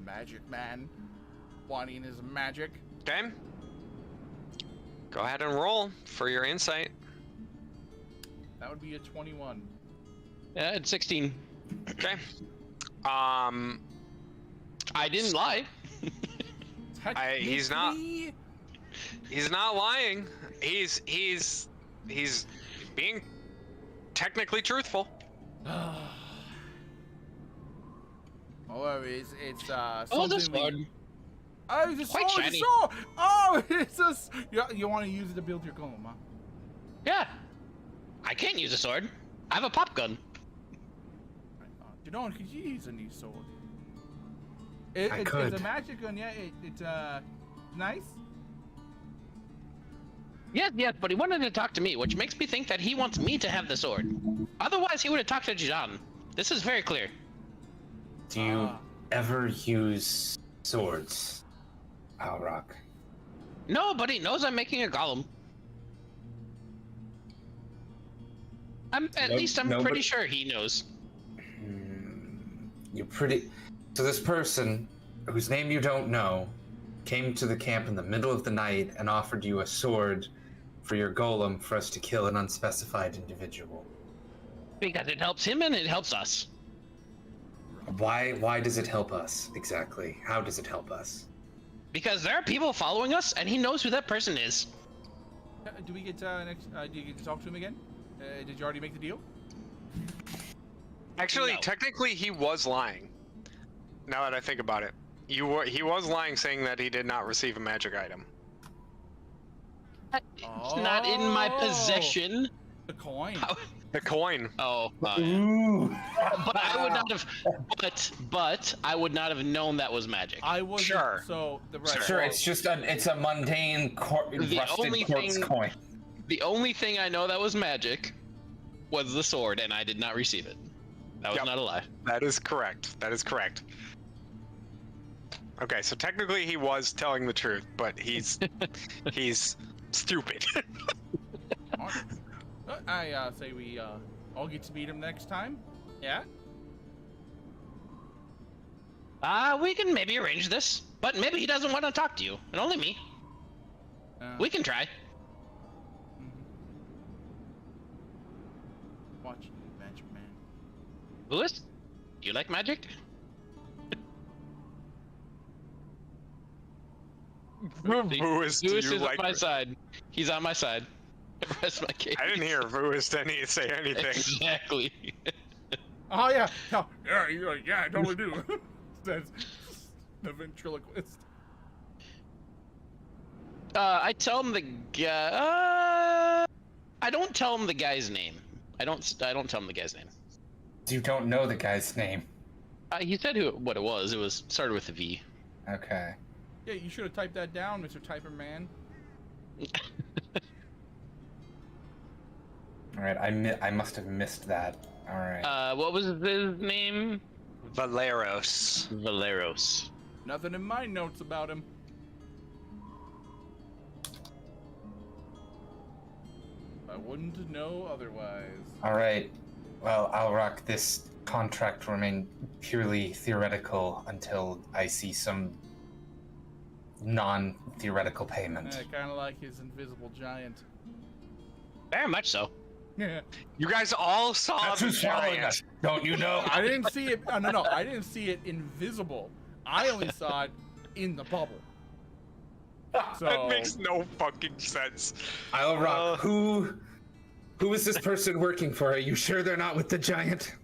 Magic man. Wanting his magic. Okay. Go ahead and roll for your insight. That would be a 21. Yeah, it's 16. Okay. I didn't lie. He's not lying. He's being technically truthful. Oh, it's Oh, something this we- one. Oh, it's a Quite sword, shiny. Oh, it's just you want to use it to build your golem, huh? Yeah. I can't use a sword. I have a pop gun. You know, could you use a new sword? I could. It's a magic gun, yeah. It's nice. Yes, but he wanted to talk to me, which makes me think that he wants me to have the sword. Otherwise, he would have talked to Jidan. This is very clear. Do you ever use swords, Alrock? No, but he knows I'm making a golem. I'm pretty sure he knows. You're pretty. So this person, whose name you don't know, came to the camp in the middle of the night and offered you a sword for your golem for us to kill an unspecified individual. Because it helps him and it helps us. Why does it help us exactly? How does it help us? Because there are people following us, and he knows who that person is. Do we get do you get to talk to him again? Did you already make the deal? Actually, No. technically, he was lying. Now that I think about it, he was lying, saying that he did not receive a magic item. It's not in my possession. The coin. How- The coin. Oh, yeah. Ooh. But I would not have. But I would not have known that was magic. I wasn't. Sure. So the right. Sure, it's just it's a mundane only rusted quartz thing- coin. The only thing I know that was magic was the sword, and I did not receive it. That was Yep. not a lie. That is correct. That is correct. Okay, so technically he was telling the truth, but he's stupid. I say we all get to meet him next time. Yeah. We can maybe arrange this, but maybe he doesn't want to talk to you, and only me. We can try. Watch you, Magic Man. Lewis, do you like magic? Vuis, do Lewis you is like... on my side. He's on my side. Rest my case. I didn't hear Vuis say anything. Exactly. Oh yeah, no, yeah, I totally do. Says the ventriloquist. I tell him the guy. I don't tell him the guy's name. I don't tell him the guy's name. You don't know the guy's name. He said what it was. It was started with a V. Okay. Yeah, you should have typed that down, Mr. Typer Man. All right, I must have missed that. All right. What was his name? Valeros. Valeros. Nothing in my notes about him. I wouldn't know otherwise. All right. Well, I'll rock this contract remain purely theoretical until I see some non-theoretical payment. Kind of like his invisible giant. Very much so. Yeah. You guys all saw That's the who's following giant. us. Don't you know? I didn't see it. No. I didn't see it invisible. I only saw it in the bubble. So That makes no fucking sense. I'll rock. Who is this person working for? Are you sure they're not with the giant?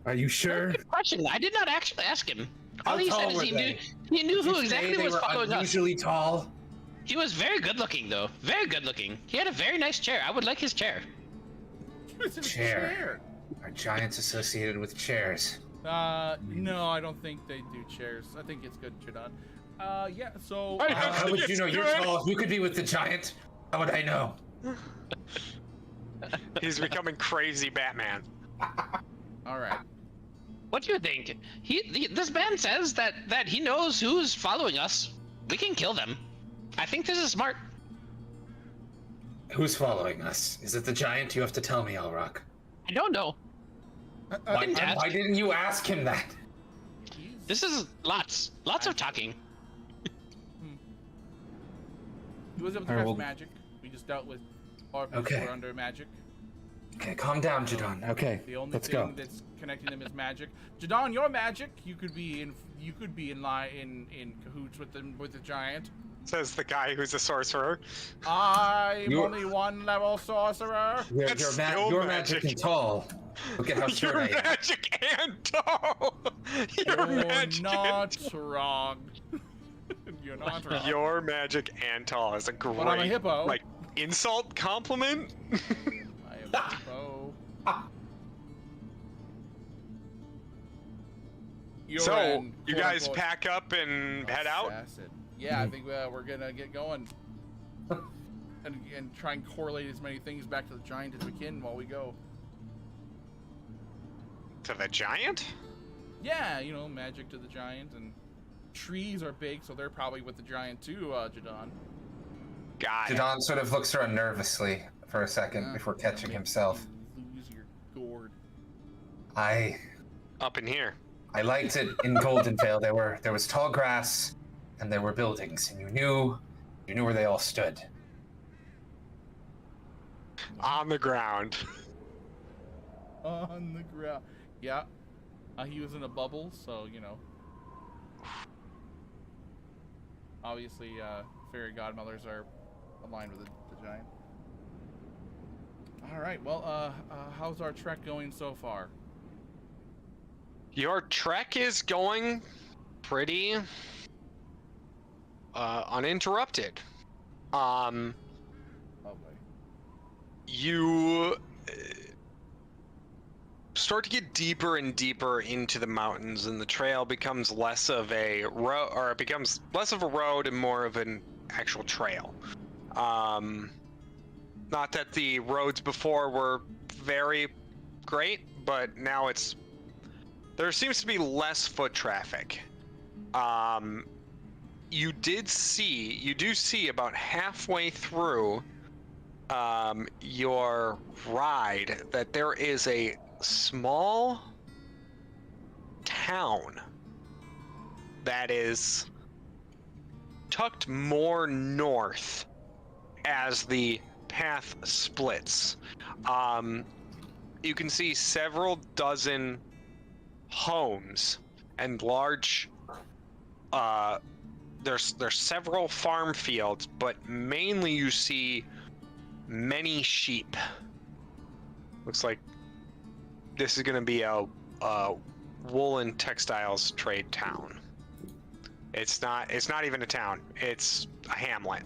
Are you sure? Good question. I did not actually ask him. All How he said tall is were he they? knew who Did you say exactly they was were following us. unusually tall? He was very good looking, though. Very good looking. He had a very nice chair. I would like his chair. it's in a Chair. Are giants associated with chairs? No, I don't think they do chairs. I think it's good, Jadon. Yeah. So. How would you know you're tall? You could be with the giant. How would I know? He's becoming crazy Batman. All right. What do you think? This man says that he knows who's following us. We can kill them. I think this is smart. Who's following us? Is it the giant? You have to tell me, Alrock. I don't know. Why didn't ask. didn't you ask him that? This is lots of talking. He was able to Alright, cast well- magic. We just dealt with orphans Okay. who are under magic. Okay, calm down, Jadon. Okay, The only let's thing go. that's connecting them is magic. Jadon, your magic. You could be in cahoots with the giant. Says the guy who's a sorcerer. I'm You're- only one level sorcerer. You're, That's you're, still you're magic. magic and tall. Look at how short You're I am. magic and tall. You're magic not and wrong. You're not wrong. You're magic and tall is a great But I'm a hippo. like insult compliment. I am a hippo. You're So an, you guys quote-unquote, pack up and head out. assassin. Yeah, I think we're gonna get going. and try and correlate as many things back to the giant as we can while we go. To the giant? Yeah, you know, magic to the giant, and trees are big, so they're probably with the giant too, Jadon. Got it. Jadon sort of looks around nervously for a second before catching himself. Lose your gourd. I Up in here. liked it in Golden Vale. There was tall grass, and there were buildings, and you knew where they all stood. On the ground. On the ground. Yeah. He was in a bubble, so, you know. Obviously, fairy godmothers are aligned with the giant. Alright, well, how's our trek going so far? Your trek is going pretty uninterrupted. Lovely. You start to get deeper and deeper into the mountains, and the trail becomes less of a road, or it becomes less of a road and more of an actual trail. Not that the roads before were very great, but now there seems to be less foot traffic. You do see about halfway through your ride that there is a small town that is tucked more north as the path splits. You can see several dozen homes and large there's several farm fields, but mainly you see many sheep. Looks like this is going to be a woolen textiles trade town. It's not even a town. It's a hamlet.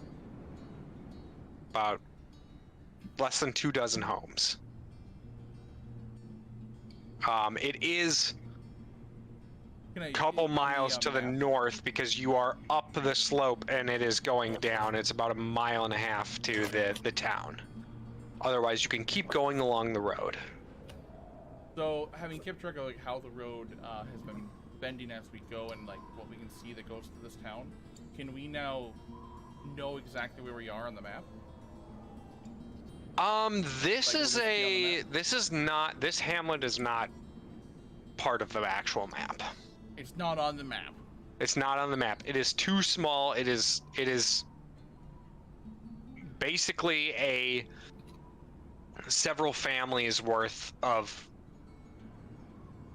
About less than 24 homes. It is a couple miles to the north because you are up the slope and it is going down. It's about 1.5 miles to the town. Otherwise, you can keep going along the road. So, having kept track of like how the road has been bending as we go and like what we can see that goes to this town, can we now know exactly where we are on the map? This hamlet is not part of the actual map. It's not on the map. It's not on the map. It is too small. It is basically a several families worth of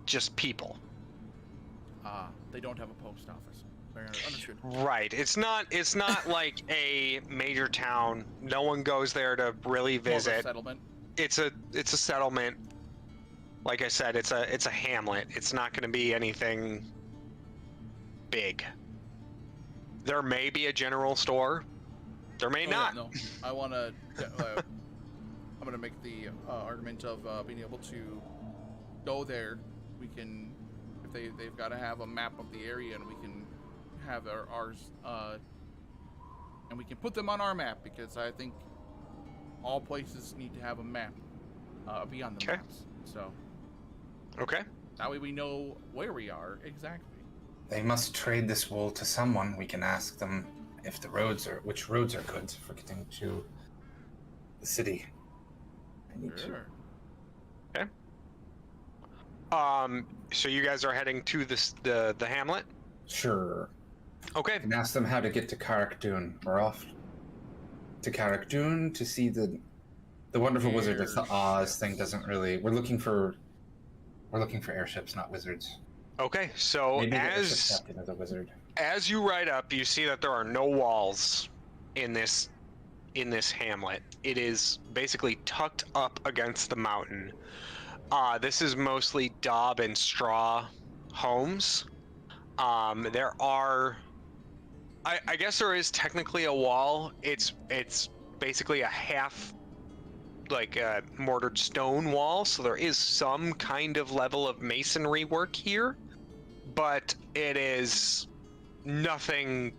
just people. They don't have a post office. Understood. Right. It's not like a major town. No one goes there to really visit. More of a settlement. It's a settlement. Like I said, it's a hamlet. It's not going to be anything big. There may be a general store. There may not. Yeah, no. I want to. I'm going to make the argument of being able to go there. We can, if they've got to have a map of the area, and we can have ours, and we can put them on our map because I think all places need to have a map beyond the maps. So. Okay. That way we know where we are exactly. They must trade this wool to someone. We can ask them if which roads are good for getting to the city. Sure. Okay. So you guys are heading to the hamlet? Sure. Okay. And ask them how to get to Carrick-Dune. We're off to Carrick-Dune to see the wonderful wizard. That's the Oz thing. Doesn't really. We're looking for airships, not wizards. Okay. So Maybe the airship captain is a wizard. As you ride up, you see that there are no walls in this hamlet. It is basically tucked up against the mountain. This is mostly daub and straw homes. There are, I guess there is technically a wall. It's basically a half, like a mortared stone wall, so there is some kind of level of masonry work here, but it is nothing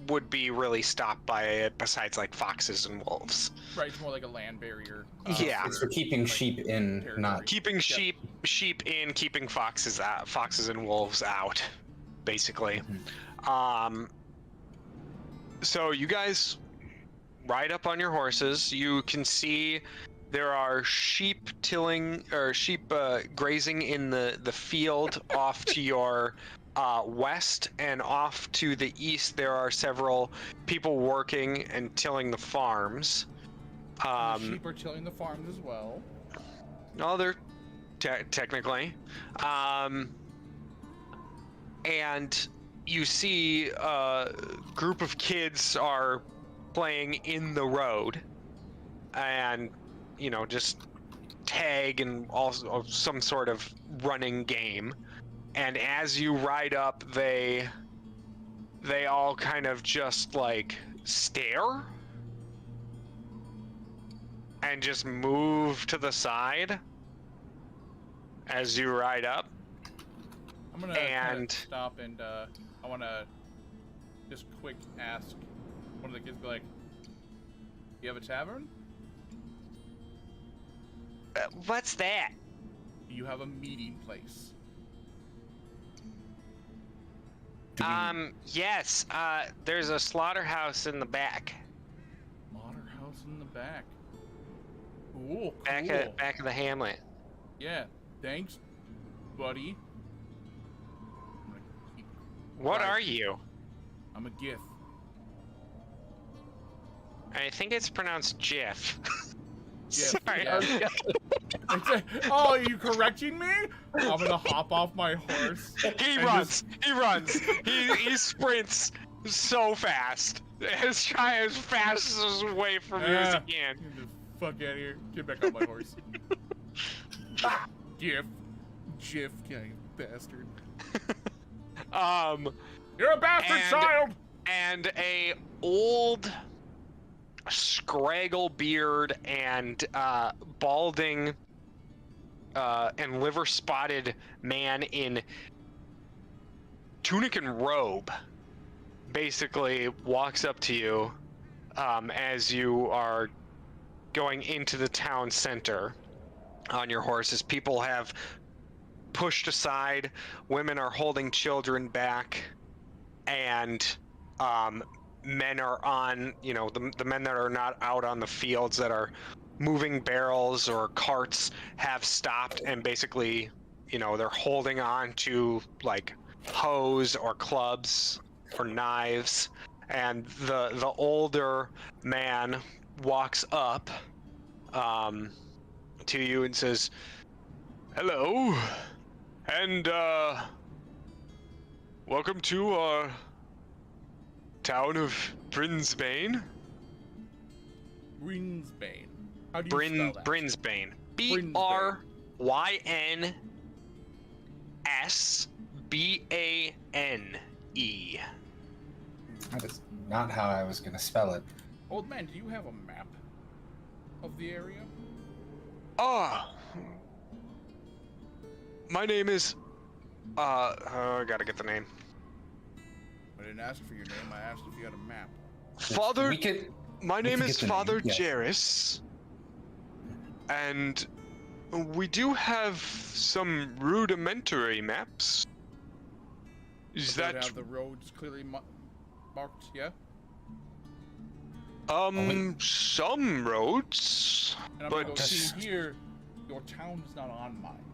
would be really stopped by it besides like foxes and wolves. Right, it's more like a land barrier. Yeah, it's for keeping sheep in, not keeping sheep in, keeping foxes and wolves out, basically. Mm-hmm. So you guys ride up on your horses. You can see there are sheep grazing in the field off to your west, and off to the east there are several people working and tilling the farms. Sheep are tilling the farms as well. No, they're technically. And you see a group of kids are playing in the road, and just tag and also some sort of running game. And as you ride up, they all kind of just like stare and just move to the side as you ride up. I'm gonna kinda stop and I wanna just quick ask one of the kids, be like, "You have a tavern? What's that?" Do you have a meeting place?" Yes. There's a slaughterhouse in the back. Slaughterhouse. house in the back. Cool. Back of the hamlet. Yeah. Thanks, buddy. I'm gonna keep What driving. are you? I'm a GIF. I think it's pronounced Jiff. GIF. Sorry. Yeah. Oh, are you correcting me? I'm gonna hop off my horse. He runs. He sprints so fast. Try as fast away from you as he can. Get the fuck out of here. Get back on my horse. GIF. GIF, you bastard. You're a bastard child! And a old scraggle beard and balding and liver spotted man in tunic and robe basically walks up to you as you are going into the town center on your horses. People have pushed aside, women are holding children back, and men are on, the men that are not out on the fields that are moving barrels or carts have stopped and basically, they're holding on to like hoes or clubs or knives, and the older man walks up to you and says, "Hello, and welcome to our town of Brinsbane." Brinsbane. How do you spell that? Brinsbane. Brinsbane. That is not how I was going to spell it. Old man, do you have a map of the area? My name is I gotta get the name. I didn't ask for your name, I asked if you had a map. My name is Father name, yes. Jairus, and we do have some rudimentary maps. Is Does it that have the roads clearly marked, yeah? Some roads, And I'm but gonna go see here, your town is not on mine.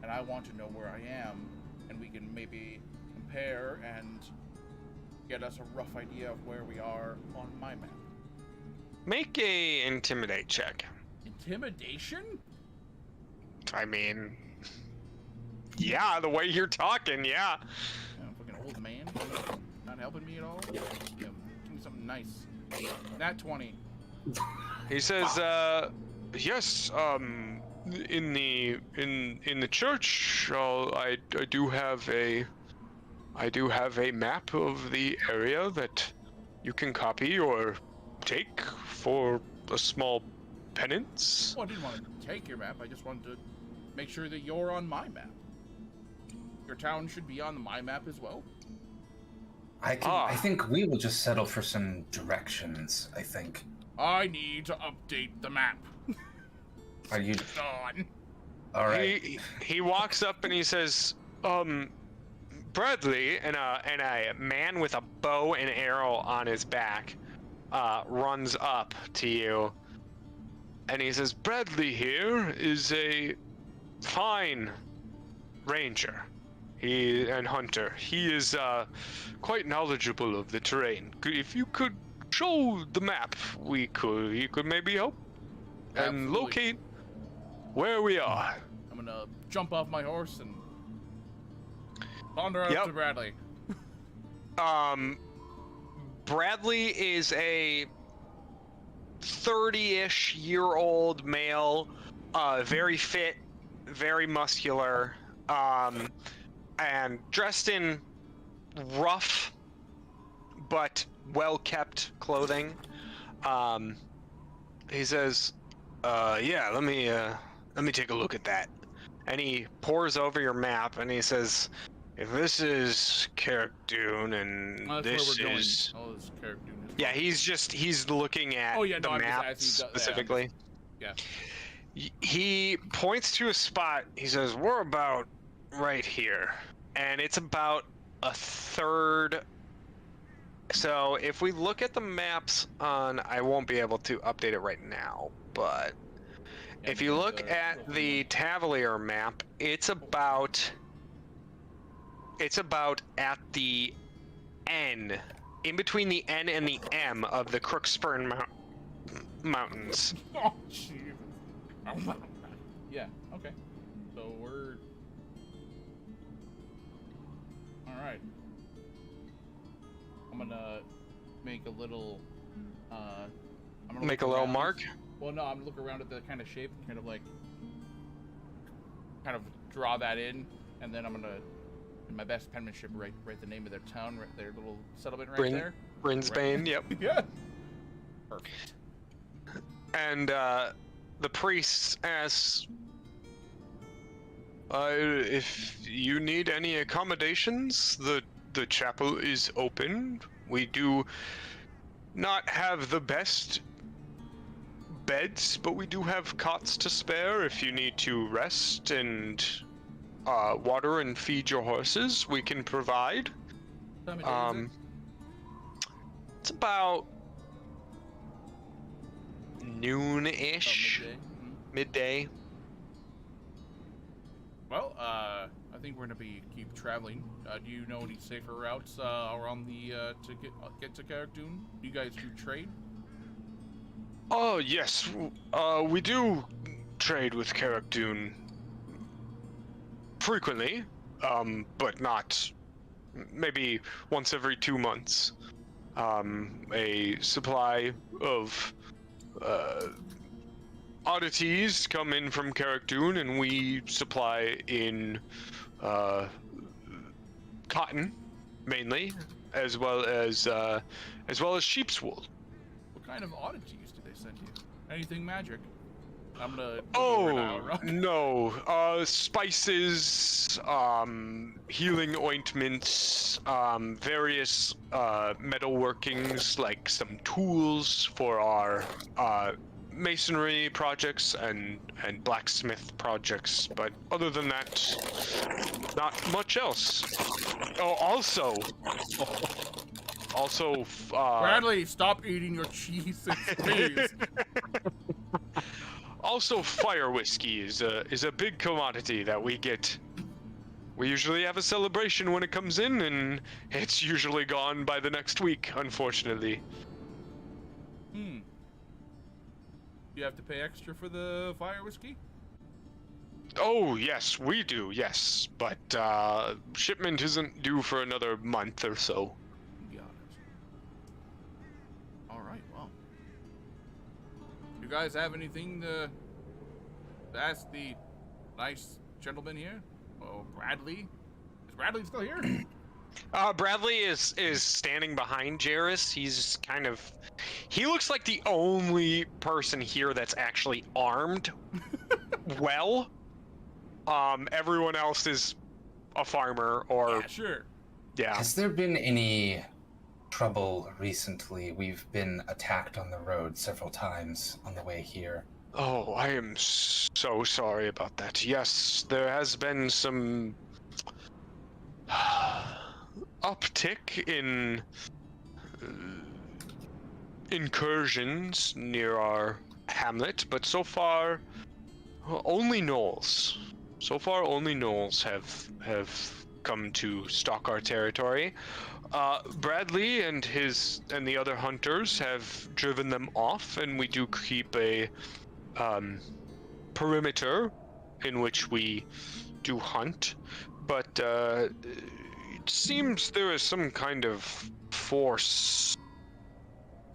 And I want to know where I am, and we can maybe compare and get us a rough idea of where we are on my map. make a intimidate check. Intimidation? I mean, yeah, the way you're talking, yeah. Fucking old man, not helping me at all. Yeah, give me something nice. Nat 20. He says, yes, in the church, I do have a map of the area that you can copy or take for a small penance. Well, I didn't want to take your map. I just wanted to make sure that you're on my map. Your town should be on my map as well. I think we will just settle for some directions, I think. I need to update the map. Are you... Done. All right. He walks up and he says, Bradley, and a man with a bow and arrow on his back runs up to you, and he says, Bradley here is a fine ranger and hunter. He is quite knowledgeable of the terrain. If you could show the map, he could maybe help and Absolutely. locate where we are. I'm gonna jump off my horse and wander out to Bradley. Bradley is a 30-ish year old male, very fit, very muscular, and dressed in rough but well-kept clothing. He says, yeah, let me take a look at that. And he pores over your map and he says, if this is Carrickdoon and this is... Oh, this is Carrickdoon. Yeah, he's looking at the map specifically. Yeah. He points to a spot. He says, we're about right here. And it's about a third So if we look at the maps on, I won't be able to update it right now, but Yeah, if you look at the Tavalier map, it's about at the N, in between the N and the M of the Crookspurn Mountains. Oh, Jesus. Yeah, okay. So we're... Alright. I'm gonna make a little, I'm gonna Make a look little around. mark? Well, no, I'm gonna look around at the kind of shape, kind of draw that in, and then I'm gonna, in my best penmanship, write the name of their town, their little settlement there. Brisbane, yep. Yeah. Perfect. And the priest asks, if you need any accommodations, the chapel is open. We do not have the best beds, but we do have cots to spare if you need to rest and water and feed your horses. We can provide. How many days is it? It's about noon-ish, midday. Well, I think we're gonna keep traveling. Do you know any safer routes around the to get to Carrickdoon? Do you guys do trade? Oh yes, we do trade with Carrickdoon frequently, but not maybe once every 2 months. A supply of oddities come in from Carrickdoon, and we supply in cotton, mainly, as well as sheep's wool. What kind of oddities do they send you? Anything magic? I'm gonna. No. Spices, healing ointments, various metalworkings, like some tools for our masonry projects and blacksmith projects. But other than that, not much else. Oh, also, Bradley, stop eating your cheese, please. Also, fire whiskey is a big commodity that we get. We usually have a celebration when it comes in, and it's usually gone by the next week, unfortunately. You have to pay extra for the fire whiskey? Oh, yes, we do, yes. But, shipment isn't due for another month or so. Got it. Alright, well. You guys have anything to ask the nice gentleman here? Oh, Bradley? Is Bradley still here? Bradley is standing behind Jairus. He looks like the only person here that's actually armed well. Everyone else is a farmer or... Yeah, sure. Yeah. Has there been any trouble recently? We've been attacked on the road several times on the way here. Oh, I am so sorry about that. Yes, there has been some uptick in incursions near our hamlet, but so far only gnolls. So far only gnolls have come to stalk our territory. Bradley and the other hunters have driven them off, and we do keep a perimeter in which we do hunt, but it seems there is some kind of force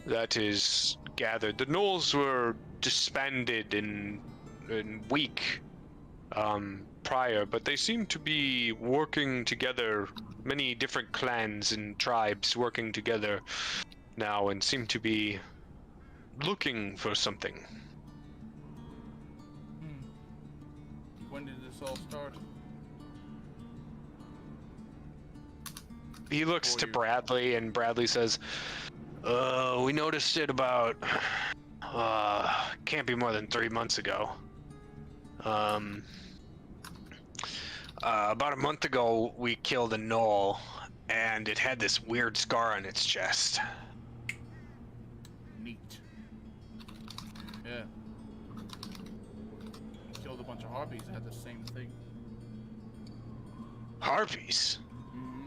that is gathered. The gnolls were disbanded and weak prior, but they seem to be working together, many different clans and tribes working together now, and seem to be looking for something. When did this all start? He looks to Bradley, and Bradley says, we noticed it about, can't be more than 3 months ago. About a month ago, we killed a gnoll, and it had this weird scar on its chest. Neat. Yeah. Killed a bunch of harpies that had the same thing. Harpies? Mm-hmm.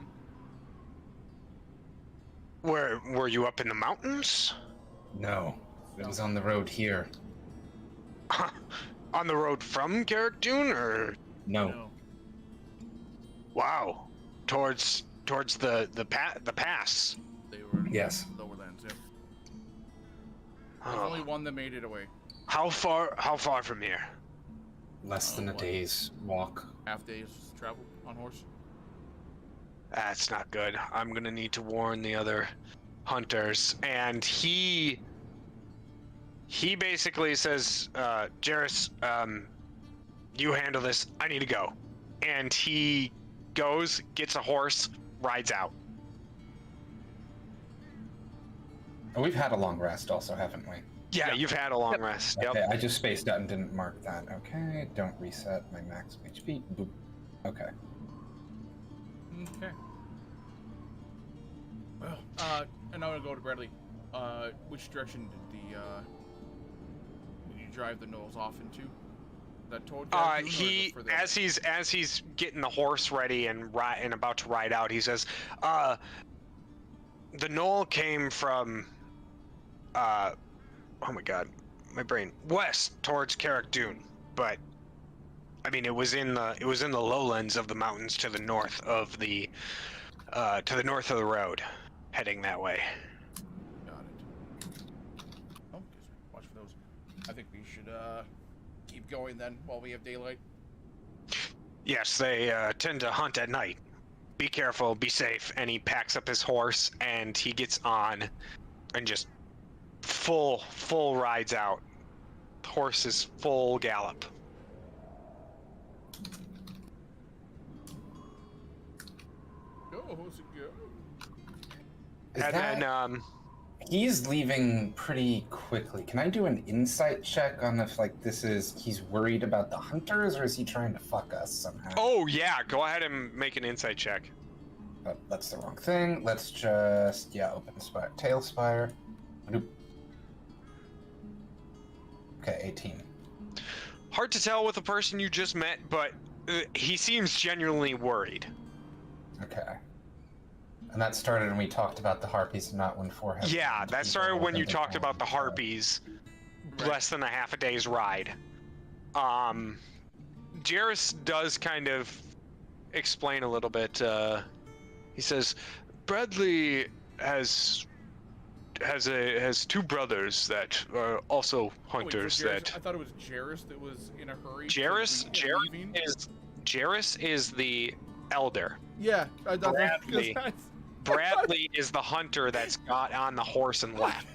Where were you, up in the mountains? No, it was on the road here. On the road from Garrick-Dune, or? No. Wow. Towards the pass. They were in Yes. lower lands, yeah. There's Oh. only one that made it away. How far from here? Less than a what? day's walk. Half days travel on horse. That's not good. I'm gonna need to warn the other hunters. And he basically says, Jarrus, you handle this. I need to go. And he goes, gets a horse, rides out. Oh, we've had a long rest also, haven't we? Yeah, you've had a long rest. Yep. Okay, I just spaced out and didn't mark that. Okay, don't reset my max HP. Boop. Okay. Okay. Well, and I'm gonna go to Bradley. Which direction did you drive the gnolls off into? That toward Garrick-Dune, or is He it further away? as he's getting the horse ready and about to ride out, he says, the knoll came from oh my god, my brain, west towards Garrick-Dune, but I mean it was in the lowlands of the mountains to the north of the road, heading that way. Got it. Oh, excuse me. Watch for those. I think we should keep going then while we have daylight. Yes, they tend to hunt at night. Be careful, be safe. And he packs up his horse and he gets on and just full rides out. Horse is full gallop. Go, horse, go. Is And that... then He's leaving pretty quickly. Can I do an insight check on if, like, he's worried about the hunters, or is he trying to fuck us somehow? oh yeah, go ahead and make an insight check. Oh, that's the wrong thing. Let's just, open Spire. Tale of Spire. Bloop. Okay, 18. Hard to tell with a person you just met, but he seems genuinely worried. Okay. And that started when we talked about the harpies and not when Forehead. Yeah, that started when you talked about the harpies. Less than a half a day's ride. Jarrus does kind of explain a little bit. He says, Bradley has two brothers that are also hunters. Wait, so I thought it was Jarrus that was in a hurry. Jarrus is the elder. Yeah, I thought Bradley. Bradley is the hunter that's got on the horse and left.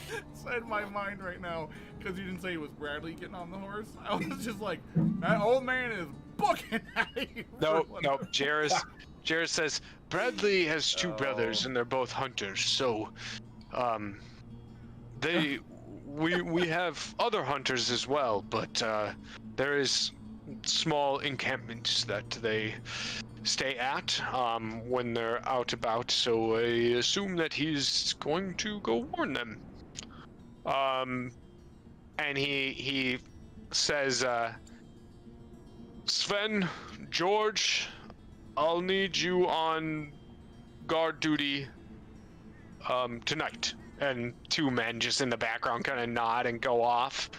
It's in my mind right now because you didn't say it was Bradley getting on the horse. I was just like, that old man is booking at you. No, Jarrus says Bradley has two brothers and they're both hunters. So, we have other hunters as well, but there is small encampments that they stay at when they're out about, so I assume that he's going to go warn them. And he says, Sven, George, I'll need you on guard duty tonight. And two men just in the background kind of nod and go off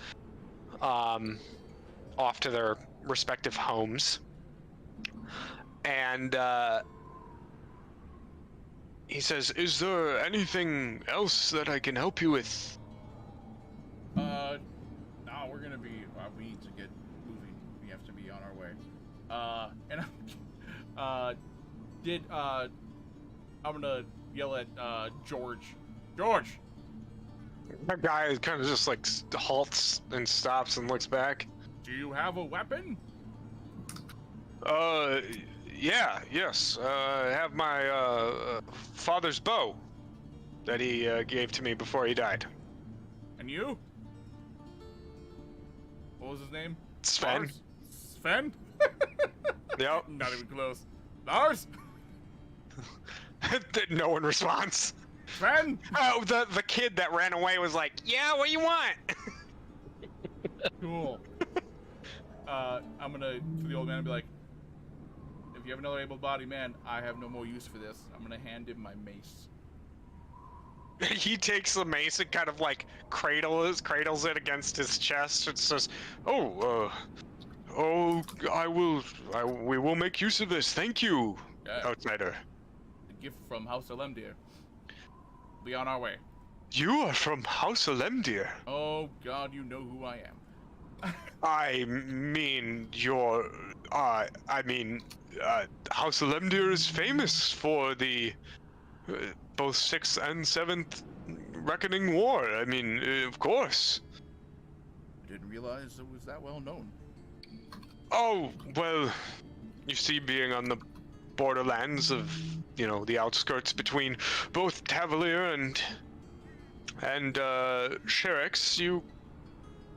to their respective homes. And he says, is there anything else that I can help you with? No, we're gonna be, we need to get moving. We have to be on our way. I'm gonna yell at, George. George! That guy kind of just like halts and stops and looks back. Do you have a weapon? Yes. I have my father's bow that he gave to me before he died. And you? What was his name? Sven. Lars? Sven? Yep. Not even close. Lars? No one responds. Friend. Oh, the kid that ran away was like, "Yeah, what do you want?" Cool. I'm gonna to the old man and be like, if you have another able-bodied man, I have no more use for this. I'm gonna hand him my mace. He takes the mace and kind of like cradles it against his chest and says, "Oh, we will make use of this. Thank you, outsider." A gift from House Alemdir. Be on our way. You are from House Alemdir. Oh God, you know who I am. I mean, House Alemdir is famous for the both 6th and 7th Reckoning War. I mean, of course. I didn't realize it was that well known. Oh, well, you see, being on the borderlands of, the outskirts between both Tavalier and Sherex, you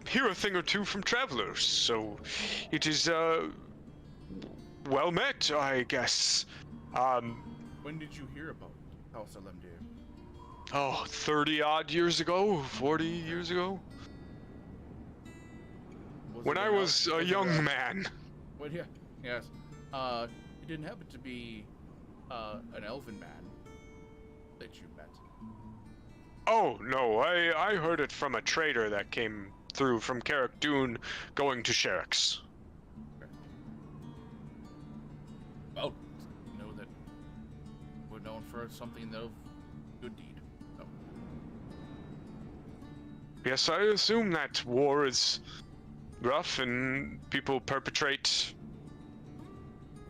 hear a thing or two from travelers, so it is, well met, I guess. When did you hear about House Alemdir? 30-odd years ago, 40 years ago? When I was a young man. Well, yeah, yes. It didn't happen to be, an elven man that you met. Oh, no, I heard it from a trader that came through from Carrick Dune going to Sherex. Well, know that we're known for something of good deed. So. Yes, I assume that war is rough and people perpetrate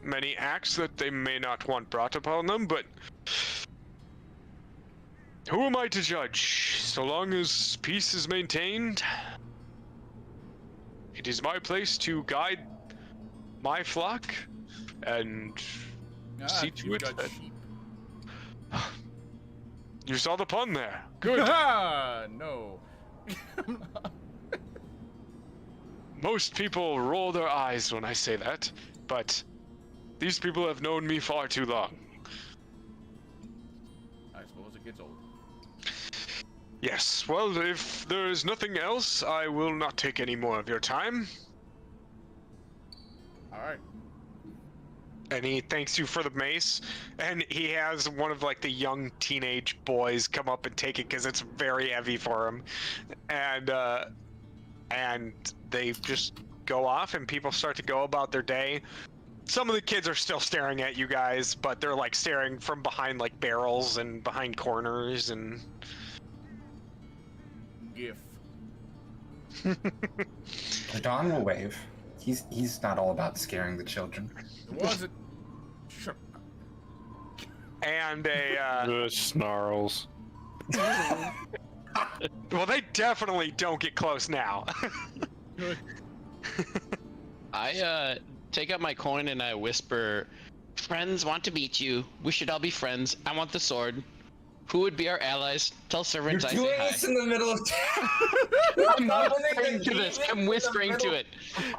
many acts that they may not want brought upon them, but who am I to judge? So long as peace is maintained, it is my place to guide my flock and see to it that... You saw the pun there. Good. No. Most people roll their eyes when I say that, but these people have known me far too long. I suppose it gets old. Yes, well, if there is nothing else, I will not take any more of your time. Alright. And he thanks you for the mace, and he has one of like the young teenage boys come up and take it because it's very heavy for him, and they just go off, and people start to go about their day. Some of the kids are still staring at you guys, but they're like staring from behind like barrels and behind corners and. Gif. Don will wave. He's not all about scaring the children. It wasn't. Sure. And a snarls. well, they definitely don't get close now. Good. I take out my coin and I whisper, "Friends want to meet you. We should all be friends. I want the sword. Who would be our allies? Tell servants I say You're doing hi." this in the middle of I'm whispering to this. I'm whispering to it.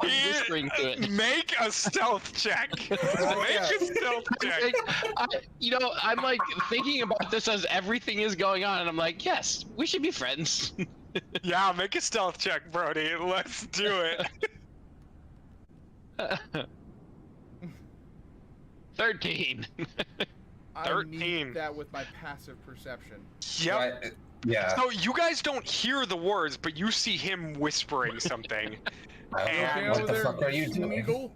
I'm whispering to it. Make a stealth check. Make a stealth check. I'm like thinking about this as everything is going on, and I'm like, yes, we should be friends. Yeah, make a stealth check, Brody. Let's do it. 13. I 13. need that with my passive perception. Yep. Yeah. So you guys don't hear the words, but you see him whispering something. Okay, What over the there, fuck are you doing? Smeagol?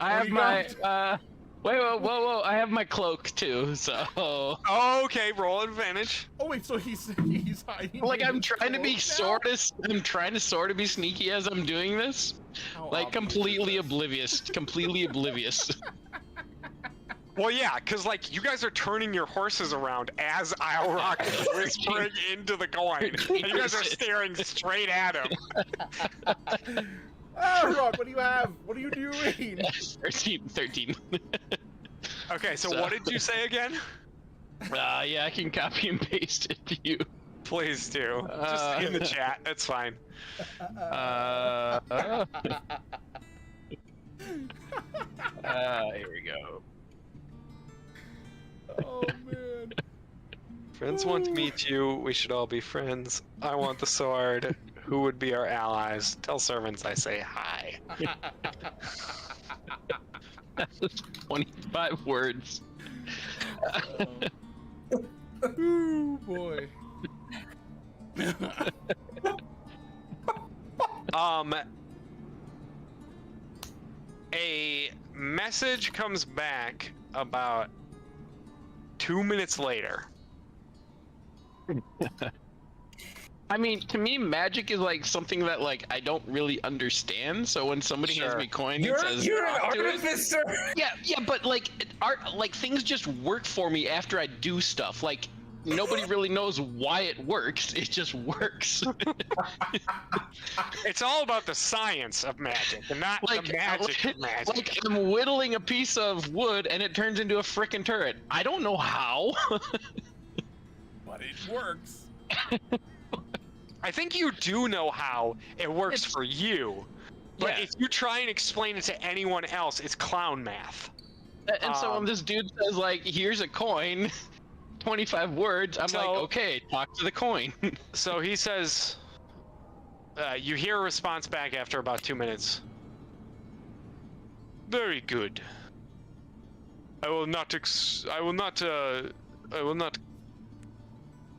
I have you my got? whoa! I have my cloak too, so. Oh, okay, roll advantage. Oh wait, so he's hiding. Like in I'm his trying to be cloak now? I'm trying to sort of be sneaky as I'm doing this, How like obvious completely is this? oblivious, completely oblivious. Well, yeah, because, like, you guys are turning your horses around as Islerock is whispering into the coin, and you guys are staring straight at him. Oh, Rock, what do you have? What are you doing? 13. Okay, so So- what did you say again? Yeah, I can copy and paste it to you. Please do. Just in the chat, that's fine. Here we go. Oh man. Friends want to meet you. We should all be friends. I want the sword. Who would be our allies? Tell servants I say hi. 25 words. Ooh boy. A message comes back about 2 minutes later. I mean, to me, magic is like something that like I don't really understand. So when somebody hands me coin and says, You're an "Talk to it," artificer. yeah, but like art, like things just work for me after I do stuff. Like nobody really knows why it works. It just works. It's all about the science of magic and not the magic of magic. Like I'm whittling a piece of wood and it turns into a frickin' turret. I don't know how. But it works. I think you do know how it works for you. But Yeah. if you try and explain it to anyone else, it's clown math. And so when this dude says like, "Here's a coin," 25 words, I'm like, okay, talk to the coin. So he says, you hear a response back after about 2 minutes. Very good. I will not.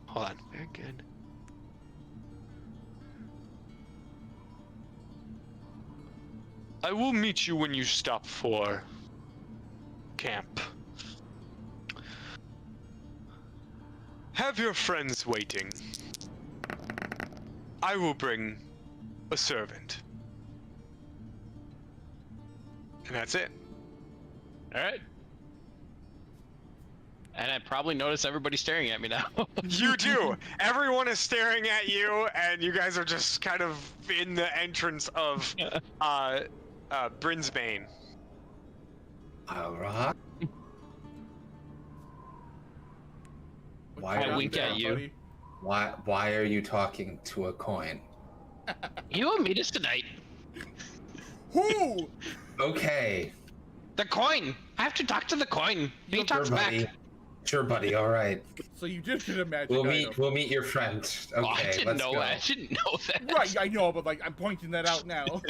Hold on. Very good. I will meet you when you stop for camp. Have your friends waiting. I will bring a servant. And that's it. All right. And I probably notice everybody staring at me now. You do. Everyone is staring at you, and you guys are just kind of in the entrance of Brinsbane. All right. I wink at you. Buddy? Why are you talking to a coin? You will meet us tonight. Who? Okay. The coin. I have to talk to the coin. He talks buddy. back. Sure, buddy. All right. So you did get a magic We'll item. meet your friend. Okay, Oh, I didn't know go. that. I didn't know that. Right, I know, but like I'm pointing that out now.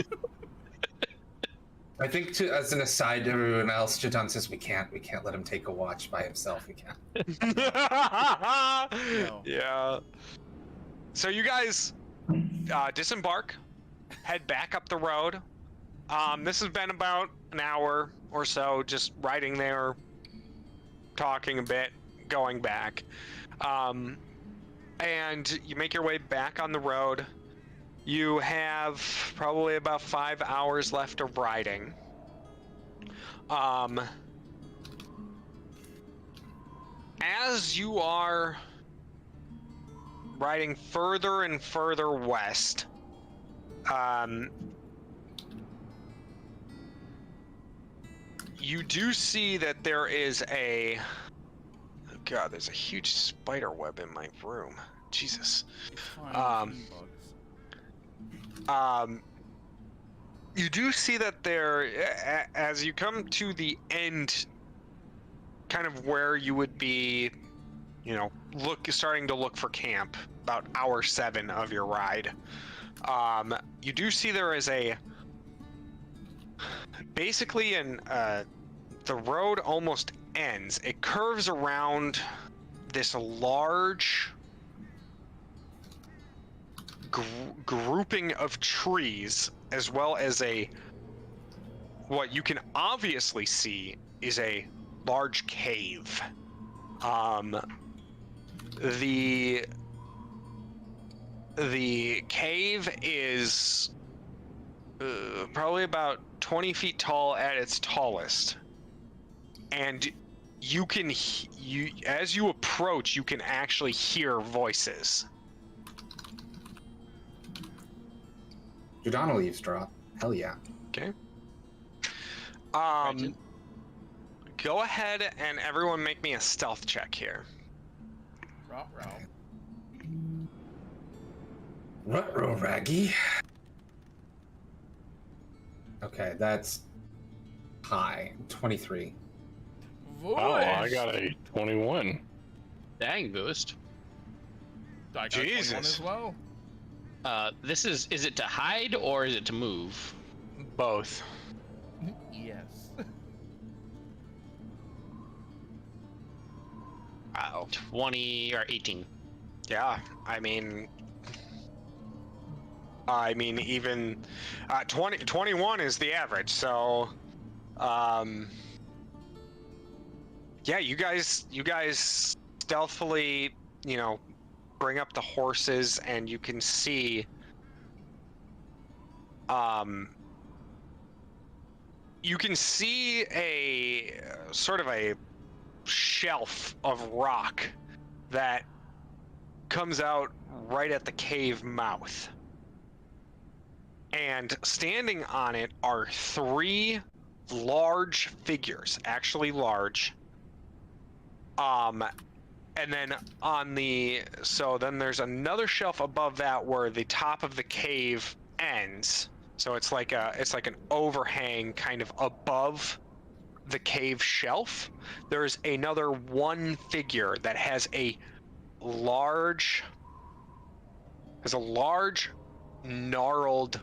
I think as an aside to everyone else, Jadon says we can't let him take a watch by himself. We can't. No. Yeah. So you guys disembark, head back up the road. This has been about an hour or so, just riding there, talking a bit, going back. And you make your way back on the road. You have probably about 5 hours left of riding. As you are riding further and further west, you do see that there is a... Oh God, there's a huge spider web in my room. Jesus. You do see that there, as you come to the end, kind of where you would be, you know, starting to look for camp, about hour 7 of your ride. You do see there is basically the road almost ends. It curves around this large grouping of trees, as well as what you can obviously see is a large cave. The cave is probably about 20 feet tall at its tallest, and you can as you approach, you can actually hear voices. Jadon will eavesdrop. Hell yeah. Okay. Go ahead and everyone make me a stealth check here. Ruh-roh, Raggy. Okay, that's high. 23. Voice. Oh, I got a 21. Dang boost. I got 21 Jesus. as well. This is it to hide or is it to move? Both. Yes. Wow. 20 or 18. Yeah, I mean, even 21 is the average. So, yeah, you guys stealthily, bring up the horses, and you can see, a sort of a shelf of rock that comes out right at the cave mouth. And standing on it are 3 large figures, actually large. And then then there's another shelf above that where the top of the cave ends. So it's like an overhang kind of above the cave shelf. There's another one figure that has a large gnarled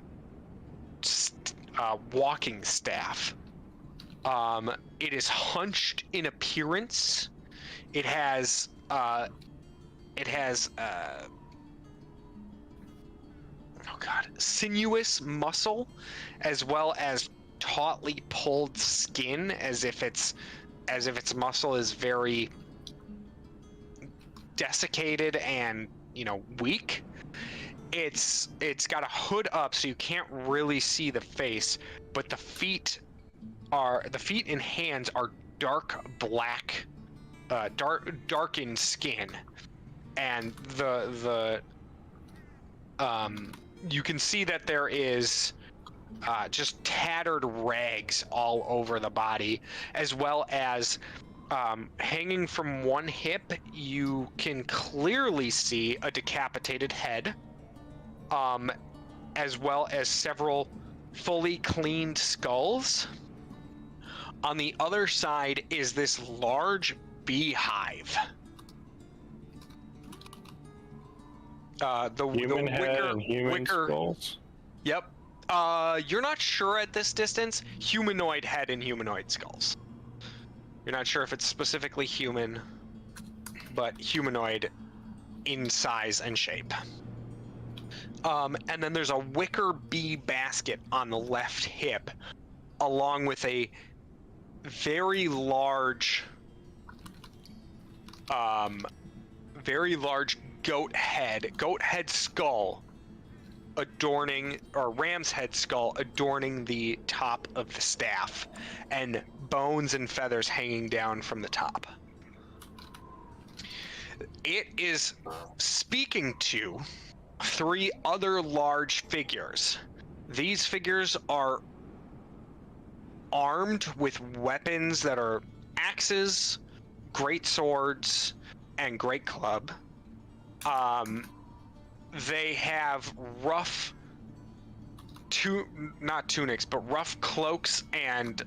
walking staff. It is hunched in appearance. It has sinuous muscle, as well as tautly pulled skin, as if its muscle is very desiccated and weak. It's got a hood up, so you can't really see the face, but the feet and hands are dark black, darkened skin, and you can see that there is just tattered rags all over the body, as well as hanging from one hip, you can clearly see a decapitated head, as well as several fully cleaned skulls. On the other side is this large beehive. Human head and human skulls? Yep. You're not sure at this distance. Humanoid head and humanoid skulls. You're not sure if it's specifically human, but humanoid in size and shape. And then there's a wicker bee basket on the left hip, along with a very large goat head skull adorning, or ram's head skull adorning the top of the staff, and bones and feathers hanging down from the top. It is speaking to 3 other large figures. These figures are armed with weapons that are axes, great swords, and great club. They have rough, not tunics, but rough cloaks and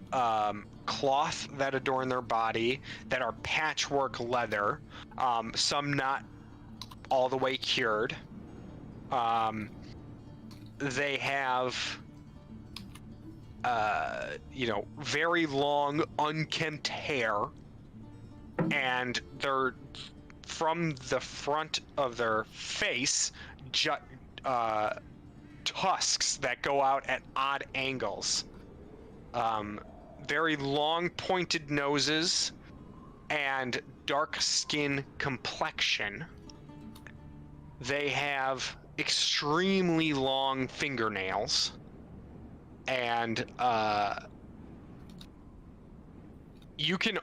cloth that adorn their body that are patchwork leather, some not all the way cured. They have very long, unkempt hair, and they're from the front of their face tusks that go out at odd angles. Very long, pointed noses, and dark skin complexion. They have extremely long fingernails, and you can,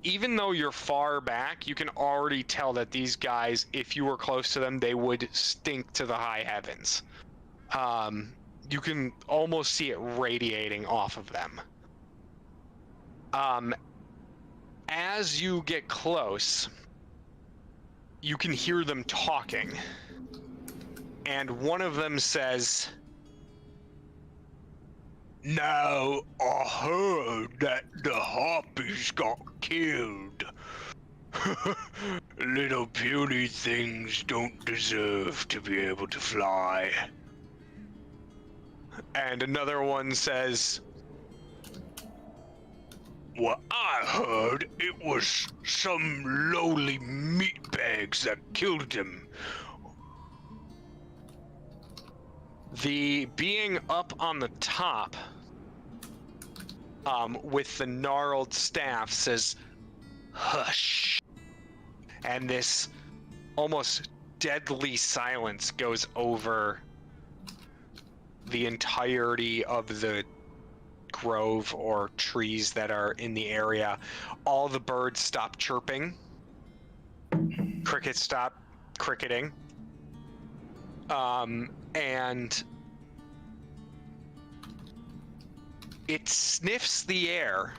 even though you're far back, you can already tell that these guys, if you were close to them, they would stink to the high heavens. You can almost see it radiating off of them. As you get close, you can hear them talking, and one of them says, Now, I heard that the harpies got killed. Little puny things don't deserve to be able to fly. And another one says, what I heard, it was some lowly meatbags that killed him. The being up on the top, with the gnarled staff says, hush. And this almost deadly silence goes over the entirety of the grove or trees that are in the area. All the birds stop chirping. Crickets stop cricketing. And it sniffs the air.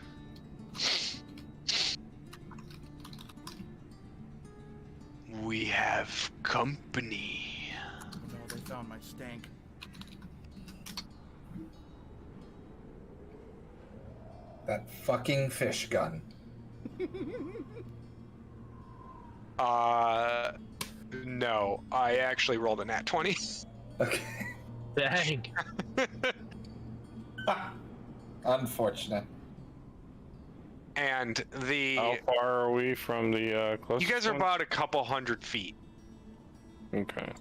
We have company. No, they found my stank. That fucking fish gun. No, I actually rolled a nat 20. Okay. Dang. Unfortunate. And How far are we from the closest you guys are one? about a couple 100 feet. Okay.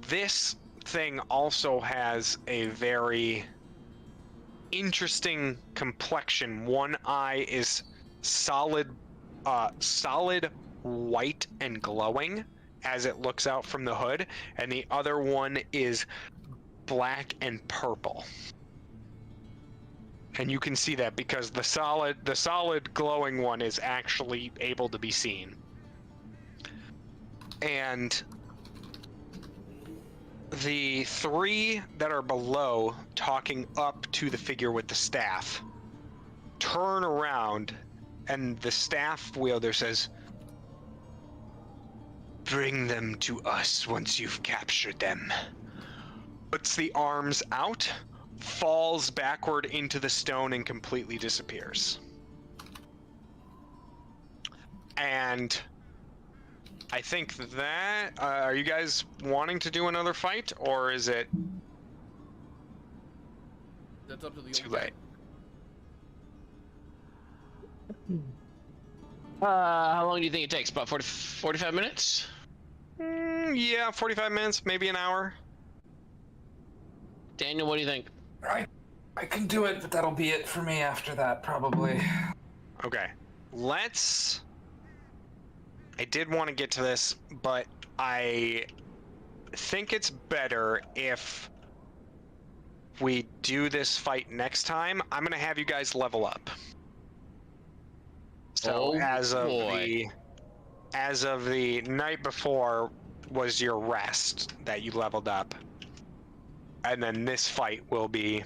This thing also has a very interesting complexion. One eye is solid white and glowing as it looks out from the hood, and the other one is black and purple. And you can see that because the solid glowing one is actually able to be seen. And the three that are below, talking up to the figure with the staff, turn around, and the staff wielder says, "Bring them to us once you've captured them." Puts the arms out, falls backward into the stone, and completely disappears. And I think that, are you guys wanting to do another fight, or is it That's up to the too old guy. late? How long do you think it takes? About 45 minutes? Yeah, 45 minutes, maybe an hour. Daniel, what do you think? I can do it, but that'll be it for me after that, probably. Okay, I did want to get to this, but I think it's better if we do this fight next time. I'm going to have you guys level up. So Oh, as boy. of the night before was your rest that you leveled up. And then this fight will be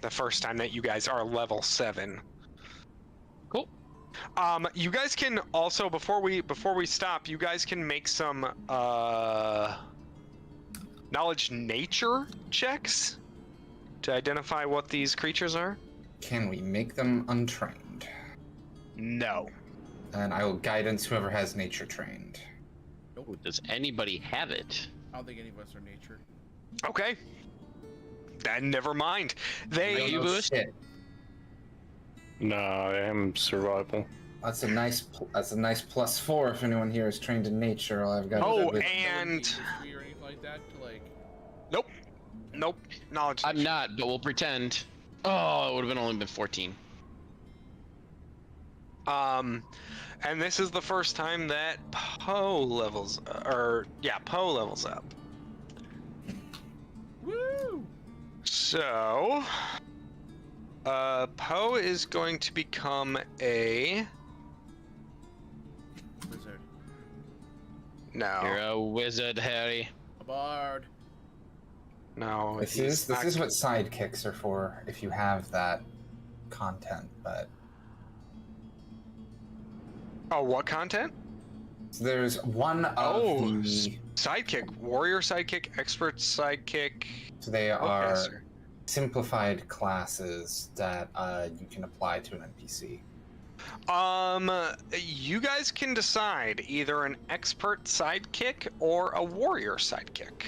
the first time that you guys are level 7. Cool. You guys can also, before we stop, you guys can make some knowledge nature checks to identify what these creatures are. Can we make them untrained? No. And I will guidance whoever has nature trained. Ooh, does anybody have it? I don't think any of us are nature. Okay. Then never mind. They you Oh, boost? shit. No, I am survival. That's a nice +4 if anyone here is trained in nature. All I've got Oh, is and History or anything like that to like. nope. Knowledge. I'm not, but we'll pretend. Oh, it would have only been 14. And this is the first time that Poe levels up. Woo! So, Poe is going to become a... Wizard. No. You're a wizard, Harry. A bard. No. This he's not- is what sidekicks are for, if you have that content, but... Oh, what content? So there's one of the... Sidekick, warrior sidekick, expert sidekick. So they are Spellcaster. simplified classes that you can apply to an NPC. You guys can decide either an expert sidekick or a warrior sidekick.